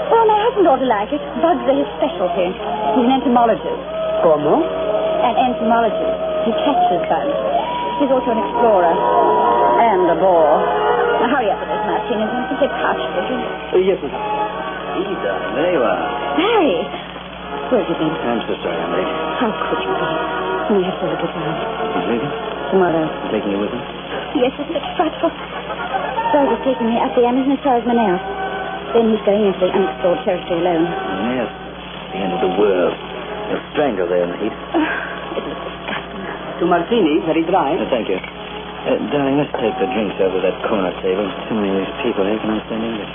Well, my husband ought to like it. Bugs are his specialty. He's an entomologist. Como? An entomologist. He catches bugs. He's also an explorer. And a bore. Now, hurry up with those martinis. I think they're parched, would you? Yes, madame. Ida, there you are. Harry! Where have you been? I'm so sorry I'm late. How could you be? We have to look at that. He's leaving? Tomorrow. Taking you with him? Yes, it's frightful. Buzz is taking me up the Amazon as far as Manaus. Then he's going into the unexplored territory alone. Yes. The end of the world. You'll strangle there in the heat. It was disgusting. 2 martinis, very dry. Thank you. Darling, let's take the drinks over that corner table. Too many of these people here can understand English.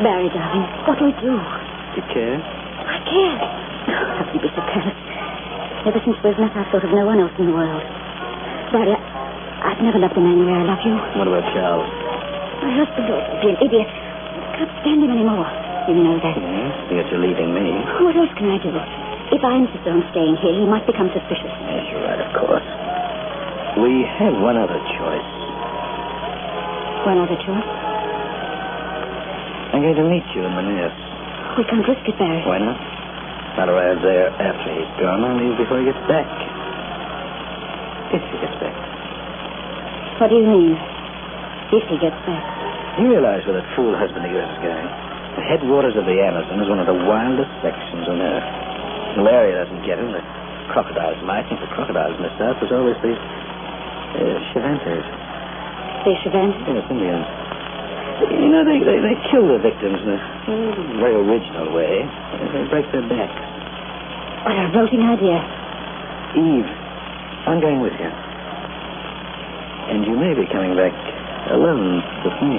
Barry, darling, what do we do? You care? I care. How can you be so careless? Ever since we've met, I've thought of no one else in the world. Barry, I've never loved a man the way I love you. What about Charles? My husband ought to be an idiot. I can't stand him anymore. You know that. Yes, because you're leaving me. What else can I do? If I insist on staying here, he might become suspicious. Yes, you're right, of course. We have one other choice. One other choice? I'm going to meet you in Manaus. We can't risk it, Barry. Why not? I'll arrive there after he's gone. I'll leave before he gets back. If he gets back. What do you mean? If he gets back? You realize where that fool husband of yours is going? The headwaters of the Amazon is one of the wildest sections on Earth. Malaria doesn't get him. The crocodiles might. And if the crocodiles miss out, there's always these Shivantas. The Shivantas? Yes, Indians. You know, they kill their victims in a very original way. They break their backs. What a revolting idea. Eve, I'm going with you. And you may be coming back alone with me.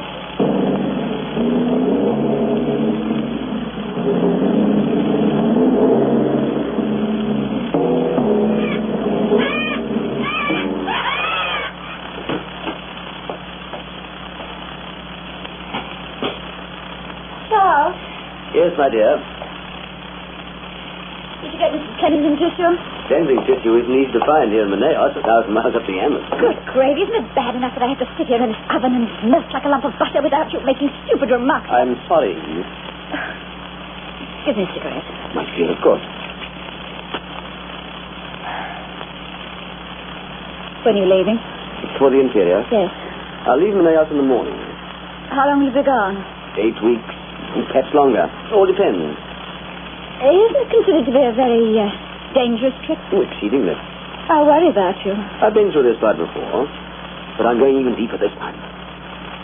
Charles? Yes, my dear. Did you get Mrs. Kennington tissue? Cleansing tissue isn't easy to find here in Manaos, 1,000 miles up the Amazon. Good gravy, isn't it bad enough that I have to sit here in this oven and melt like a lump of butter without you making stupid remarks? I'm sorry, Eve. Give me a cigarette. My dear, of course. When are you leaving? For the interior? Yes. I'll leave Manaos in the morning. How long will you be gone? 8 weeks. Perhaps longer. All depends. Isn't it considered to be a very dangerous trip? Oh, exceedingly. I worry about you. I've been through this part before, but I'm going even deeper this time.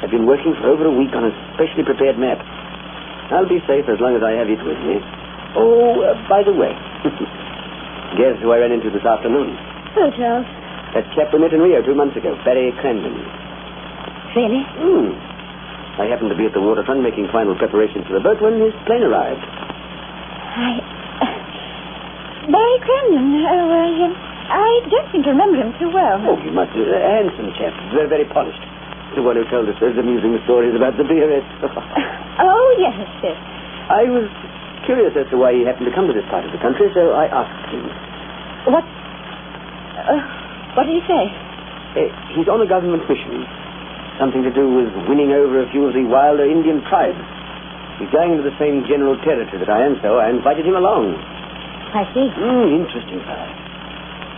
I've been working for over a week on a specially prepared map. I'll be safe as long as I have it with me. Oh, by the way, guess who I ran into this afternoon? Who, Charles? That chap we met in Rio 2 months ago, Barry Crandon. Really? I happened to be at the waterfront making final preparations for the boat when his plane arrived. Barry Crandon. I don't seem to remember him too well. Oh, you must. A handsome chap. Very, very polished. The one who told us those amusing stories about the beerets. Oh, yes, yes. I was curious as to why he happened to come to this part of the country, so I asked him. What did he say? He's on a government mission. Something to do with winning over a few of the wilder Indian tribes. He's going into the same general territory that I am, so I invited him along. I see. Interesting fellow.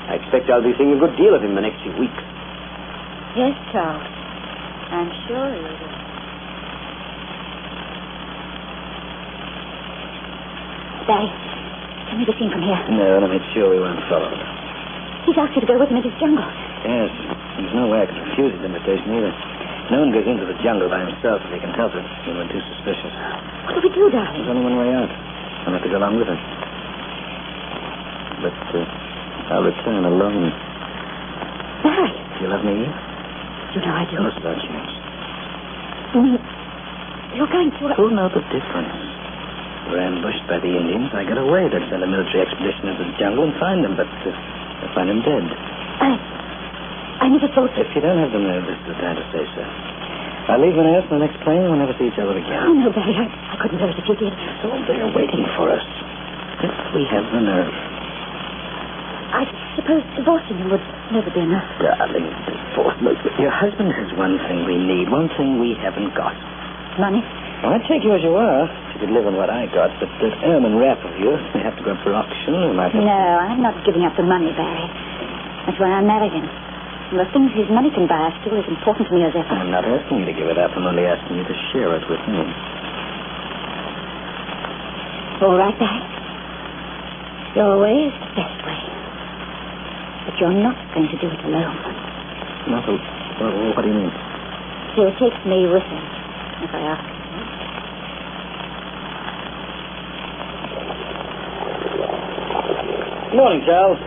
I expect I'll be seeing a good deal of him the next few weeks. Yes, Charles. I'm sure you will. Barry, can we be seen from here? No, and I made sure we weren't followed. He's asked you to go with him into his jungle. Yes, there's no way I could refuse his invitation either. No one goes into the jungle by himself if he can help it. We're too suspicious. What do we do, darling? There's only one way out. I'll have to go along with him. But I'll return alone. Barry. Do you love me? You know I do. What's that chance? You're going to... Who knows the difference? We're ambushed by the Indians. I get away. They'd send a military expedition into the jungle and find them, but they'll find him dead. I never thought... If you don't have the nerve, this is the time to say so. I'll leave Manaos on the next plane. We'll never see each other again. Oh, no, Barry. I couldn't do it if you did. It's all there waiting for us. If we have the nerve. I suppose divorcing him would never be enough. Darling, divorce. Look, your husband has one thing we need, one thing we haven't got. Money? Well, I'd take you as you are, if you could live on what I got. But that ermine wrap of yours may have to go up for auction. Or might have... No, I'm not giving up the money, Barry. That's why I married him. And the things his money can buy are still as important to me as ever. I'm not asking you to give it up. I'm only asking you to share it with me. All right, Barry. Your way is the best way. But you're not going to do it alone. Not what do you mean? He'll take me with him, if I ask him. Good morning, Charles.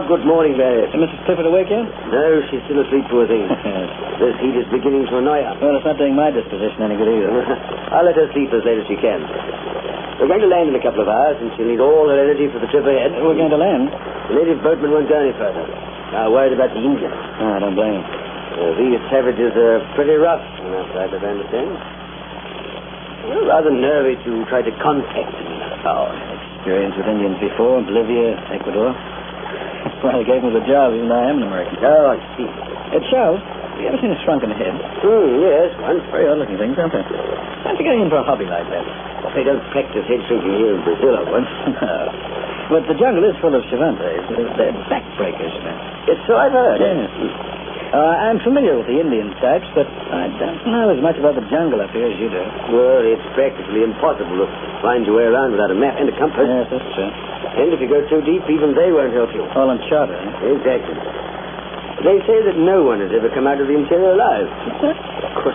Good morning, Barry. Is Mrs. Clifford awake yet? No, she's still asleep, poor thing. This heat is beginning to annoy her. Well, it's not doing my disposition any good either. I'll let her sleep as late as she can. We're going to land in a couple of hours, and she'll need all her energy for the trip ahead. We're going to land? The native boatman won't go any further. Now, worried about the Indians. Oh, I don't blame him. These savages are pretty rough on our side, as I understand. We're rather nervy to try to contact them. Oh, experience with Indians before, Bolivia, Ecuador. That's why they gave me the job, even though I am an American. Oh, I see. Charles, have you ever seen a shrunken head? Yes, once. Very odd-looking things, aren't they? Fancy getting into a hobby like that. Well, they don't practice head shrinking here in Brazil, I once. No. But the jungle is full of Shivantas. They're backbreakers, man. It's so I've heard. Yes. I'm familiar with the Indian types, but I don't know as much about the jungle up here as you do. Well, it's practically impossible to find your way around without a map and a compass. Yes, that's true. And if you go too deep, even they won't help you. All on charter, eh? Exactly. They say that no one has ever come out of the interior alive. Of course,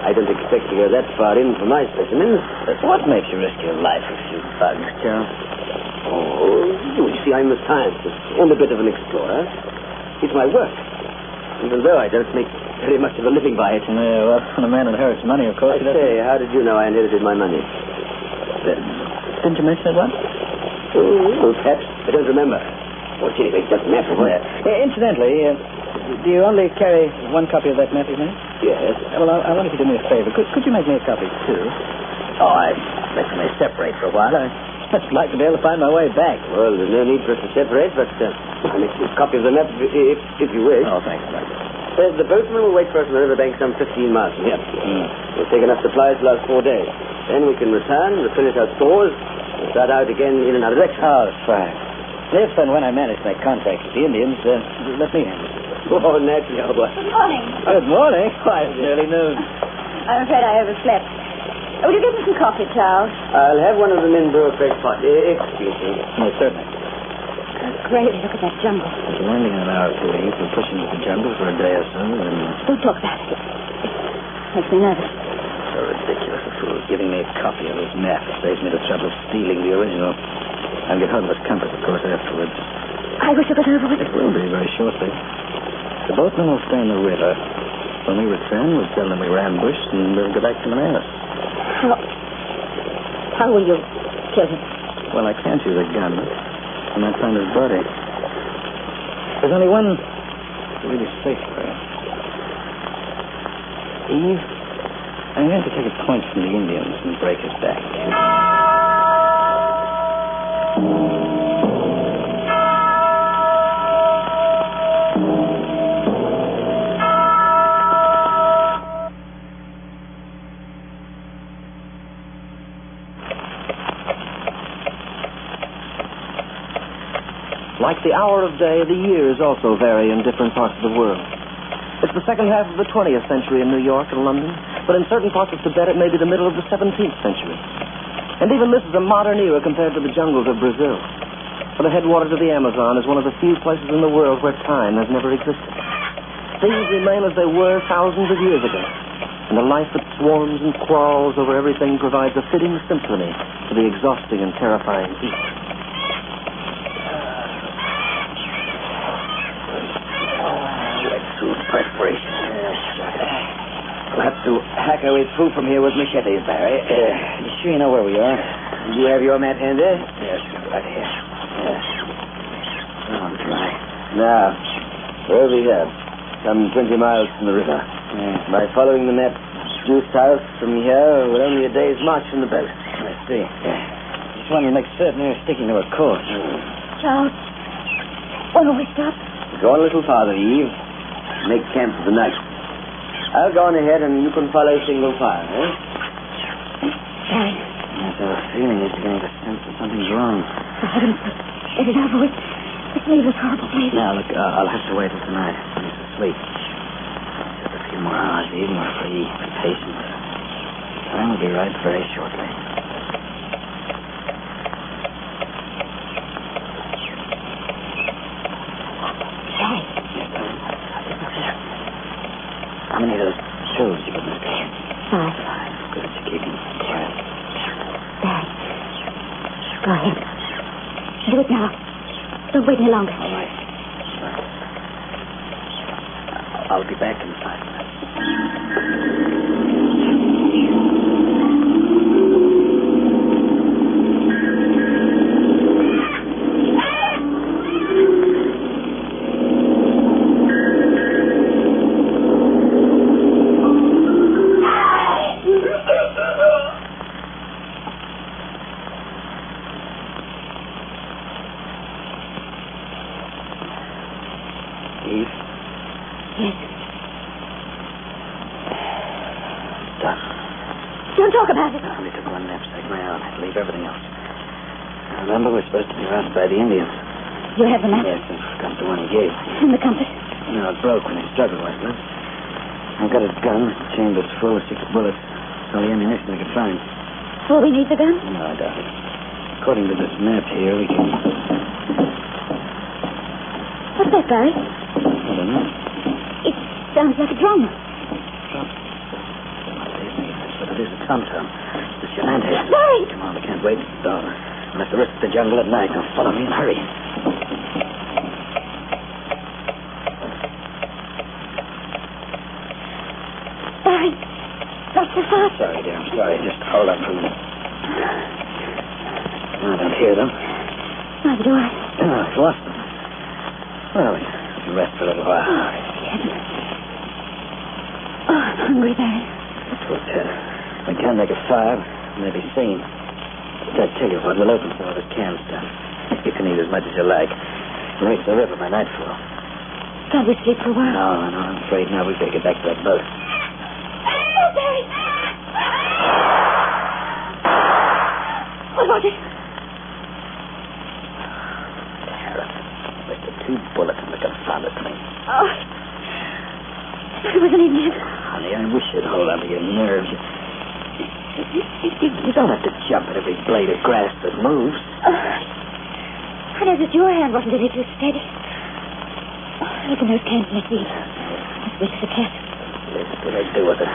I don't expect to go that far in for my specimens. What makes you risk your life for a few bugs, Charles? Oh, you see, I'm a scientist and a bit of an explorer. It's my work. Even though I don't make very much of a living by it. Yeah, well, when a man inherits money, of course. I say, how did you know I inherited my money? Didn't you mention it once? Oh, perhaps. I don't remember. Oh, anyway, it doesn't matter. Incidentally, do you only carry one copy of that map, you think? Yes. Well, I wonder if you do me a favor. Could you make me a copy, too? Oh, I reckon they separate for a while. I'd like to be able to find my way back. Well, there's no need for us to separate, but I'll make you a copy of the map if you wish. Oh, thanks. The boatman will wait for us on the riverbank some 15 miles from here. We'll take enough supplies to last 4 days. Then we can return, replenish our stores, and start out again in another direction. Oh, that's fine. If and when I manage to make contact with the Indians, let me handle it. Oh, naturally, old boy. Good morning. Good morning. Why, it's nearly noon. I'm afraid I overslept. Will you give me some coffee, Charles? I'll have one of the men brew a fresh pot. Excuse me. No, certainly. Great, look at that jungle. It's landing in an hour or two. We'll push into the jungle for a day or so, and then... Don't talk about it. Makes me nervous. So ridiculous. The fool's giving me a copy of his map. Saves me the trouble of stealing the original. I'll get hold of his compass, of course, afterwards. I wish it was over with. It will be very shortly. The boatman will stay in the river. When we return, we'll tell them we were ambushed, and we'll go back to Manaus. How will you kill him? Well, I can't use a gun. I might find his body. There's only one really safe way. Eve, I'm going to take a point from the Indians and break his back. Like the hour of day, the years also vary in different parts of the world. It's the second half of the 20th century in New York and London, but in certain parts of Tibet it may be the middle of the 17th century. And even this is a modern era compared to the jungles of Brazil. For the headwaters of the Amazon is one of the few places in the world where time has never existed. Things remain as they were thousands of years ago, and the life that swarms and quarrels over everything provides a fitting symphony to the exhausting and terrifying heat. Perspiration. We'll have to hack our way through from here with machetes, Barry. You sure you know where we are? You have your map handy? Yes, right here. Yes. Oh, I'm dry. Now, where we have? Some 20 miles from the river. By following the map due south from here, we're only a day's march from the boat. I see. Just wanted to make certain you're sticking to a course. Charles, when will we stop? Go on a little farther, Eve. Make camp for the night. I'll go on ahead and you can follow single file, eh? Barry. Yes, I have a feeling he's beginning to sense that something's wrong. For heaven's sake, get it over with. Let's leave this horrible place. Now, look, I'll have to wait till tonight when he's asleep. Just a few more hours, Eve. We're free. Be patient. Time will be right very shortly. How many of those tubes you got, Mr. 5. Good, you're keeping quiet. Barry, go ahead. Do it now. Don't wait any longer. All right. I'll be back in 5 minutes. Don't talk about it. I only took one knapsack now. Leave everything else. Now, remember, we're supposed to be routed by the Indians. You have the map? Yes, I've got the one he gave. And the compass? No, it broke when he struggled with it. I've got his gun. The chamber's full of 6 bullets. It's all the ammunition I could find. Will we need the gun? No, I doubt it. According to this map here, we can... What's that, Barry? I don't know. It sounds like a drum. That's what it is, a tom-tom. It's your hand here. Barry! Come on, we can't wait. No. We'll have to risk the jungle at night. Now follow me and hurry. Barry, not so fast. Sorry, dear, I'm sorry. Just hold on for a minute. No, I don't hear them. Neither do I. No, I've lost them. Well, we can rest for a little while. Oh, I'm hungry, Barry. But we can make a fire. Maybe seen. I tell you what, we'll open some of this canned stuff. You can eat as much as you like. We'll reach the river by nightfall. Can't we sleep for a while? No, I'm afraid now we'd better get back to that boat. Oh, Barry! What was it? With the 2 bullets in the confounded thing. Oh, it was an Indian. Honey, I wish you'd hold on to your nerves. You don't have to jump at every blade of grass that moves. I noticed your hand wasn't any too steady. Look in those cans, Nicky. That's weak as a cat. Yes, what did I do with it?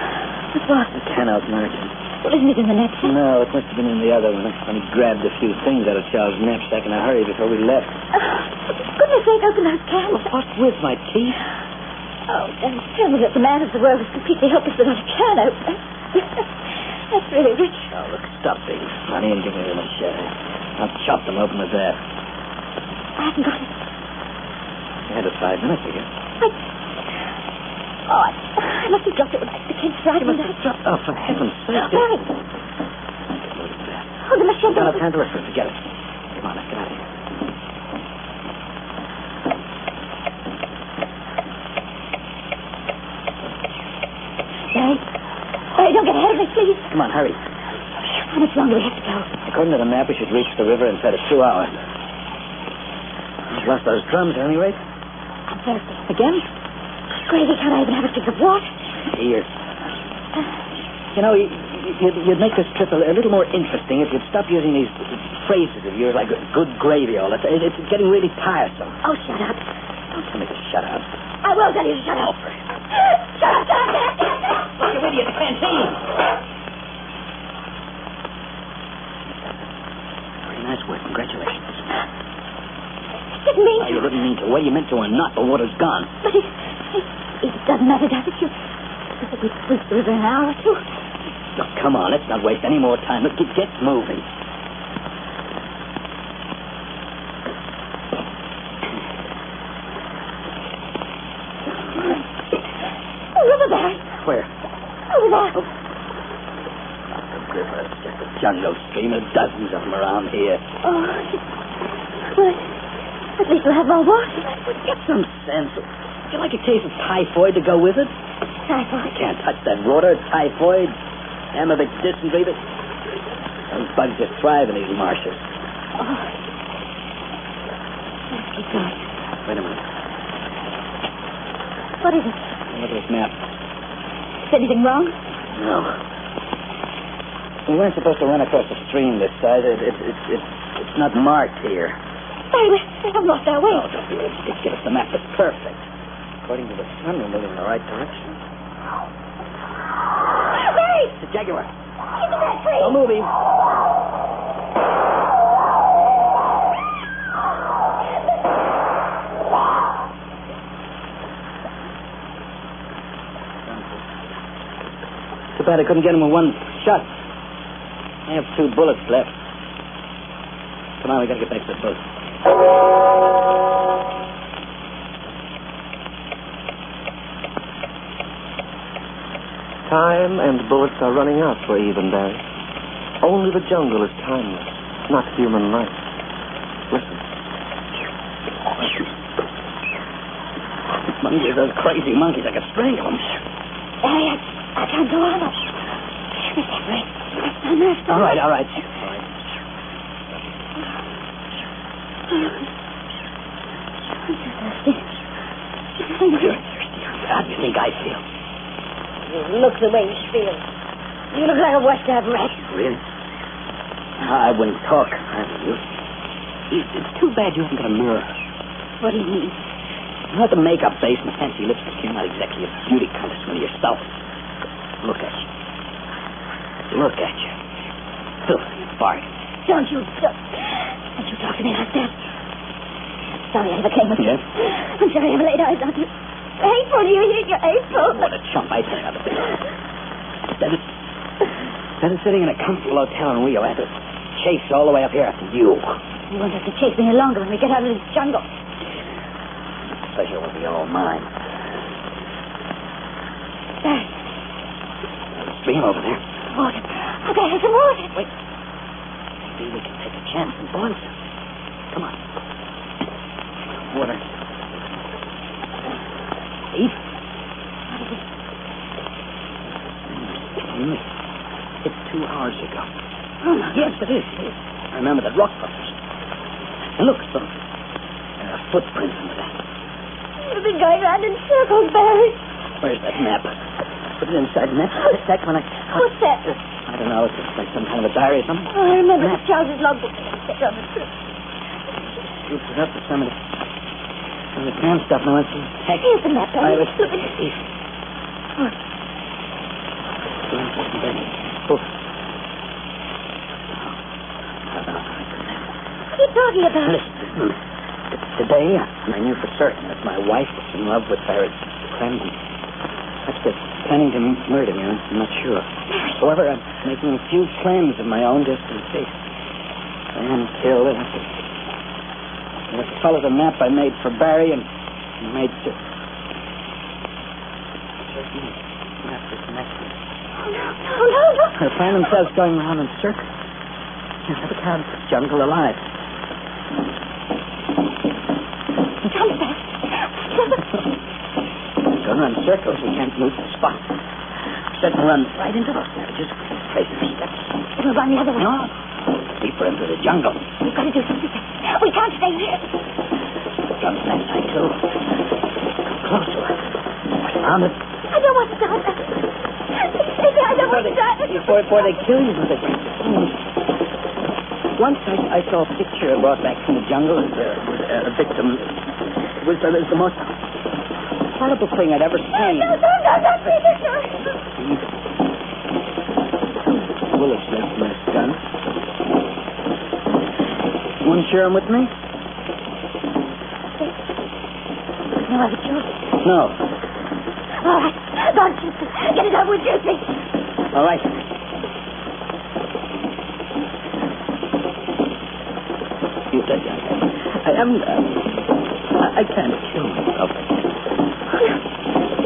What's what? The can out margin. Well, isn't it in the knapsack? No, it must have been in the other one. I grabbed a few things out of Charles' knapsack in a hurry before we left. For goodness sake, open those cans. Well, what with, my teeth? Oh, don't tell me that the man of the world is completely helpless without a can opener. That's really rich. Oh, look, stop being funny and give me a machete. I'll chop them open with that. I haven't got it. You had it 5 minutes ago. I must have dropped it when the kids tried You must have dropped... Oh, for heaven's sake. Barry. Oh, the machete. Don't have time to look for it. Forget it. Come on, let's get out of here. Barry, don't get ahead of me, please. Come on, hurry. How much longer do we have to go? According to the map, we should reach the river inside of 2 hours. We've lost those drums at any rate. I'm thirsty. Again? Crazy, can't I even have a drink of water? Here. You know, you'd make this trip a little more interesting if you'd stop using these phrases of yours like good gravy all the time. It's getting really tiresome. Oh, shut up. Don't tell me to shut up. I will tell you to shut up. Shut up, shut up. Look, you idiot, the canteen. Very nice work. Congratulations. Didn't mean to. You didn't mean to. Whether you meant to or not, the water's gone. But it doesn't matter, does it? You said we'd reach the river in an hour or 2. Look, come on. Let's not waste any more time. Look, get moving. River, Barry. Where? Over there. Oh. Not the river. It's just a jungle stream. There's dozens of them around here. Oh. Well, at least we'll have more water. Get some sense. Would you like a case of typhoid to go with it? Typhoid? You can't touch that water. Typhoid, Ammobic dysentery. Those bugs just thrive in these marshes. Oh. Let's keep going. Wait a minute. What is it? Look at this map. Is anything wrong? No. We weren't supposed to run across the stream this side. It's not marked here. Barry, we haven't lost our way. Oh, don't be ridiculous. The map is perfect. According to the sun, we're moving in the right direction. Barry! It's a jaguar. He's in that tree. Don't move him. Too bad I couldn't get him with one shot. I have 2 bullets left. Come on, we gotta get back to the boat. Time and bullets are running out for even, Barry. Only the jungle is timeless, not human life. Listen. Monkeys, those crazy monkeys. I could strangle them. Barry, I can't go on. All right. I'm so thirsty. You're thirsty. How do you think I feel? You look the way you feel. You look like a washed-up rat. Really? I wouldn't talk. It's too bad you haven't got a mirror. What do you mean? You have the makeup base and the fancy lipstick. You're not exactly a beauty contest one yourself. Look at you. Look at you. Filthy fart. Don't you talk to me like that. Sorry I ever came with you. Yes? I'm sorry I ever laid eyes on you. Hateful, you hear? You're hateful. What a chump I think of it. Instead of sitting in a comfortable hotel in Rio, I have to chase all the way up here after you. You won't have to chase me any longer when we get out of this jungle. The pleasure will be all mine. There. There's a stream over there. Water. I've got to have some water. Wait. Maybe we can take a chance and boil some. Come on. Water. Eat. It's 2 hours ago. Oh, no. Yes, it is. I remember the rock busters. And look, there are footprints under that. You've been going round in circles, Barry. Where's that map? Put it inside the map. A sec when I... What's that? I don't know. It's like some kind of a diary or something. Oh, I remember the Charles's logbook. You put up with some of the camp stuff and I went through. Heck. Here's the map, Barry. Look at this. What? What are you talking about? Listen. Today, I knew for certain that my wife was in love with Barrett Clemens. That's the planning to murder me. I'm not sure. However, I'm making a few claims of my own just in case I am killed. I have to follow the map I made for Barry and made to... Map is connected. No. They'll find themselves going around in circles. Can't have a count of jungle alive. Come back. Going around in circles, we can't move the spot. Set and run right into those just trace the steps. We'll run the other way. No. Deeper into the jungle. We've got to do something. We can't stay here. Guns that side, too. Come close to us. Found it. I don't want to die. I don't want to die. Before they kill you with it. Once I saw a picture brought back from the jungle as a victim. It was the most horrible thing I'd ever seen. No, please. Bullets left from this gun. You want to share them with me? No, I would choose it. No. All right. Don't shoot me. Get it over with, Juicy. All right. You said I haven't... I can't kill myself.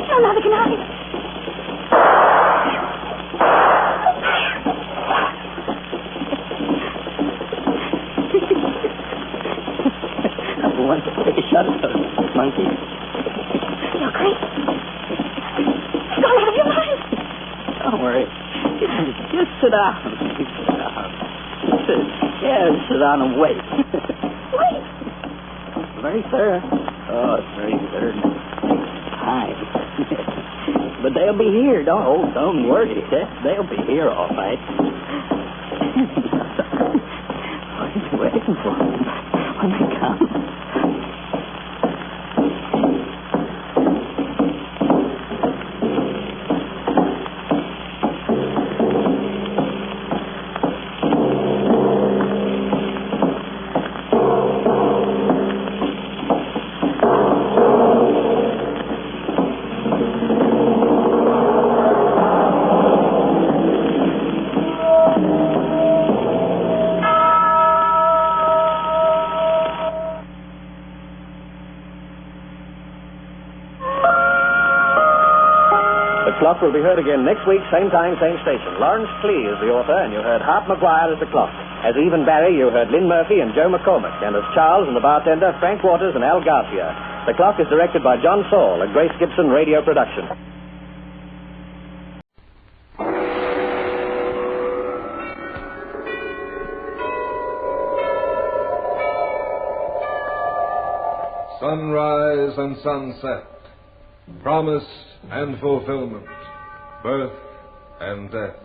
No, neither can I. I want to take a shot at those monkeys. You're crazy. Go out of your mind. Don't worry. Just sit down. Sit down and wait. Wait. Very thorough. Oh, it's very thorough. Hi. But they'll be here. Don't worry. They'll be here all right. What are you waiting for? When they come. The Clock will be heard again next week, same time, same station. Lawrence Clee is the author, and you heard Hart McGuire as the clock. As Even Barry, you heard Lynn Murphy and Joe McCormick, and as Charles and the bartender, Frank Waters and Al Garcia. The Clock is directed by John Saul, a Grace Gibson radio production. Sunrise and sunset, promise and fulfillment, birth and death.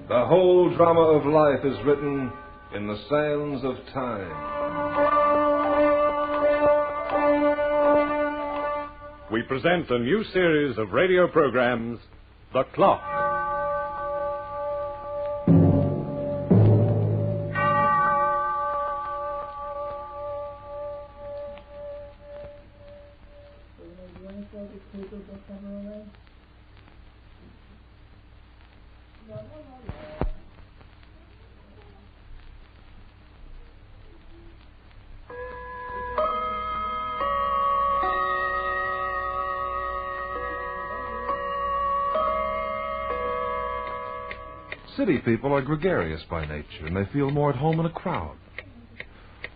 The whole drama of life is written in the sands of time. We present a new series of radio programs, The Clock. City people are gregarious by nature, and they feel more at home in a crowd.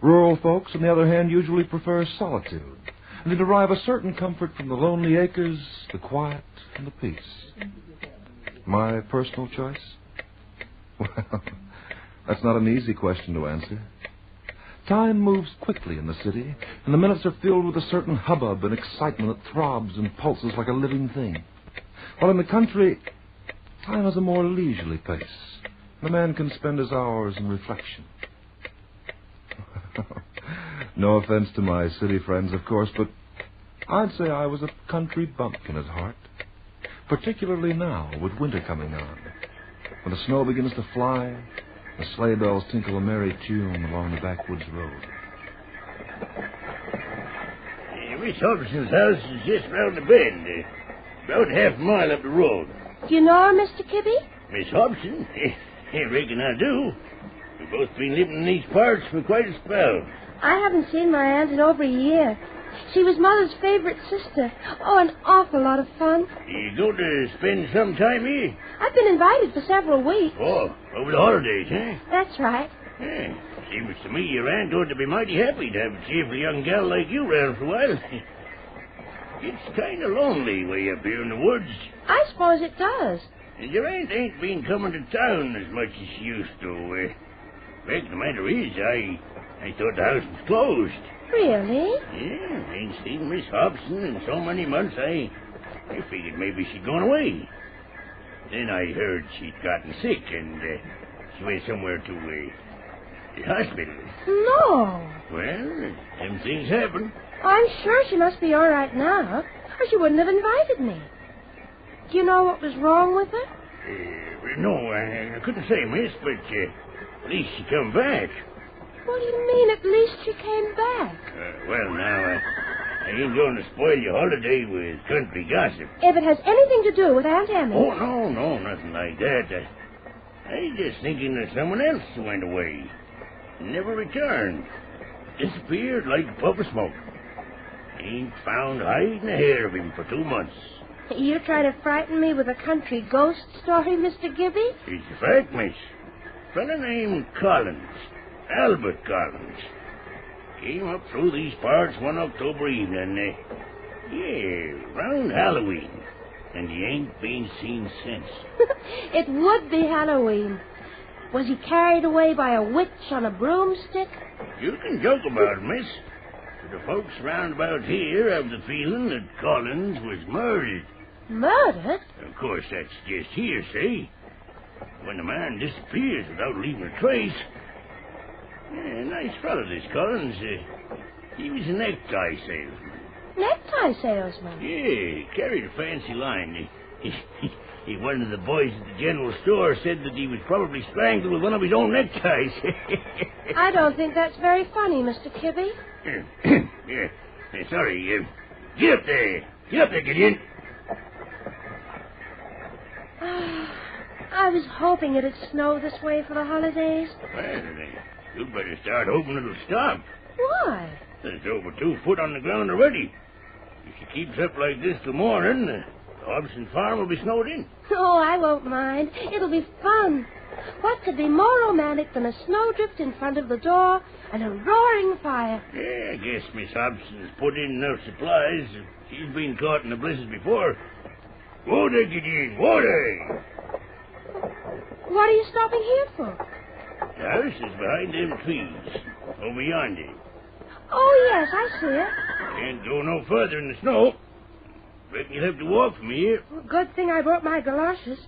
Rural folks, on the other hand, usually prefer solitude, and they derive a certain comfort from the lonely acres, the quiet, and the peace. My personal choice? Well, that's not an easy question to answer. Time moves quickly in the city, and the minutes are filled with a certain hubbub and excitement that throbs and pulses like a living thing. While in the country, time has a more leisurely pace. The man can spend his hours in reflection. No offense to my city friends, of course, but I'd say I was a country bump in his heart. Particularly now, with winter coming on. When the snow begins to fly, the sleigh bells tinkle a merry tune along the backwoods road. Miss Hobson's house is just round the bend. About half a mile up the road. Do you know her, Mr. Kibby? Miss Hobson? I reckon I do. We've both been living in these parts for quite a spell. I haven't seen my aunt in over a year. She was Mother's favorite sister. Oh, an awful lot of fun. You going to spend some time here? I've been invited for several weeks. Oh, over the holidays, eh? That's right. Yeah. Seems to me your aunt ought to be mighty happy to have a cheerful young gal like you around for a while. It's kind of lonely way up here in the woods. I suppose it does. And your aunt ain't been coming to town as much as she used to. Fact the matter is, I thought the house was closed. Really? Yeah, ain't seen Miss Hobson in so many months, I figured maybe she'd gone away. Then I heard she'd gotten sick, and she went somewhere to the hospital. No. Well, them things happen. I'm sure she must be all right now, or she wouldn't have invited me. Do you know what was wrong with her? No, I couldn't say, miss, but at least she come back. What do you mean, at least she came back? Well, now, I ain't going to spoil your holiday with country gossip. If it has anything to do with Aunt Emmy. Oh, no, nothing like that. I just thinking that someone else went away and never returned. Disappeared like a puff of smoke. Ain't found hide and a hair of him for 2 months. You try to frighten me with a country ghost story, Mr. Gibby? It's a fact, miss. A fella named Collins, Albert Collins, came up through these parts one October evening. Round Halloween. And he ain't been seen since. It would be Halloween. Was he carried away by a witch on a broomstick? You can joke about it, miss. But the folks round about here have the feeling that Collins was murdered. Murdered? Of course, that's just hearsay. When a man disappears without leaving a trace. Nice fellow, this Collins. He was a necktie salesman. Necktie salesman? Yeah, he carried a fancy line. One of the boys at the general store said that he was probably strangled with one of his own neckties. I don't think that's very funny, Mr. Kibby. Yeah. Sorry. Get up there. Gideon. I was hoping it'd snow this way for the holidays. Well, you'd better start hoping it'll stop. Why? There's over 2 foot on the ground already. If she keeps up like this till morning, the Hobson farm will be snowed in. Oh, I won't mind. It'll be fun. What could be more romantic than a snowdrift in front of the door and a roaring fire? Yeah, I guess Miss Hobson's put in enough supplies. She's been caught in the blizzard before. Water, Gideon, water! What are you stopping here for? The house is behind them trees, over yonder. Oh, yes, I see it. Can't go no further in the snow. Reckon you'll have to walk from here. Well, good thing I brought my galoshes.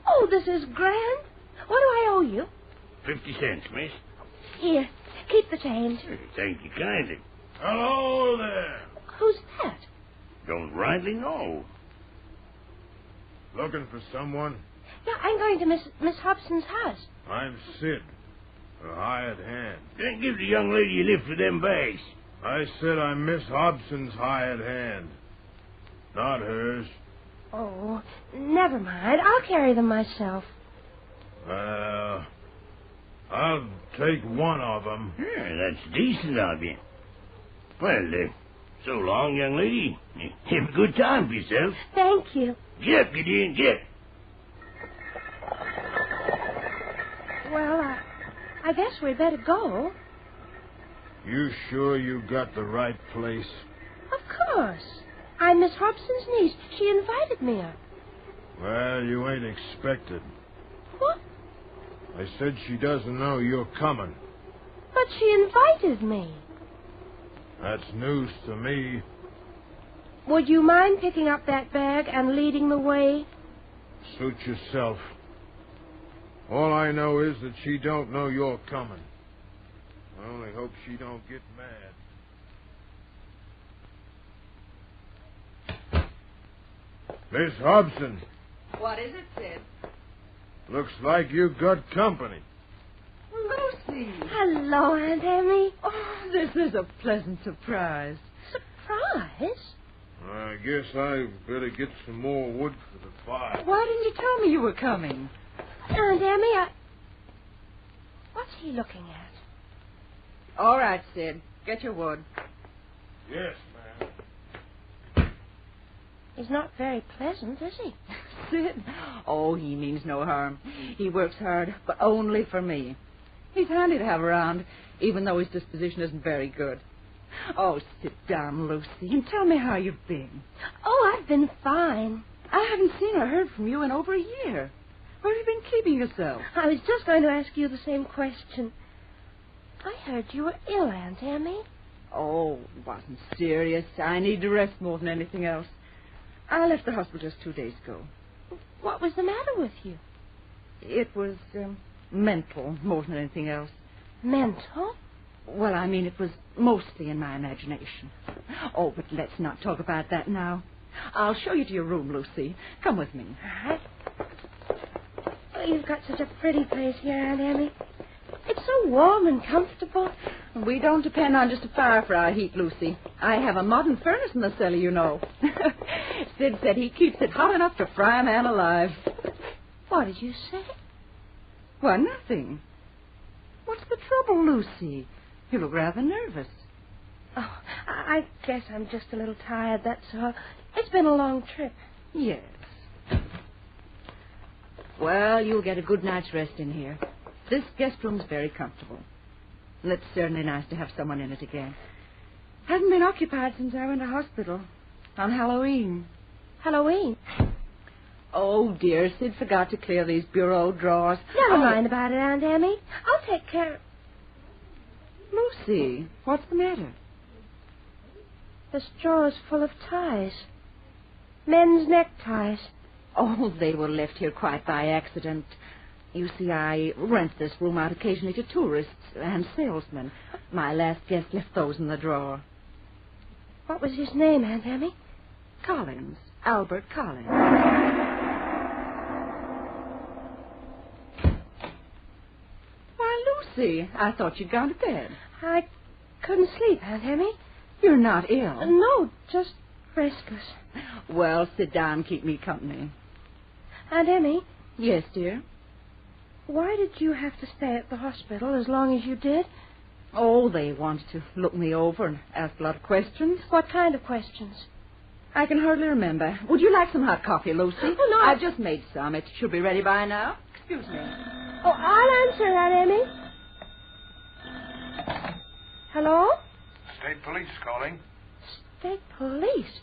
Oh, this is grand. What do I owe you? 50 cents, miss. Here, keep the change. Thank you kindly. Hello there. Who's that? Don't rightly know. Looking for someone? Yeah, I'm going to Miss Hobson's house. I'm Sid, a hired hand. Then give the young lady a lift for them bags. I said I'm Miss Hobson's hired hand, not hers. Oh, never mind. I'll carry them myself. I'll take one of them. Yeah, that's decent of you. Well, so long, young lady. Have a good time for yourself. Thank you. Get in, get. Well, I guess we'd better go. You sure you got the right place? Of course. I'm Miss Hobson's niece. She invited me up. Well, you ain't expected. What? I said she doesn't know you're coming. But she invited me. That's news to me. Would you mind picking up that bag and leading the way? Suit yourself. All I know is that she don't know you're coming. I only hope she don't get mad. Miss Hobson. What is it, Sid? Looks like you got company. Lucy. Hello, Aunt Emmy. Oh, this is a pleasant surprise. Surprise? I guess I better get some more wood for the fire. Why didn't you tell me you were coming? Aunt Emmy, what's he looking at? All right, Sid. Get your wood. Yes, ma'am. He's not very pleasant, is he? Sid? Oh, he means no harm. He works hard, but only for me. He's handy to have around, even though his disposition isn't very good. Oh, sit down, Lucy, and tell me how you've been. Oh, I've been fine. I haven't seen or heard from you in over a year. Where have you been keeping yourself? I was just going to ask you the same question. I heard you were ill, Aunt Emmy. Oh, it wasn't serious. I need to rest more than anything else. I left the hospital just 2 days ago. What was the matter with you? It was mental more than anything else. Mental? Well, I mean, it was mostly in my imagination. Oh, but let's not talk about that now. I'll show you to your room, Lucy. Come with me. All right. Oh, you've got such a pretty place here, Aunt Emmy. It's so warm and comfortable. We don't depend on just a fire for our heat, Lucy. I have a modern furnace in the cellar, you know. Sid said he keeps it hot enough to fry a man alive. What did you say? Well, nothing. What's the trouble, Lucy? You look rather nervous. Oh, I guess I'm just a little tired, that's all. It's been a long trip. Yes. Well, you'll get a good night's rest in here. This guest room's very comfortable. And it's certainly nice to have someone in it again. Hasn't been occupied since I went to hospital. On Halloween. Halloween? Oh, dear, Sid forgot to clear these bureau drawers. Never mind about it, Aunt Emmy. I'll take care. Lucy, what's the matter? The straw's full of ties. Men's neckties. Oh, they were left here quite by accident. You see, I rent this room out occasionally to tourists and salesmen. My last guest left those in the drawer. What was his name, Aunt Emmy? Collins. Albert Collins. Why, Lucy, I thought you'd gone to bed. I couldn't sleep, Aunt Emmy. You're not ill? No, just restless. Well, sit down and keep me company. Aunt Emmy? Yes, dear? Why did you have to stay at the hospital as long as you did? Oh, they wanted to look me over and ask a lot of questions. What kind of questions? I can hardly remember. Would you like some hot coffee, Lucy? Oh, no. I've just made some. It should be ready by now. Excuse me. Oh, I'll answer, Aunt Emmy. Hello? State police calling. State police?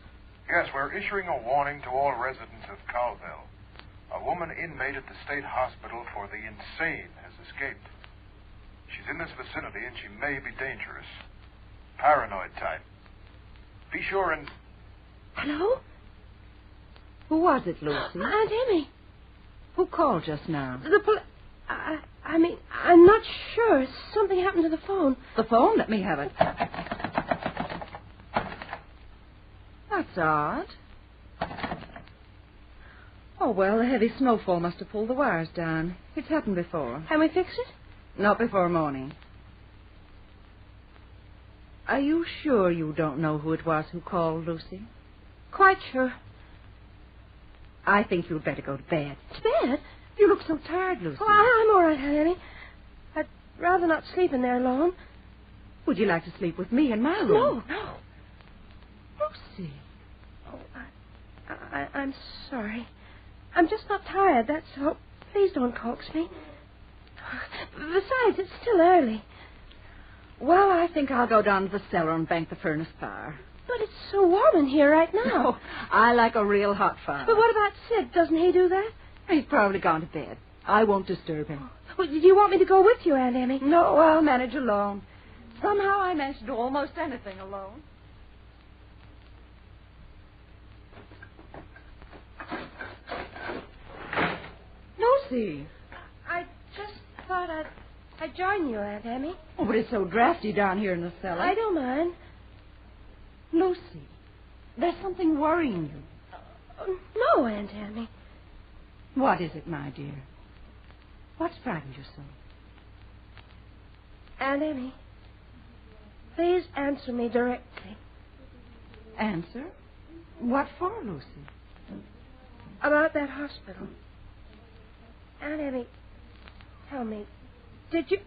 Yes, we're issuing a warning to all residents of Calville. A woman inmate at the state hospital for the insane has escaped. She's in this vicinity and she may be dangerous. Paranoid type. Be sure and... Hello? Who was it, Lucy? Aunt Emmy. Who called just now? I mean, I'm not sure. Something happened to the phone. The phone? Let me have it. That's odd. Oh, well, the heavy snowfall must have pulled the wires down. It's happened before. Can we fix it? Not before morning. Are you sure you don't know who it was who called, Lucy? Quite sure. I think you'd better go to bed. To bed? You look so tired, Lucy. Oh, I'm all right, Aunt Emmy. I'd rather not sleep in there alone. Would you like to sleep with me in my room? No. Lucy. Oh, I'm sorry. I'm just not tired, that's all. Please don't coax me. Besides, it's still early. Well, I think I'll go down to the cellar and bank the furnace fire. But it's so warm in here right now. No, I like a real hot fire. But what about Sid? Doesn't he do that? He's probably gone to bed. I won't disturb him. Well, do you want me to go with you, Aunt Emmy? No, I'll manage alone. Somehow I manage to do almost anything alone. Lucy. I just thought I'd join you, Aunt Emmy. Oh, but it's so drafty down here in the cellar. I don't mind. Lucy, there's something worrying you. No, Aunt Emmy. What is it, my dear? What's frightened you so? Aunt Emmy, please answer me directly. Answer? What for, Lucy? About that hospital. Aunt Emmy, tell me, did you...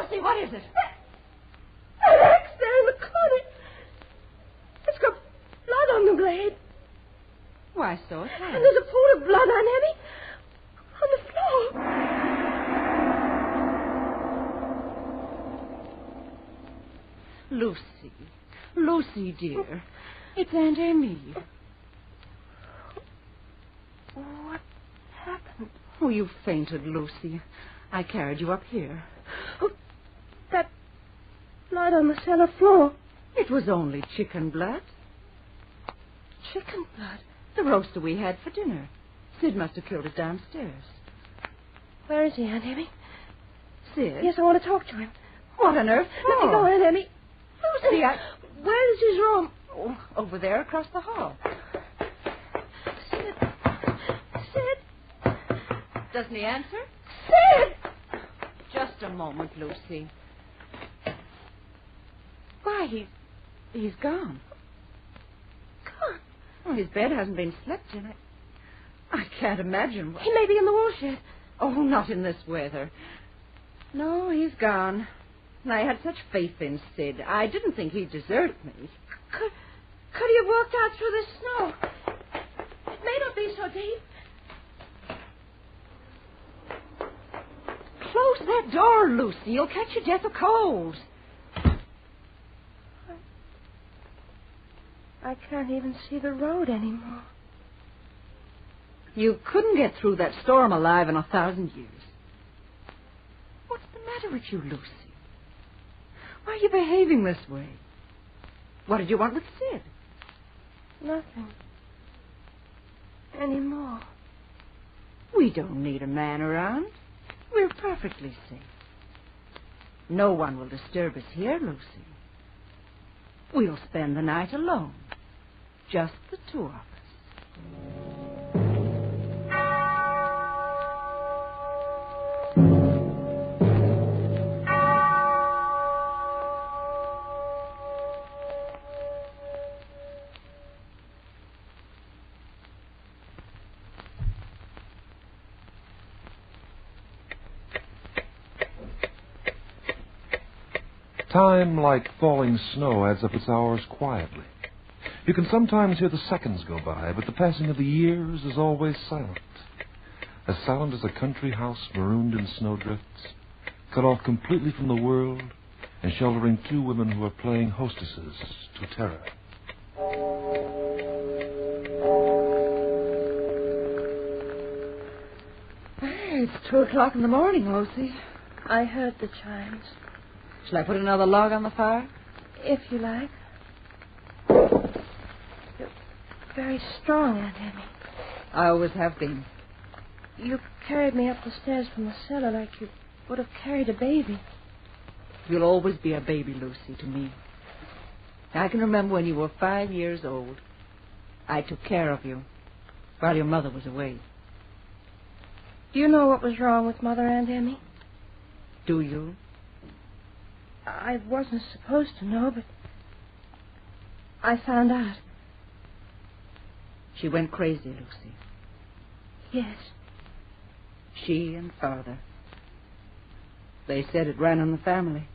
Lucy, what is it? That axe there in the corner. It's got blood on the blade. Why, so it has. And there's a pool of blood, Aunt Emmy, on the floor. Lucy, dear. It's Aunt Emmy. What happened? Oh, you fainted, Lucy. I carried you up here. Oh, that blood on the cellar floor. It was only chicken blood. Chicken blood? The roaster we had for dinner. Sid must have killed it downstairs. Where is he, Aunt Emmy? Sid? Yes, I want to talk to him. What on earth? Let me go, Aunt Emmy. Lucy, Where is his room? Oh, over there across the hall. Sid. Doesn't he answer? Sid! Just a moment, Lucy. Why, he's gone. Gone? Oh, his bed hasn't been slept in. I can't imagine. He may be in the woolshed. Oh, not in this weather. No, he's gone. And I had such faith in Sid. I didn't think he'd desert me. Could he have walked out through the snow? It may not be so deep. Close that door, Lucy. You'll catch your death of cold. I can't even see the road anymore. You couldn't get through that storm alive in 1,000 years. What's the matter with you, Lucy? Why are you behaving this way? What did you want with Sid? Nothing. Anymore. We don't need a man around. We're perfectly safe. No one will disturb us here, Lucy. We'll spend the night alone. Just the two of us. Time, like falling snow, adds up its hours quietly. You can sometimes hear the seconds go by, but the passing of the years is always silent. As silent as a country house marooned in snowdrifts, cut off completely from the world, and sheltering two women who are playing hostesses to terror. It's 2:00 in the morning, Lucy. I heard the chimes. Shall I put another log on the fire? If you like. very strong, Aunt Emmy. I always have been. You carried me up the stairs from the cellar like you would have carried a baby. You'll always be a baby, Lucy, to me. I can remember when you were 5 years old. I took care of you while your mother was away. Do you know what was wrong with Mother, Aunt Emmy? Do you? I wasn't supposed to know, but I found out. She went crazy, Lucy. Yes. She and Father. They said it ran in the family.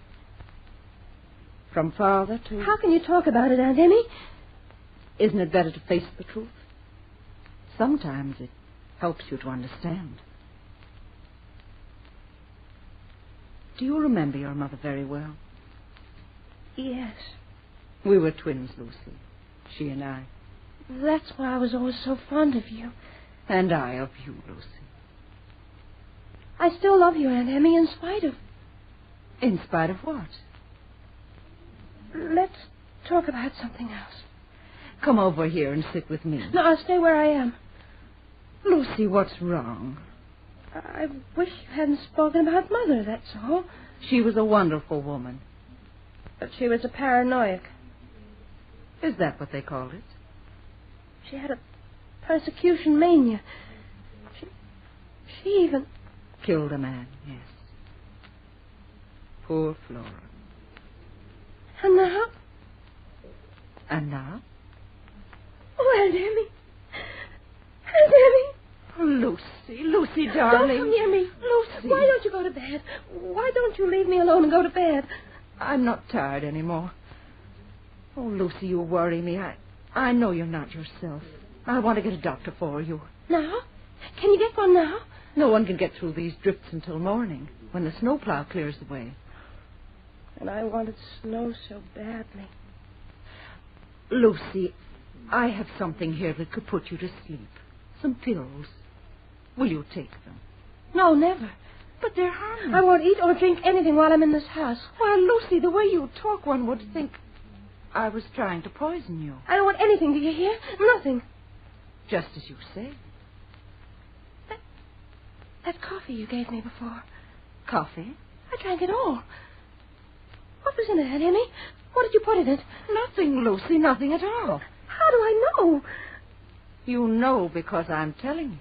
From Father to... How can you talk about it, Aunt Emmy? Isn't it better to face the truth? Sometimes it helps you to understand. Do you remember your mother very well? Yes. We were twins, Lucy. She and I. That's why I was always so fond of you. And I of you, Lucy. I still love you, Aunt Emmy, in spite of... In spite of what? Let's talk about something else. Come over here and sit with me. No, I'll stay where I am. Lucy, what's wrong? I wish you hadn't spoken about Mother, that's all. She was a wonderful woman. But she was a paranoiac. Is that what they call it? She had a persecution mania. She even... Killed a man, yes. Poor Flora. And now? And now? Oh, Aunt Emmy. Aunt Emmy. Oh, Lucy, darling. Don't come near me. Lucy. Why don't you go to bed? Why don't you leave me alone and go to bed? I'm not tired anymore. Oh, Lucy, you worry me. I know you're not yourself. I want to get a doctor for you. Now? Can you get one now? No one can get through these drifts until morning, when the snowplow clears the way. And I wanted snow so badly. Lucy, I have something here that could put you to sleep. Some pills. Will you take them? No, never. But they're harmless. I won't eat or drink anything while I'm in this house. Well, Lucy, the way you talk, one would think I was trying to poison you. I don't want anything, do you hear? Nothing. Just as you say. That coffee you gave me before. Coffee? I drank it all. What was in it, Aunt Emmy? What did you put in it? Nothing, Lucy, nothing at all. How do I know? You know because I'm telling you.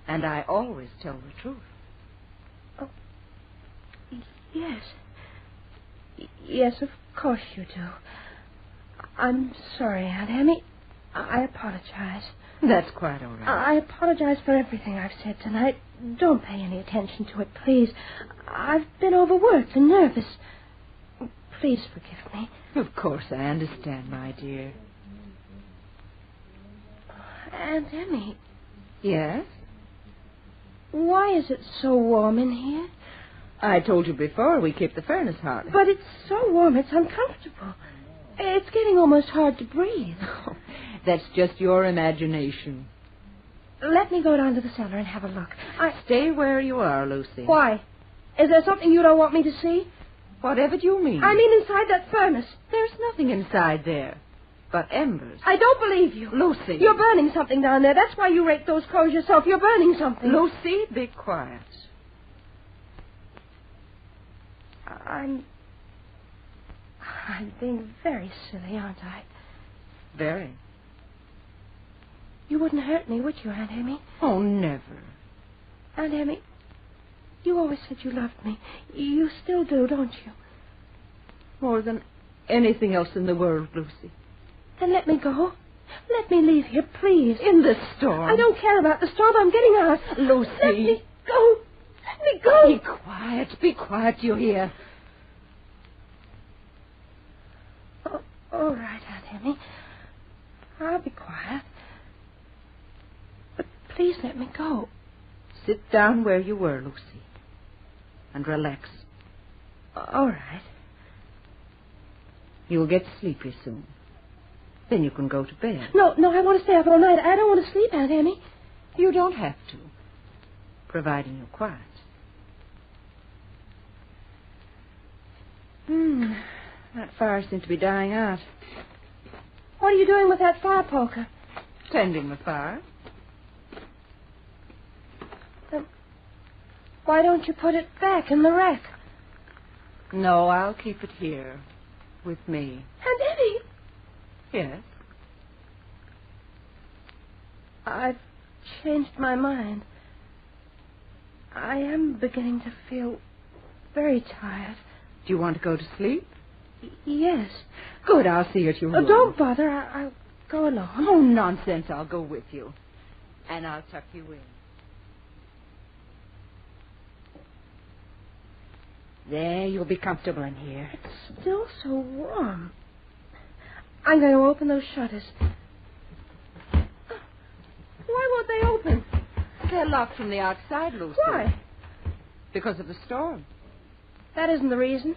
And I always tell the truth. Oh, yes. Yes, of course you do. I'm sorry, Aunt Emmy. I apologize. That's quite all right. I apologize for everything I've said tonight. Don't pay any attention to it, please. I've been overworked and nervous. Please forgive me. Of course, I understand, my dear. Aunt Emmy. Yes? Why is it so warm in here? I told you before we keep the furnace hot. But it's so warm, it's uncomfortable. It's getting almost hard to breathe. Oh, that's just your imagination. Let me go down to the cellar and have a look. Stay where you are, Lucy. Why? Is there something you don't want me to see? Whatever do you mean? I mean inside that furnace. There's nothing inside there but embers. I don't believe you. Lucy. You're burning something down there. That's why you raked those clothes yourself. You're burning something. Lucy, be quiet. I'm being very silly, aren't I? Very. You wouldn't hurt me, would you, Aunt Emmy? Oh, never. Aunt Emmy, you always said you loved me. You still do, don't you? More than anything else in the world, Lucy. Then let me go. Let me leave here, please. In the storm. I don't care about the storm. I'm getting out. Lucy. Let me go. Let me go. Be quiet. Be quiet, you hear? Oh, all right, Aunt Emmy. I'll be quiet. But please let me go. Sit down where you were, Lucy. And relax. All right. You'll get sleepy soon. Then you can go to bed. No, I want to stay up all night. I don't want to sleep, Aunt Emmy. You don't have to, providing you're quiet. That fire seems to be dying out. What are you doing with that fire poker? Tending the fire. Why don't you put it back in the rack? No, I'll keep it here with me. Aunt Emmy! Yes? I've changed my mind. I am beginning to feel very tired. Do you want to go to sleep? Yes. Good, I'll see you at your room. Don't bother. I'll go alone. Oh, nonsense. I'll go with you. And I'll tuck you in. There, you'll be comfortable in here. It's still so warm. I'm going to open those shutters. Why won't they open? They're locked from the outside, Lucy. Why? Because of the storm. That isn't the reason.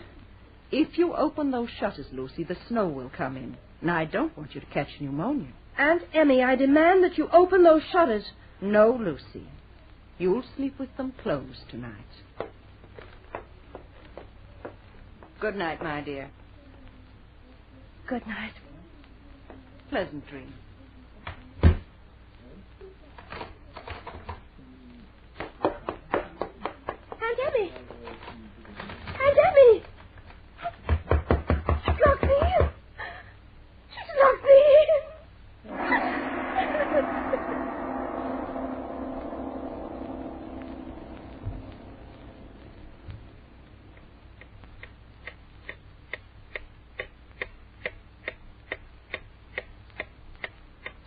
If you open those shutters, Lucy, the snow will come in. And I don't want you to catch pneumonia. Aunt Emmy, I demand that you open those shutters. No, Lucy. You'll sleep with them closed tonight. Good night, my dear. Good night. Pleasant dreams. Aunt Emmy! Aunt Emmy! She's locked me in! She's locked me in!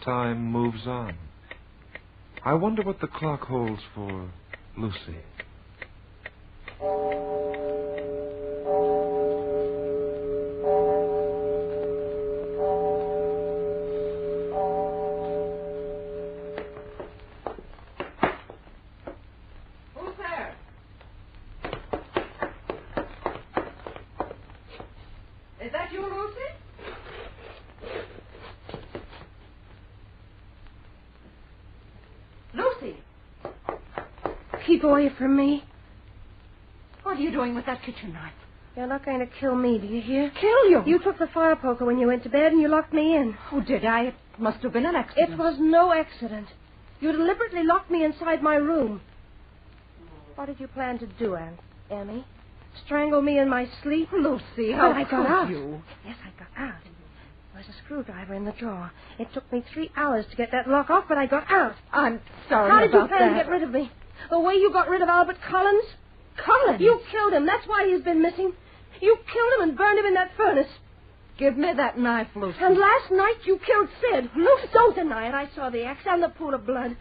Time moves on. I wonder what the clock holds for Lucy. Who's there? Is that you, Lucy? Lucy! Keep away from me. What are you doing with that kitchen knife? You're not going to kill me, do you hear? Kill you? You took the fire poker when you went to bed and you locked me in. Oh, did I? It must have been an accident. It was no accident. You deliberately locked me inside my room. What did you plan to do, Aunt Emmy? Strangle me in my sleep? Lucy, how But I got could out. you? Yes, I got out. There was a screwdriver in the drawer. It took me 3 hours to get that lock off, but I got out. I'm sorry How did you about plan to that. get rid of me? The way you got rid of Albert Collins? Collins? You killed him. That's why he's been missing. You killed him and burned him in that furnace. Give me that knife, Lucy. And last night you killed Sid. Lucy, don't deny it. I saw the axe and the pool of blood.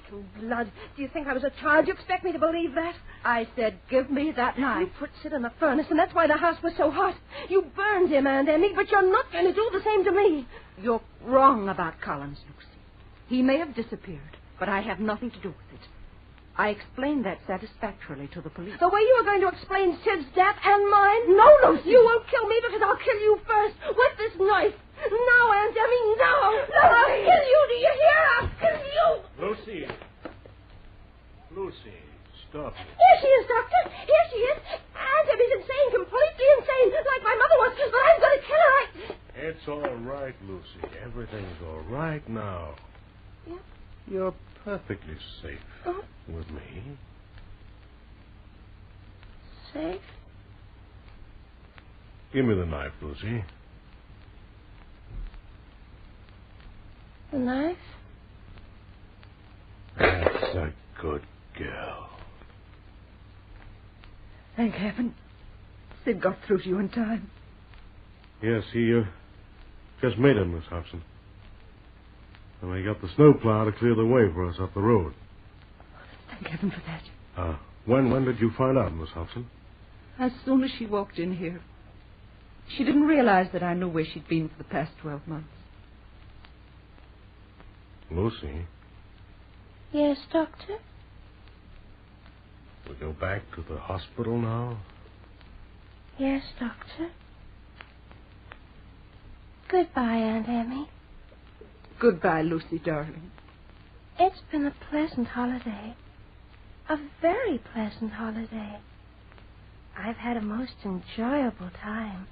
Chicken blood. Do you think I was a child? You expect me to believe that? I said, give me that knife. You put Sid in the furnace, and that's why the house was so hot. You burned him, Aunt Emmy, but you're not going to do the same to me. You're wrong about Collins, Lucy. He may have disappeared, but I have nothing to do with it. I explained that satisfactorily to the police. The way you were going to explain Sid's death and mine? No, Lucy. You won't kill me because I'll kill you first with this knife. No, Aunt Emmy, no. I'll kill you, do you hear? I'll kill you. Lucy. Lucy, stop it. Here she is, Doctor. Here she is. Aunt Emmy's insane, completely insane, like my mother was, but I'm going to kill her. It's all right, Lucy. Everything's all right now. Yeah? You're perfectly safe with me. Safe? Give me the knife, Lucy. The knife? That's a good girl. Thank heaven. Sid got through to you in time. Yes, he just made it, Miss Hobson. And they got the snowplow to clear the way for us up the road. Thank heaven for that. When did you find out, Miss Hobson? As soon as she walked in here. She didn't realize that I knew where she'd been for the past 12 months. Lucy, Yes, Doctor? we go back to the hospital now? Yes, Doctor. Goodbye, Aunt Emmy. Goodbye, Lucy, darling. It's been a pleasant holiday. A very pleasant holiday. I've had a most enjoyable time.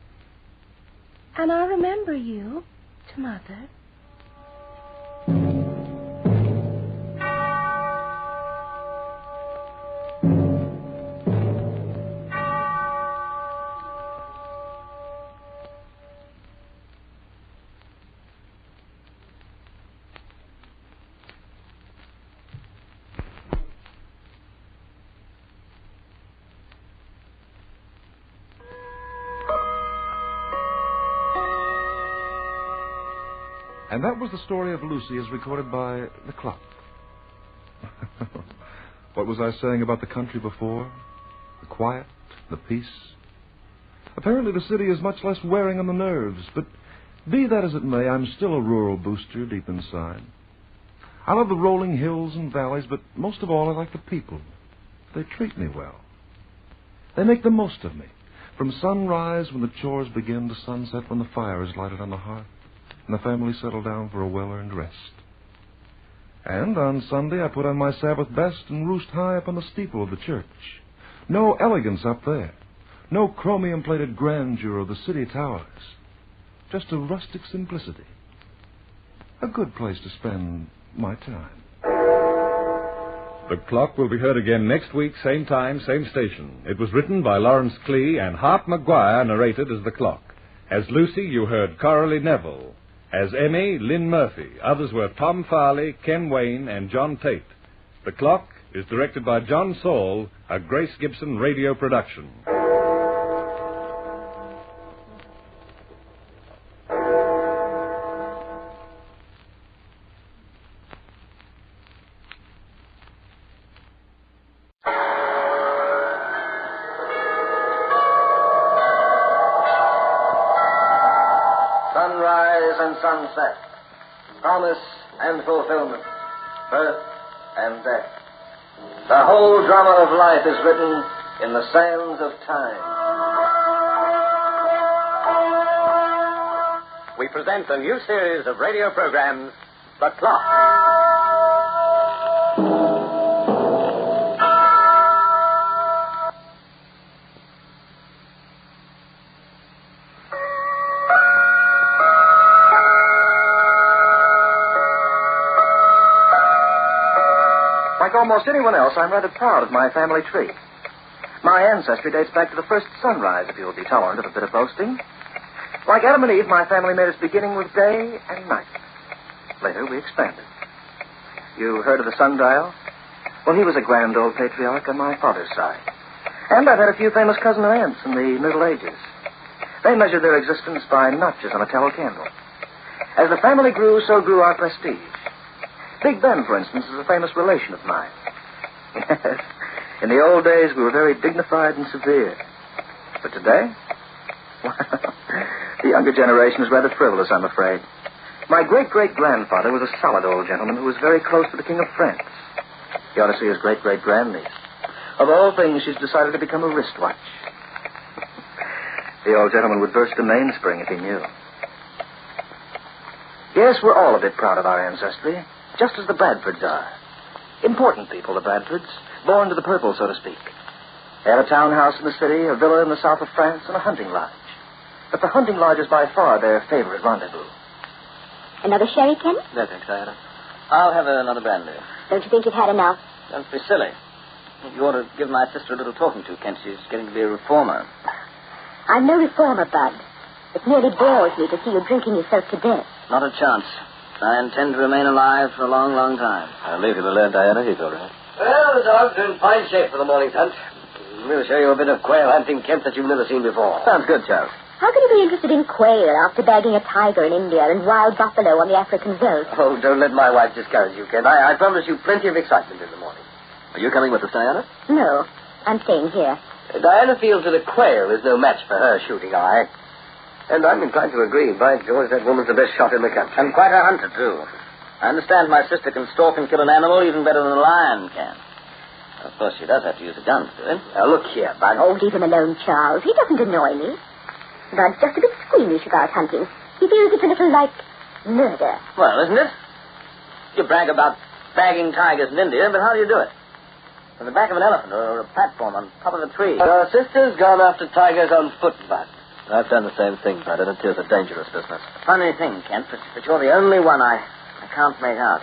And I'll remember you to Mother. And that was the story of Lucy as recorded by the clock. What was I saying about the country before? The quiet, the peace. Apparently the city is much less wearing on the nerves, but be that as it may, I'm still a rural booster deep inside. I love the rolling hills and valleys, but most of all I like the people. They treat me well. They make the most of me. From sunrise when the chores begin to sunset when the fire is lighted on the hearth and the family settle down for a well-earned rest. And on Sunday I put on my Sabbath best and roost high up on the steeple of the church. No elegance up there. No chromium-plated grandeur of the city towers. Just a rustic simplicity. A good place to spend my time. The Clock will be heard again next week, same time, same station. It was written by Lawrence Klee, and Hart McGuire narrated as the Clock. As Lucy, you heard Coralie Neville. As Emmy, Lynn Murphy. Others were Tom Farley, Ken Wayne, and John Tate. The Clock is directed by John Saul, a Grace Gibson radio production. Sunrise and sunset, promise and fulfillment, birth and death. The whole drama of life is written in the sands of time. We present a new series of radio programs, The Clock. Like almost anyone else, I'm rather proud of my family tree. My ancestry dates back to the first sunrise, if you'll be tolerant of a bit of boasting. Like Adam and Eve, my family made its beginning with day and night. Later, we expanded. You heard of the sundial? Well, he was a grand old patriarch on my father's side. And I've had a few famous cousin aunts in the Middle Ages. They measured their existence by notches on a tallow candle. As the family grew, so grew our prestige. Big Ben, for instance, is a famous relation of mine. Yes. In the old days, we were very dignified and severe. But today, well, the younger generation is rather frivolous, I'm afraid. My great-great-grandfather was a solid old gentleman who was very close to the King of France. You ought to see his great-great-grandniece. Of all things, she's decided to become a wristwatch. The old gentleman would burst a mainspring if he knew. Yes, we're all a bit proud of our ancestry. Just as the Bradfords are. Important people, the Bradfords. Born to the purple, so to speak. They had a townhouse in the city, a villa in the south of France, and a hunting lodge. But the hunting lodge is by far their favorite rendezvous. Another sherry, Ken? No, thanks, Diana. I'll have another brandy. Don't you think you've had enough? Don't be silly. You ought to give my sister a little talking to, Kent. She's getting to be a reformer. I'm no reformer, Bud. It nearly bores me to see you drinking yourself to death. Not a chance. I intend to remain alive for a long, long time. I'll leave you to learn, Diana. He's all right. Well, the dog's in fine shape for the morning's hunt. We'll show you a bit of quail hunting, Kent, that you've never seen before. Sounds good, Charles. How can you be interested in quail after bagging a tiger in India and wild buffalo on the African veldt? Oh, don't let my wife discourage you, Kent. I promise you plenty of excitement in the morning. Are you coming with us, Diana? No, I'm staying here. Diana feels that a quail is no match for her shooting eye. And I'm inclined to agree. By George, that woman's the best shot in the country. And quite a hunter, too. I understand my sister can stalk and kill an animal even better than a lion can. Of course, she does have to use a gun to do it. Now, look here, Bud. Oh, leave him alone, Charles. He doesn't annoy me. Bud's just a bit squeamish about hunting. He feels it's a little like murder. Well, isn't it? You brag about bagging tigers in India, but how do you do it? On the back of an elephant or a platform on top of a tree. Our sister's gone after tigers on foot, Bud. I've done the same thing, Bud, and it is a dangerous business. Funny thing, Kent, but you're the only one I can't make out.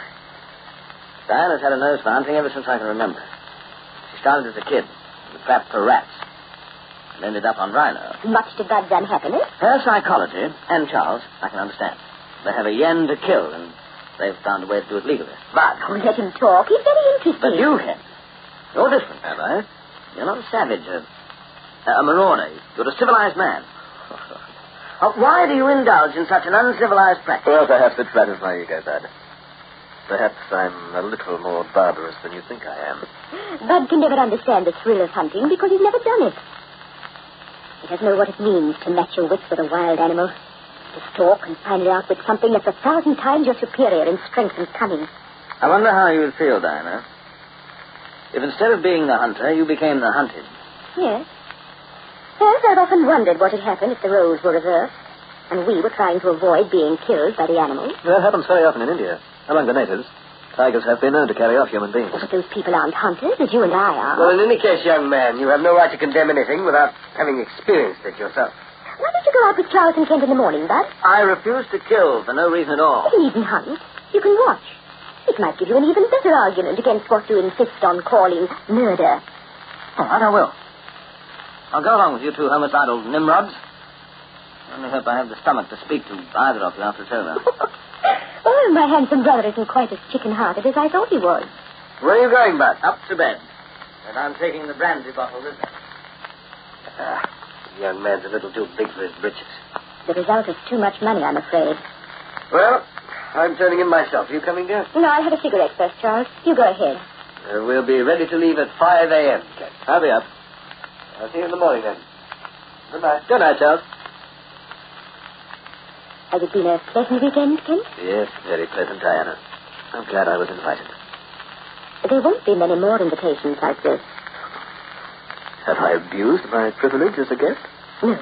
Diana's had a nose for hunting ever since I can remember. She started as a kid, with trapped for rats, and ended up on rhino. Much to Bud's unhappiness. Her psychology, and Charles, I can understand. They have a yen to kill, and they've found a way to do it legally. Bud, let him talk. He's very interesting. But you, Kent, you're different, am I? You're not a savage, a marauder. You're a civilized man. Why do you indulge in such an uncivilized practice? Well, perhaps it flatters my ego, Bud. Perhaps I'm a little more barbarous than you think I am. Bud can never understand the thrill of hunting because he's never done it. He doesn't know what it means to match your wits with a wild animal. To stalk and finally outwit something that's 1,000 times your superior in strength and cunning. I wonder how you would feel, Diana, if instead of being the hunter, you became the hunted. Yes. Yes, I've often wondered what would happen if the roles were reversed, and we were trying to avoid being killed by the animals. That happens very often in India. Among the natives, tigers have been known to carry off human beings. But those people aren't hunters, as you and I are. Well, in any case, young man, you have no right to condemn anything without having experienced it yourself. Why don't you go out with Charles and Kent in the morning, Bud? I refuse to kill for no reason at all. You needn't hunt. You can watch. It might give you an even better argument against what you insist on calling murder. All right, I will. I'll go along with you two homicidal nimrods. I only hope I have the stomach to speak to either of you after it's over. Oh, my handsome brother isn't quite as chicken-hearted as I thought he was. Where are you going, Bud? Up to bed. And I'm taking the brandy bottle with me. The young man's a little too big for his britches. The result is too much money, I'm afraid. Well, I'm turning in myself. Are you coming down? No, I'll have a cigarette first, Charles. You go ahead. We'll be ready to leave at 5 a.m., Kent. I'll be up. I'll see you in the morning, then. Good night. Good night, Charles. Has it been a pleasant weekend, Kent? Yes, very pleasant, Diana. I'm glad I was invited. There won't be many more invitations like this. Have I abused my privilege as a guest? No.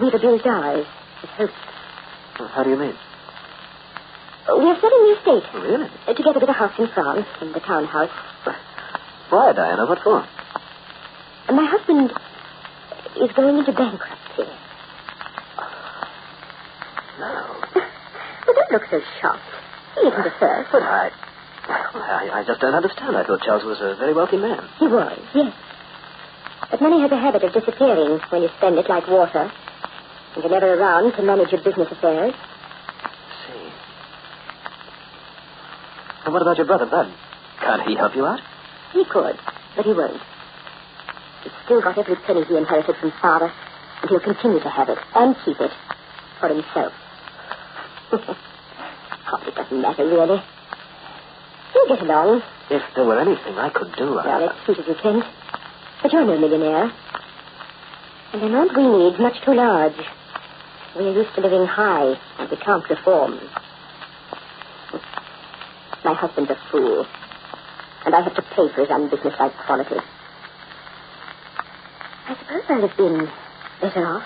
We've abused ours as hosts. How do you mean? We're selling the estate. Oh, really? Together with a house in France and the townhouse. Why, Diana? What for? My husband is going into bankruptcy. No. Well, don't look so shocked. He isn't the first. But I just don't understand. I thought Charles was a very wealthy man. He was, yes. But money has a habit of disappearing when you spend it like water. And you're never around to manage your business affairs. I see. And what about your brother, Bud? Can't he help you out? He could, but he won't. He's still got every penny he inherited from father, and he'll continue to have it, and keep it, for himself. Oh, it doesn't matter, really. We'll get along. If there were anything I could do, Well, it's sweet as you think. But you're no millionaire. And the amount we need is much too large. We're used to living high, and we can't reform. My husband's a fool, and I have to pay for his unbusinesslike qualities. I suppose I'd have been better off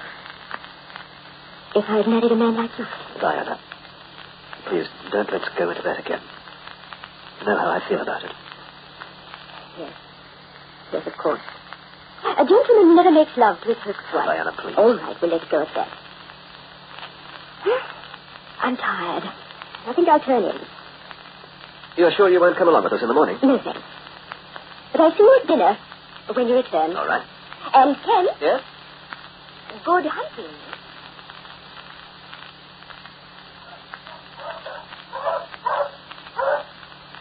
if I had married a man like you. Diana, please don't let's go into that again. You know how I feel about it. Yes. Yes, of course. A gentleman never makes love to his host's wife. Diana, please. All right, we'll let it go at that. I'm tired. I think I'll turn in. You're sure you won't come along with us in the morning? No, thanks. But I'll see you at dinner when you return. All right. And Ken? Yes? Good hunting.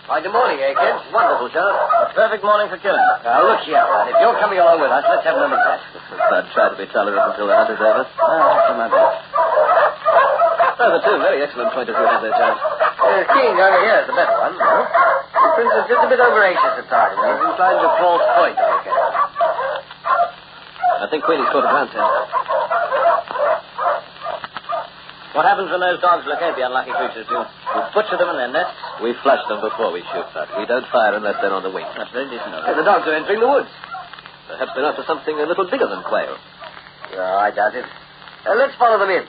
Why, good morning, Kent? Wonderful, Charles. A perfect morning for killing. Now, look here, Bud. If you're coming along with us, let's have another bet. Bud, try to be tolerant until the hunt is over. I'll do my best. Oh, but two very excellent point of view have there, Charles. King over here is the better one. No? The prince is just a bit over-anxious at times. He's inclined to false point, I guess. I think Queenie's caught a ground tent. What happens when those dogs locate the unlucky creatures, do? We butcher them in their nests? We flush them before we shoot, Bud. We don't fire unless they're on the wing. That's very decent of you. The dogs are entering the woods. Perhaps they're after something a little bigger than quail. No, I doubt it. Let's follow them in.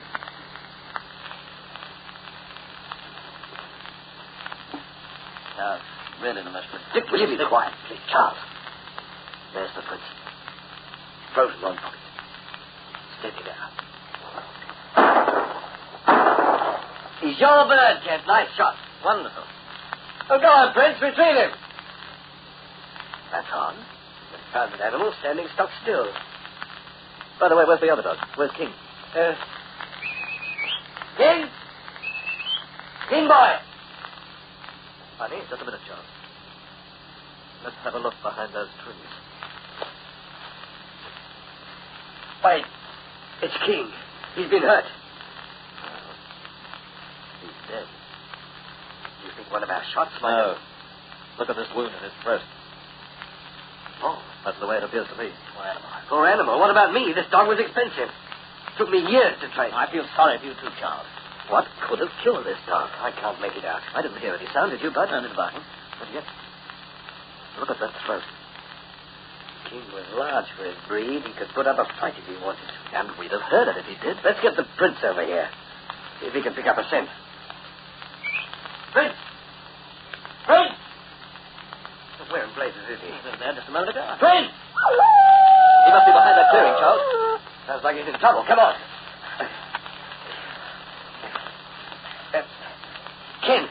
Now, really the most ridiculous... Will you be quiet, please, Charles? There's the prince. Throws in one pocket. Steady now. He's your bird, Kent. Nice shot. Wonderful. Oh, go on, Prince. Retrieve him. That's on. We found an animal standing stock still. By the way, where's the other dog? Where's King? King? King boy! Honey, just a minute, Charles. Let's have a look behind those trees. Wait. It's King. He's been hurt. He's dead. You think one of our shots might No. Look at this wound in his throat. Oh. That's the way it appears to me. Poor animal. Poor animal. What about me? This dog was expensive. Took me years to train. I feel sorry for you too, Charles. What could have killed this dog? I can't make it out. I didn't hear any sound, did you, Bud? I didn't barking. But yet, look at that throat. King was large for his breed. He could put up a fight if he wanted to. And we'd have heard it if he did. Let's get the Prince over here. See if he can pick up a scent. Prince! Prince! Where in blazes is he? He was there just a moment ago. Prince! He must be behind that clearing, Charles. Sounds like he's in trouble. Come on. Kent.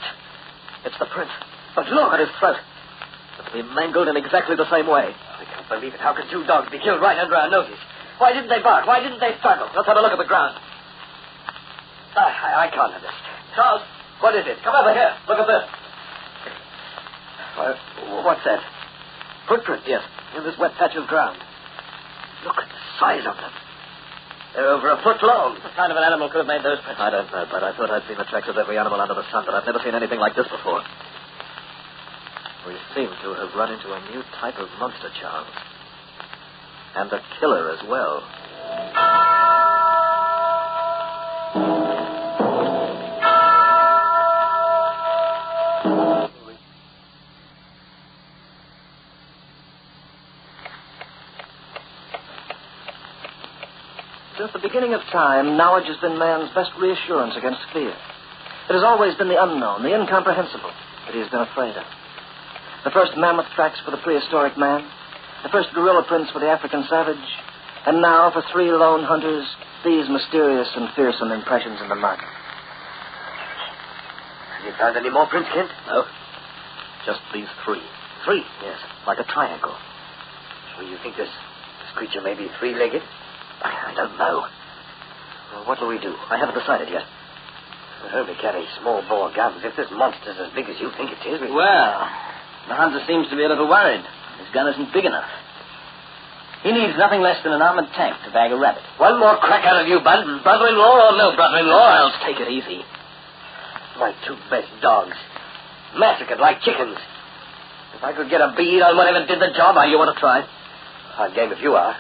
It's the Prince. But look at his throat. It'll be mangled in exactly the same way. I can't believe it. How can two dogs be killed right under our noses? Why didn't they bark? Why didn't they struggle? Let's have a look at the ground. I can't understand. Charles, What is it? come over here. Look at this. What's that? Footprints, yes, in this wet patch of ground. Look at the size of them. They're over a foot long. What kind of an animal could have made those prints? I don't know, but I thought I'd seen the tracks of every animal under the sun, but I've never seen anything like this before. We seem to have run into a new type of monster, Charles. And a killer as well. Since the beginning of time, knowledge has been man's best reassurance against fear. It has always been the unknown, the incomprehensible, that he has been afraid of. The first mammoth tracks for the prehistoric man, the first gorilla prints for the African savage, and now for 3 lone hunters, these mysterious and fearsome impressions in the mud. Have you found any more prints, Kent? No. Just these 3. 3? Yes, like a triangle. So you think this creature may be 3-legged? I don't know. Well, what will we do? I haven't decided yet. We'll only carry small-bore guns. If this monster's as big as you think it is, Well, the hunter seems to be a little worried. His gun isn't big enough. He needs nothing less than an armored tank to bag a rabbit. One more crack out of you, Bud. Brother-in-law or no brother-in-law? Charles, take it easy. My 2 best dogs. Massacred like chickens. If I could get a bead on whatever did the job, You want to try? hard game if you are.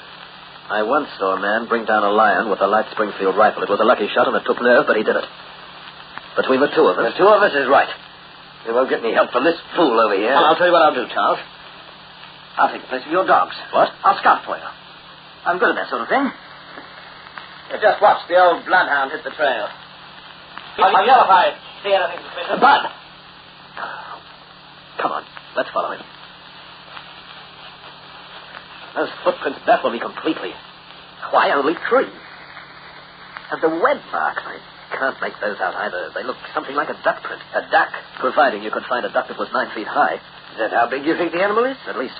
I once saw a man bring down a lion with a light Springfield rifle. It was a lucky shot and it took nerve, but he did it. Between the 2 of us... The 2 of us is right. We won't get any help from this fool over here. Well, I'll tell you what I'll do, Charles. I'll take the place of your dogs. What? I'll scout for you. I'm good at that sort of thing. You just watch the old bloodhound hit the trail. I'll yell if I see anything suspicious. Bud! Come on, let's follow him. Those footprints baffle me completely. Why only 3? And the web marks, I can't make those out either. They look something like a duck print. A duck? Providing you could find a duck that was 9 feet high. Is that how big you think the animal is? At least.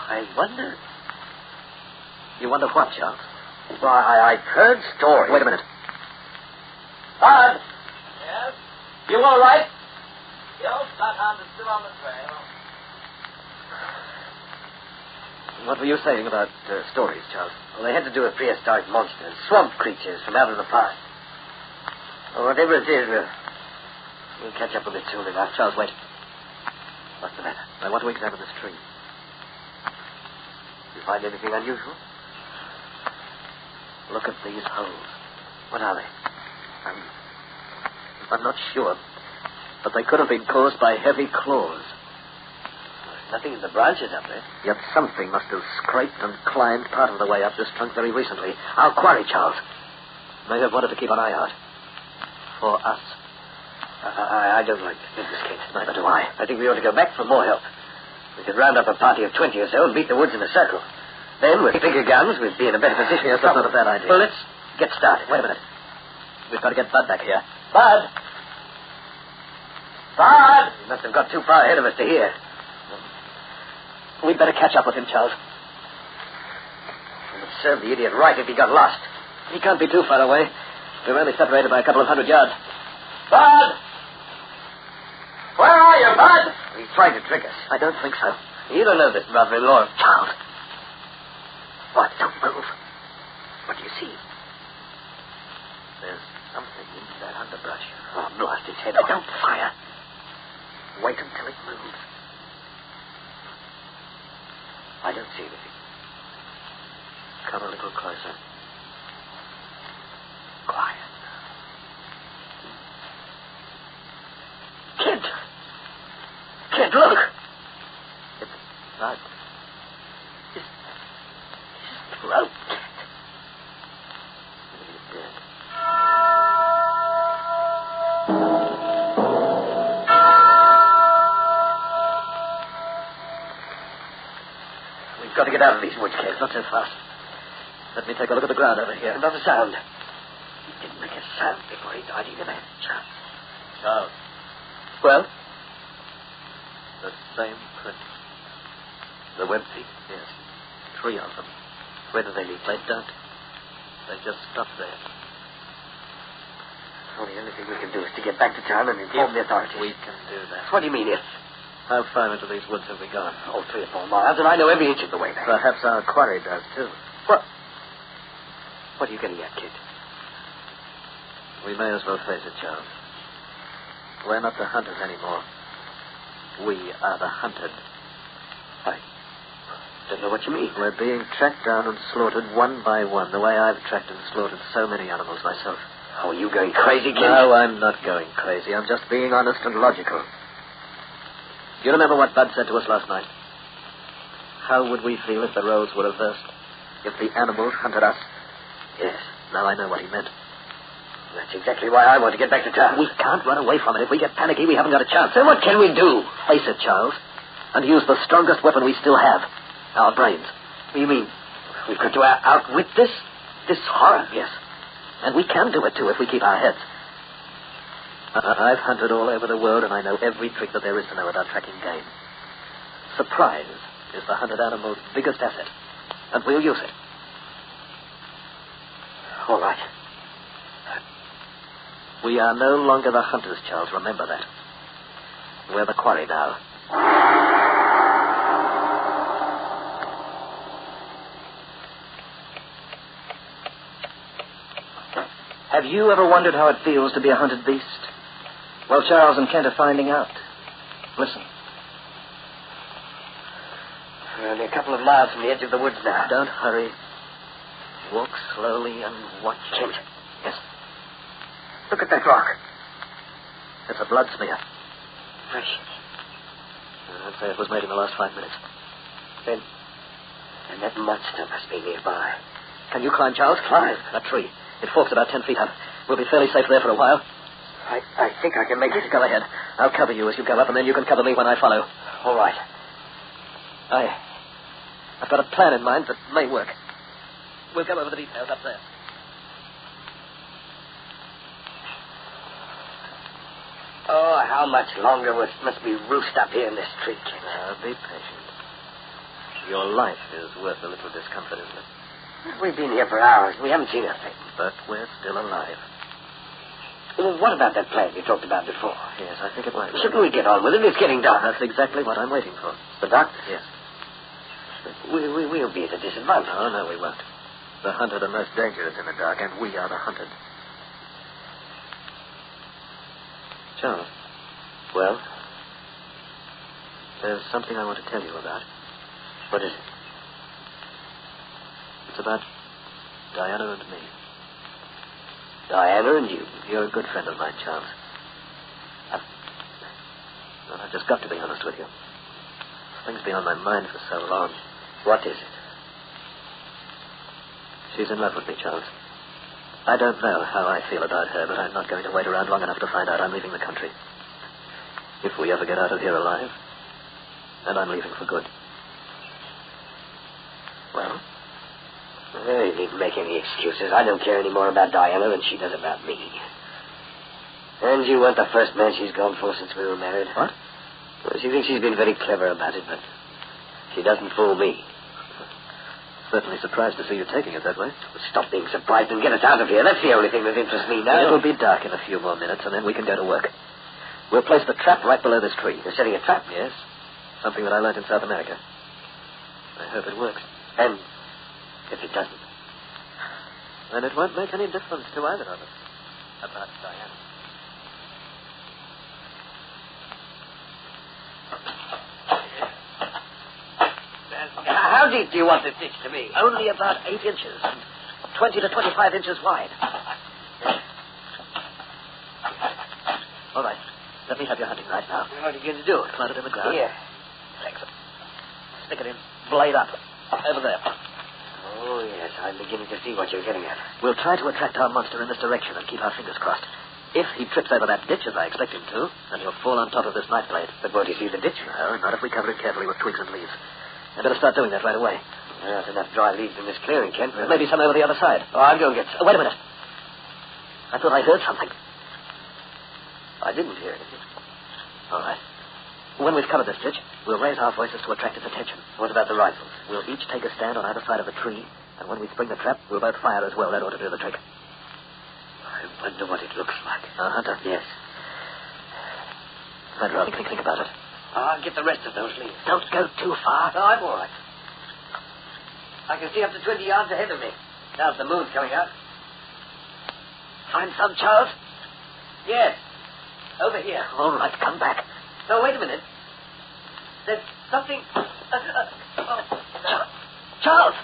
I wonder. You wonder what, Charles? Why, I've heard stories. Wait a minute. Bud! Yes? You all right? The old bloodhound is still on the trail. What were you saying about stories, Charles? Well, they had to do with prehistoric monsters, swamp creatures from out of the past. Well, whatever it is, we'll catch up with it soon enough. Charles, wait. What's the matter? I want to examine this tree. You find anything unusual? Look at these holes. What are they? I'm not sure, but they could have been caused by heavy claws. Nothing in the branches up there. Yet something must have scraped and climbed part of the way up this trunk very recently. I'll quarry, Charles. May have wanted to keep an eye out. For us. I don't like this, Kate. Neither do I. I think we ought to go back for more help. We could round up a party of 20 or so and beat the woods in a circle. Then, with bigger guns, we'd be in a better position. Yes, that's not a bad idea. Well, let's get started. Wait a minute. We've got to get Bud back here. Bud! Bud! He must have got too far ahead of us to hear. We'd better catch up with him, Charles. It would serve the idiot right if he got lost. He can't be too far away. We're only separated by a couple of 100 yards. Bud! Where are you, Bud? He tried to trick us. I don't think so. You don't know this brother-in-law of Charles. What? Don't move. What do you see? There's something in that underbrush. Oh, blast its head off. Don't fire. Wait until it moves. I don't see anything. Come a little closer. Quiet. Kid, look. It's Bud. His throat. He's dead. We've got to get out of these woods, kid. Not so fast. Let me take a look at the ground over here. Not a sound. He didn't make a sound before he died either, man. Charles. Well? The same print. The web feet? Yes. 3 of them. Where do they lead? They don't. They just stop there. Well, the only thing we can do is to get back to town and inform the authorities. We can do that. What do you mean, if? How far into these woods have we gone? Oh, 3 or 4 miles, and I know every inch of the way there. Perhaps our quarry does, too. What are you getting at, kid? We may as well face it, Charles. We're not the hunters anymore. We are the hunted. I don't know what you mean. We're being tracked down and slaughtered one by one, the way I've tracked and slaughtered so many animals myself. Oh, are you going crazy, kid? No, I'm not going crazy. I'm just being honest and logical. Do you remember what Bud said to us last night? How would we feel if the roles were reversed? If the animals hunted us? Yes. Now I know what he meant. That's exactly why I want to get back to town. We can't run away from it. If we get panicky, we haven't got a chance. Then what can we do? Face it, Charles, and use the strongest weapon we still have. Our brains. What do you mean? We've got to outwit this horror? Yes. And we can do it, too, if we keep our heads. I've hunted all over the world, and I know every trick that there is to know about tracking game. Surprise is the hunted animal's biggest asset, and we'll use it. All right. We are no longer the hunters, Charles. Remember that. We're the quarry now. Have you ever wondered how it feels to be a hunted beast? Well, Charles and Kent are finding out. Listen. We're only a couple of miles from the edge of the woods now. Don't hurry. Walk slowly and watch. Kent. Yes. Look at that rock. It's a blood smear. Fresh. I'd say it was made in the last 5 minutes. Then that monster must be nearby. Can you climb, Charles? Climb? A tree. It forks about 10 feet up. We'll be fairly safe there for a while. I think I can make it. Go ahead. I'll cover you as you go up, and then you can cover me when I follow. All right. I've got a plan in mind that may work. We'll go over the details up there. Oh, how much longer must we roost up here in this tree, Kent? Be patient. Your life is worth a little discomfort, isn't it? We've been here for hours. We haven't seen a thing. But we're still alive. Well, what about that plan you talked about before? Yes, I think it might. Shouldn't we get on with it? It's getting dark. That's exactly what I'm waiting for. The doctor? Yes. We'll be at a disadvantage. Oh, no, we won't. The hunted are most dangerous in the dark, and we are the hunted. Charles. Well? There's something I want to tell you about. What is it? It's about Diana and me. Diana and you? You're a good friend of mine, Charles. I've just got to be honest with you. Thing's been on my mind for so long. What is it? She's in love with me, Charles. I don't know how I feel about her, but I'm not going to wait around long enough to find out. I'm leaving the country. If we ever get out of here alive, and I'm leaving for good. Well? You needn't make any excuses. I don't care any more about Diana than she does about me. And you weren't the first man she's gone for since we were married. What? Well, she thinks she's been very clever about it, but she doesn't fool me. Certainly surprised to see you taking it that way. Stop being surprised and get us out of here. That's the only thing that interests me now. It'll be dark in a few more minutes, and then we can go to work. We'll place the trap right below this tree. You're setting a trap? Yes. Something that I learned in South America. I hope it works. And if it doesn't? Then it won't make any difference to either of us. About Diana. How deep do you want this ditch to be? Only about 8 inches, and 20 to 25 inches wide. All right. Let me have your hunting knife now. What are you going to do? Plant it in the ground. Here. Excellent. Stick it in. Blade up. Over there. Oh, yes. I'm beginning to see what you're getting at. We'll try to attract our monster in this direction and keep our fingers crossed. If he trips over that ditch, as I expect him to, then he'll fall on top of this knife blade. But won't he see the ditch? No, not if we cover it carefully with twigs and leaves. I better start doing that right away. There's enough dry leaves in this clearing, Kent. Maybe some over the other side. Oh, I'll go and get some. Wait a minute. I thought I heard something. I didn't hear anything. All right. When we've covered this ditch, we'll raise our voices to attract its attention. What about the rifles? We'll each take a stand on either side of a tree, and when we spring the trap, we'll both fire as well. That ought to do the trick. I wonder what it looks like. Hunter? Yes. I'd rather think about it. I'll get the rest of those leaves. Don't go too far. No, I'm all right. I can see up to 20 yards ahead of me. Now the moon's coming out. Find some, Charles? Yes. Over here. All right, come back. No, wait a minute. There's something... Charles!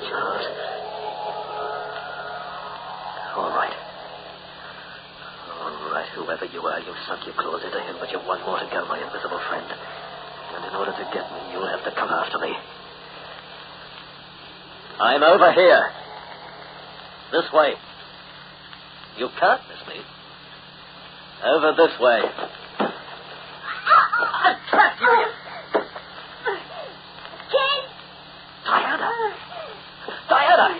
Charles. All right. All right, whoever you are, you've sunk your claws into him, but you've one more to go, my invisible friend. And in order to get me, you'll have to come after me. I'm over here. This way. You can't miss me. Over this way. I trapped you. Kate! Diana! Diana!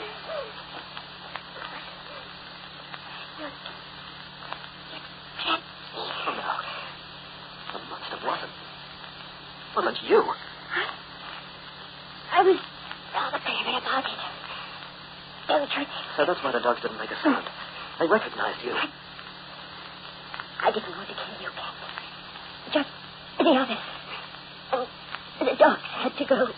Oh, no. The monster wasn't you. I was rather baby about it. Don't you? So that's why the dogs didn't make a sound. They recognized you. I didn't want to kill you, Ken. Just the others. And the dogs had to go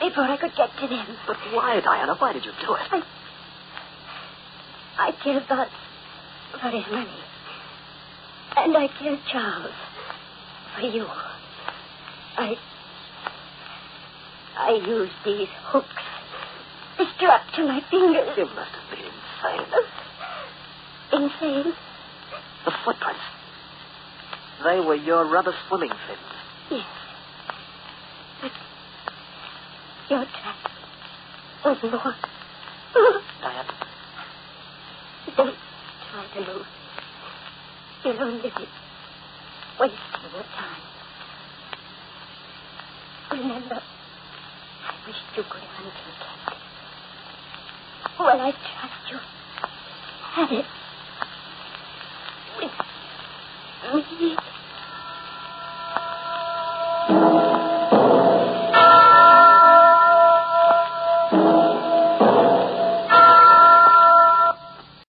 before I could get to them. But why, Diana? Why did you do it? I killed Bud for his money. And I killed Charles for you. I used these hooks strapped to my fingers. You must have been insane. Insane? The footprints. They were your rubber swimming fins. Yes. But your trap was more. Diana. Don't try to move. You'll only be wasting your time. Remember, I wished you good hunting, Kent. Well, I trust you. Have it. With me.